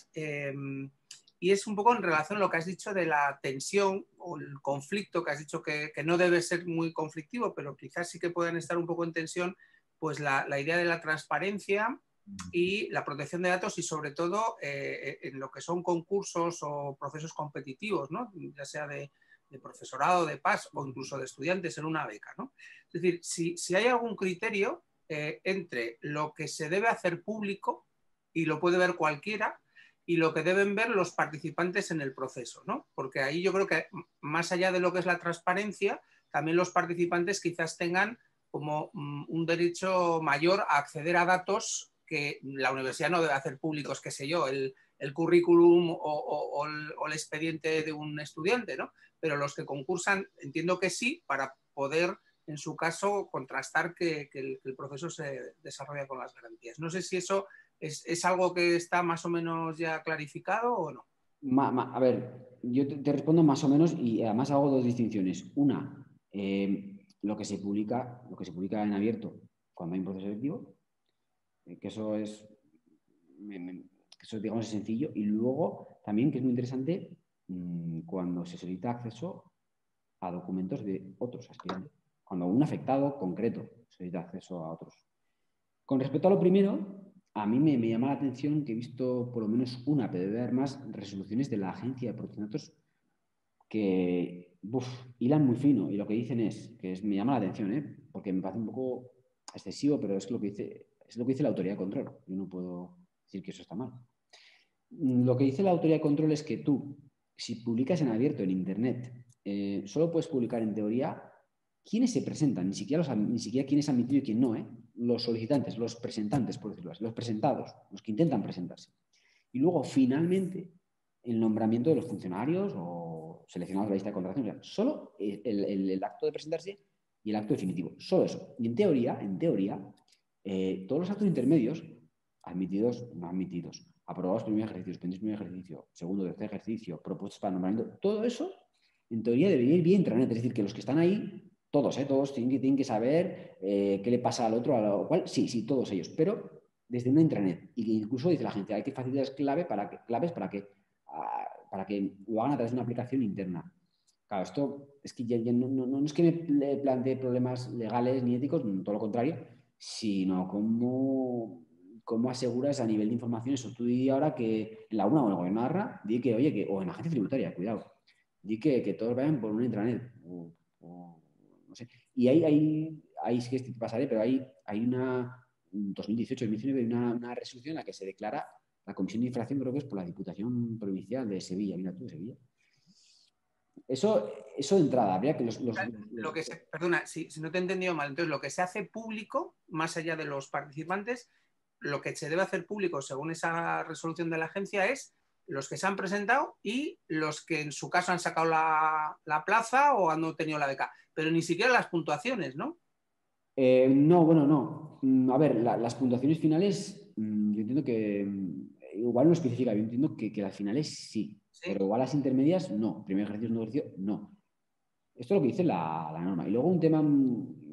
y es un poco en relación a lo que has dicho de la tensión o el conflicto, que has dicho que no debe ser muy conflictivo, pero quizás sí que puedan estar un poco en tensión, pues la idea de la transparencia y la protección de datos y sobre todo en lo que son concursos o procesos competitivos, ¿no? Ya sea de profesorado, de PAS o incluso de estudiantes en una beca, ¿no? Es decir, si hay algún criterio entre lo que se debe hacer público y lo puede ver cualquiera y lo que deben ver los participantes en el proceso, ¿no? Porque ahí yo creo que más allá de lo que es la transparencia, también los participantes quizás tengan como un derecho mayor a acceder a datos que la universidad no debe hacer públicos, qué sé yo, el currículum o el expediente de un estudiante, ¿no? Pero los que concursan entiendo que sí, para poder, en su caso, contrastar que el proceso se desarrolla con las garantías. No sé si eso es algo que está más o menos ya clarificado o no. A ver, yo te respondo más o menos y además hago dos distinciones. Una, lo que se publica en abierto cuando hay un proceso selectivo, que eso es, eso digamos es sencillo. Y luego también, que es muy interesante, cuando se solicita acceso a documentos de otros aspirantes. Cuando un afectado concreto solicita acceso a otros. Con respecto a lo primero, a mí me llama la atención que he visto por lo menos una, pero debe haber más resoluciones de la Agencia de Protección de Datos que hilan muy fino. Y lo que dicen me llama la atención, porque me parece un poco excesivo, pero es lo que dice la autoridad de control. Yo no puedo decir que eso está mal. Lo que dice la autoridad de control es que tú, si publicas en abierto en Internet, solo puedes publicar en teoría quiénes se presentan, ni siquiera quién es admitido y quién no, los solicitantes, los presentantes, por decirlo así, los presentados, los que intentan presentarse. Y luego, finalmente, el nombramiento de los funcionarios o seleccionados de la lista de contratación. O sea, solo el acto de presentarse y el acto definitivo. Solo eso. Y en teoría, todos los actos intermedios, admitidos, no admitidos, aprobados primer ejercicio, suspendidos primer ejercicio, segundo, tercer ejercicio, propuestos para nombramiento, todo eso, en teoría, debería ir vía intranet. Es decir, que los que están ahí, todos tienen que saber qué le pasa al otro, a lo cual, sí, todos ellos, pero desde una intranet. Y incluso dice la gente, hay que facilitar claves para que lo hagan a través de una aplicación interna. Claro, esto es que ya no es que me plantee problemas legales ni éticos, todo lo contrario, sino cómo aseguras a nivel de información eso. Tú di ahora que en la UNA o en el gobierno de Arra, di que, oye, o en la agencia tributaria, cuidado, di que todos vayan por una intranet, no sé. Y ahí sí que te pasaré, pero hay una, en 2018-2019, una resolución en la que se declara la comisión de infracción, creo que es por la Diputación Provincial de Sevilla, mira tú, de Sevilla. Eso de entrada, habría que Perdona, si no te he entendido mal, entonces lo que se hace público, más allá de los participantes, lo que se debe hacer público según esa resolución de la agencia es los que se han presentado y los que en su caso han sacado la plaza o han obtenido la beca, pero ni siquiera las puntuaciones, ¿no? No, bueno, no. A ver, las puntuaciones finales, yo entiendo que igual no especifica, yo entiendo que las finales sí, pero igual las intermedias no. Primer ejercicio, segundo ejercicio, no. Esto es lo que dice la norma. Y luego un tema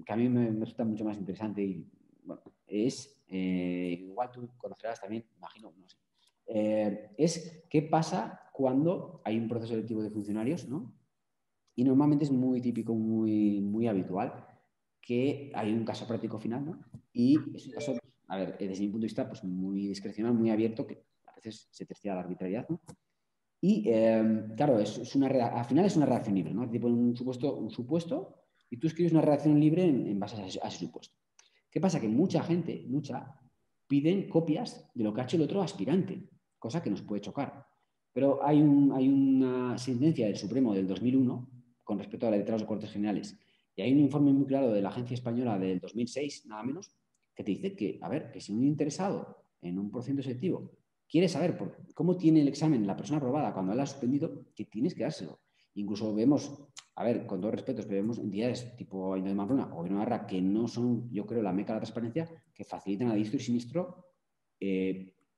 que a mí me resulta mucho más interesante y, bueno, es, igual tú conocerás también, imagino, no sé, es qué pasa cuando hay un proceso selectivo de funcionarios, ¿no? Y normalmente es muy típico, muy, muy habitual, que hay un caso práctico final, ¿no? Y es un caso, a ver, desde mi punto de vista, pues muy discrecional, muy abierto, que a veces se tercia la arbitrariedad, ¿no? Y, claro, al final es una redacción libre, ¿no? Tipo un supuesto, y tú escribes una redacción libre en base a ese supuesto. ¿Qué pasa? Que mucha gente, piden copias de lo que ha hecho el otro aspirante, cosa que nos puede chocar. Pero hay una sentencia del Supremo del 2001 con respecto a la letra de los Cortes Generales, y hay un informe muy claro de la Agencia Española del 2006, nada menos, que te dice que, a ver, que si un interesado en un procedimiento selectivo quiere saber cómo tiene el examen la persona aprobada cuando él ha suspendido, que tienes que dárselo. Incluso vemos, a ver, con todo respeto, pero vemos entidades tipo Ayuntamiento de Pamplona o Gobierno de Navarra que no son, yo creo, la meca de la transparencia, que facilitan a diestro y siniestro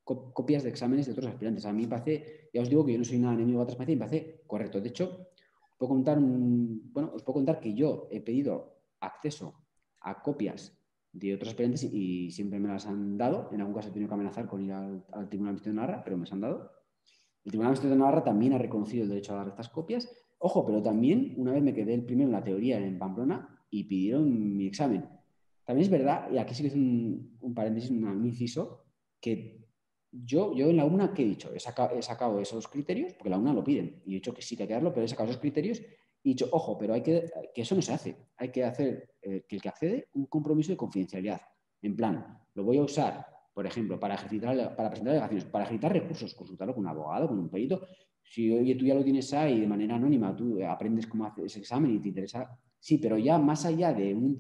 copias de exámenes de otros aspirantes. A mí me parece, ya os digo que yo no soy nada enemigo de la transparencia, me parece correcto. De hecho, os puedo contar que yo he pedido acceso a copias de otros aspirantes y siempre me las han dado. En algún caso he tenido que amenazar con ir al Tribunal Administrativo de Navarra, pero me las han dado. El Tribunal Administrativo de Navarra también ha reconocido el derecho a dar estas copias. Ojo, pero también una vez me quedé el primero en la teoría en Pamplona y pidieron mi examen. También es verdad, y aquí sí que es un paréntesis, un inciso, que yo en la UNA, ¿qué he dicho? He sacado esos criterios, porque la UNA lo piden, y he dicho que sí que hay que darlo, pero he sacado esos criterios y he dicho, ojo, pero que eso no se hace. Hay que hacer que el que accede un compromiso de confidencialidad. En plan, lo voy a usar, por ejemplo, para presentar alegaciones, para ejercitar recursos, consultarlo con un abogado, con un perito. Si oye, tú ya lo tienes ahí de manera anónima, tú aprendes cómo hacer ese examen y te interesa, sí, pero ya más allá de un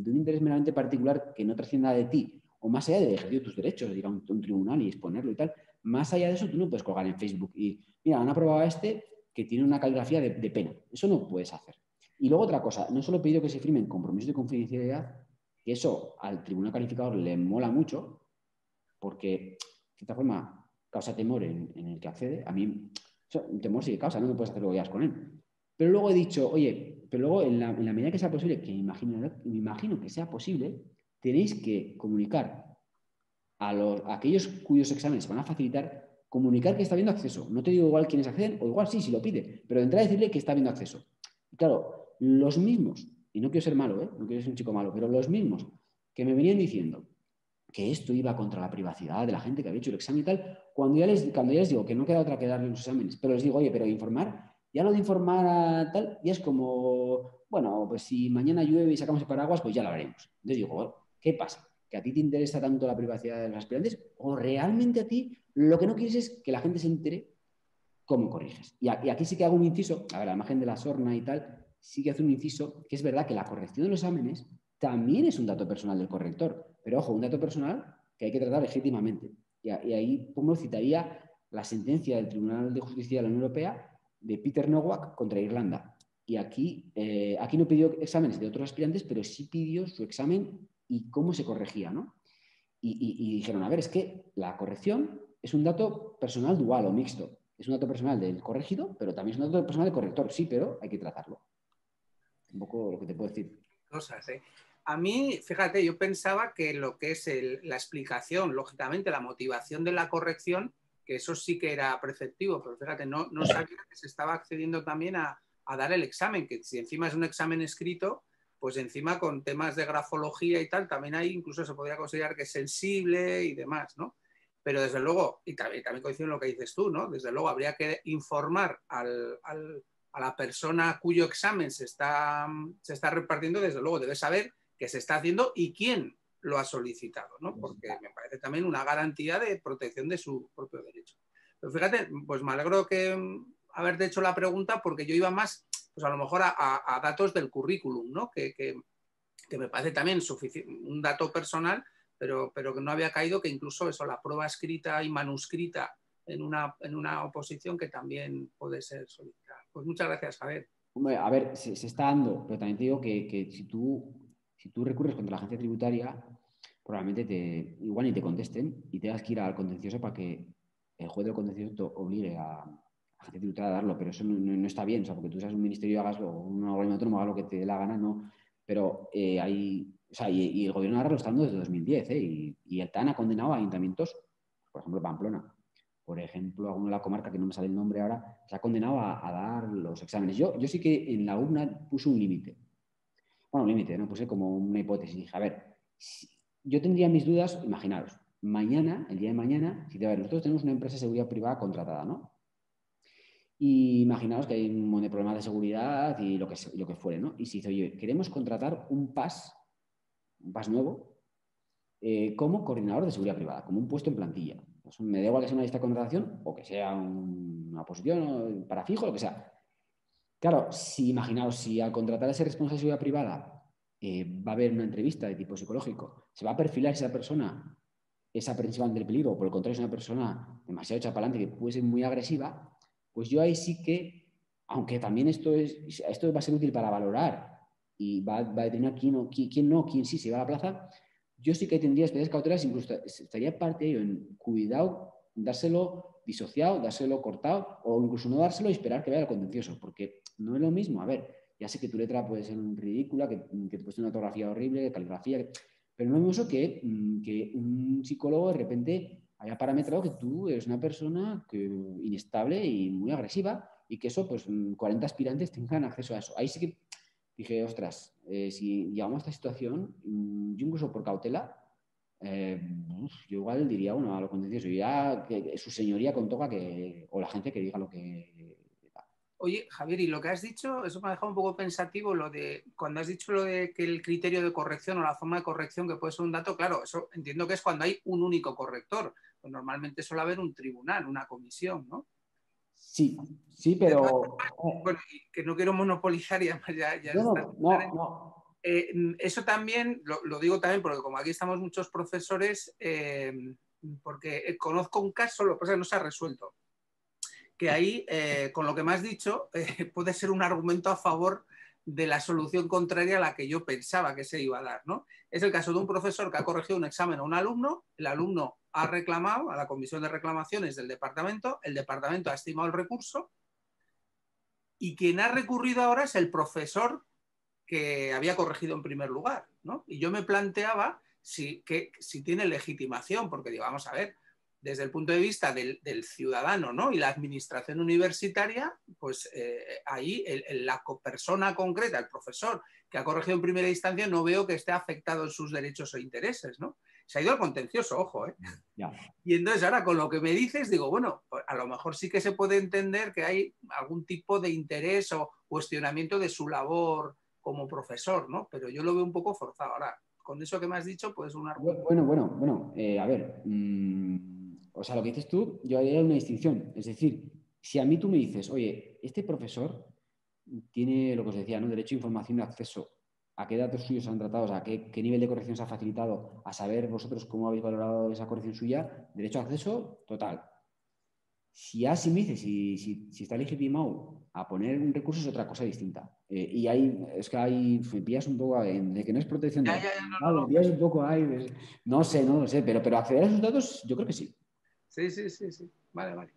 interés meramente particular que no trascienda de ti, o más allá de ejercer tus derechos, de ir a un tribunal y exponerlo y tal, más allá de eso tú no puedes colgar en Facebook y, mira, han aprobado a este que tiene una caligrafía de pena. Eso no puedes hacer. Y luego otra cosa, no solo he pedido que se firmen compromisos de confidencialidad, que eso al tribunal calificador le mola mucho, porque de cierta forma causa temor en el que accede. A mí, un temor sí que causa, no puedes hacer lo que quieras con él. Pero luego he dicho, oye, pero luego en la medida que sea posible, que me imagino que sea posible, tenéis que comunicar a aquellos cuyos exámenes se van a facilitar, comunicar que está habiendo acceso. No te digo igual quiénes acceden, o igual sí, si lo pide, pero de entrada decirle que está habiendo acceso. Y claro, los mismos, y no quiero ser malo, no quiero ser un chico malo, pero los mismos que me venían diciendo que esto iba contra la privacidad de la gente que había hecho el examen y tal, cuando ya les digo que no queda otra que darle los exámenes, pero les digo, oye, pero informar, ya lo de informar a tal, ya es como, bueno, pues si mañana llueve y sacamos el paraguas, pues ya lo haremos. Entonces digo, bueno, ¿qué pasa? ¿Que a ti te interesa tanto la privacidad de los aspirantes? ¿O realmente a ti lo que no quieres es que la gente se entere cómo corriges? Y aquí sí que hago un inciso, a ver, a la imagen de la sorna y tal, sí que hace un inciso, que es verdad que la corrección de los exámenes también es un dato personal del corrector. Pero ojo, un dato personal que hay que tratar legítimamente. Y ahí, como citaría la sentencia del Tribunal de Justicia de la Unión Europea de Peter Nowak contra Irlanda. Y aquí no pidió exámenes de otros aspirantes, pero sí pidió su examen y cómo se corregía, ¿no? Y dijeron, a ver, es que la corrección es un dato personal dual o mixto. Es un dato personal del corregido, pero también es un dato personal del corrector. Sí, pero hay que tratarlo. Un poco lo que te puedo decir. Cosas, ¿eh? A mí, fíjate, yo pensaba que lo que es la explicación, lógicamente, la motivación de la corrección, que eso sí que era preceptivo, pero fíjate, no sabía que se estaba accediendo también a dar el examen, que si encima es un examen escrito, pues encima con temas de grafología y tal, también ahí incluso se podría considerar que es sensible y demás, ¿no? Pero desde luego, y también coincido en lo que dices tú, ¿no? Desde luego habría que informar a la persona cuyo examen se está repartiendo, desde luego debe saber qué se está haciendo y quién lo ha solicitado, ¿no? Porque me parece también una garantía de protección de su propio derecho. Pero fíjate, pues me alegro que haberte hecho la pregunta porque yo iba más, pues a lo mejor a datos del currículum, ¿no? Que me parece también un dato personal, pero que no había caído que incluso eso, la prueba escrita y manuscrita en una oposición que también puede ser solicitada. Pues muchas gracias, Javier. Hombre, a ver, se está dando, pero también te digo que si tú recurres contra la agencia tributaria, probablemente igual ni te contesten y tengas que ir al contencioso para que el juez del contencioso te obligue a la agencia tributaria a darlo, pero eso no está bien, o sea, porque tú seas un ministerio y hagas un organismo autónomo, haga lo que te dé la gana, no. Pero o sea, y el gobierno de Navarra lo está dando desde 2010, y el TAN ha condenado a ayuntamientos, por ejemplo, Pamplona, por ejemplo, alguno de la comarca, que no me sale el nombre ahora, se ha condenado a dar los exámenes. Yo sí que en la UNA puse un límite. bueno, límite, ¿no? Puse como una hipótesis. Dije, a ver, yo tendría mis dudas, imaginaros, mañana, el día de mañana, si a ver, nosotros tenemos una empresa de seguridad privada contratada, ¿no? Y imaginaos que hay un montón de problemas de seguridad y lo que fuere, ¿no? Y si dice, oye, queremos contratar un PAS nuevo, como coordinador de seguridad privada, como un puesto en plantilla. Pues me da igual que sea una lista de contratación o que sea una posición para fijo, lo que sea. Claro, si imaginaos, si al contratar a ese responsable de seguridad privada va a haber una entrevista de tipo psicológico, se va a perfilar esa persona, esa principal del peligro, o por el contrario, es una persona demasiado chapalante que puede ser muy agresiva, pues yo ahí sí que, aunque también esto va a ser útil para valorar y va a determinar quién sí se va a la plaza, yo sí que tendría especiales cautelas, incluso estaría parte de ello en cuidado, dárselo disociado, dárselo cortado o incluso no dárselo y esperar que vaya al contencioso, porque no es lo mismo. A ver, ya sé que tu letra puede ser ridícula, que te puedes tener una ortografía horrible, caligrafía, pero no es lo mismo que un psicólogo de repente haya parametrado que tú eres una persona inestable y muy agresiva y que eso, pues 40 aspirantes tengan acceso a eso. Ahí sí que dije, ostras, si llegamos a esta situación, yo incluso por cautela, yo igual diría, bueno, a lo contencioso, ya que su señoría con toga o la gente que diga lo que... Oye, Javier, y lo que has dicho, eso me ha dejado un poco pensativo, cuando has dicho lo de que el criterio de corrección o la forma de corrección que puede ser un dato, claro, eso entiendo que es cuando hay un único corrector. Pues normalmente suele haber un tribunal, una comisión, ¿no? Sí, sí, pero... Bueno, y que no quiero monopolizar y además ya está. No. Eso también, lo digo también porque como aquí estamos muchos profesores, porque conozco un caso, lo que pasa es que no se ha resuelto, que ahí, con lo que me has dicho, puede ser un argumento a favor de la solución contraria a la que yo pensaba que se iba a dar, ¿no? Es el caso de un profesor que ha corregido un examen a un alumno, el alumno ha reclamado a la comisión de reclamaciones del departamento, el departamento ha estimado el recurso y quien ha recurrido ahora es el profesor que había corregido en primer lugar, ¿no? Y yo me planteaba si tiene legitimación, porque digo, vamos a ver, desde el punto de vista del ciudadano, ¿no? Y la administración universitaria, pues ahí la persona concreta, el profesor que ha corregido en primera instancia, no veo que esté afectado en sus derechos o intereses, ¿no? Se ha ido al contencioso, ojo, ¿eh? Ya. Y entonces ahora con lo que me dices, digo, bueno, pues a lo mejor sí que se puede entender que hay algún tipo de interés o cuestionamiento de su labor como profesor, ¿no? Pero yo lo veo un poco forzado. Ahora, con eso que me has dicho, pues un argumento. Bueno, a ver, o sea, lo que dices tú, yo haría una distinción. Es decir, si a mí tú me dices, oye, este profesor tiene lo que os decía, ¿no? Derecho a información de acceso, a qué datos suyos han tratado, a qué nivel de corrección se ha facilitado, a saber vosotros cómo habéis valorado esa corrección suya, derecho a acceso total. Si así me dices, si está legitimado a poner un recurso es otra cosa distinta. Y es que me pillas un poco de que no es protección de datos. Me pillas un poco no lo sé, pero acceder a esos datos yo creo que sí. Sí. Vale.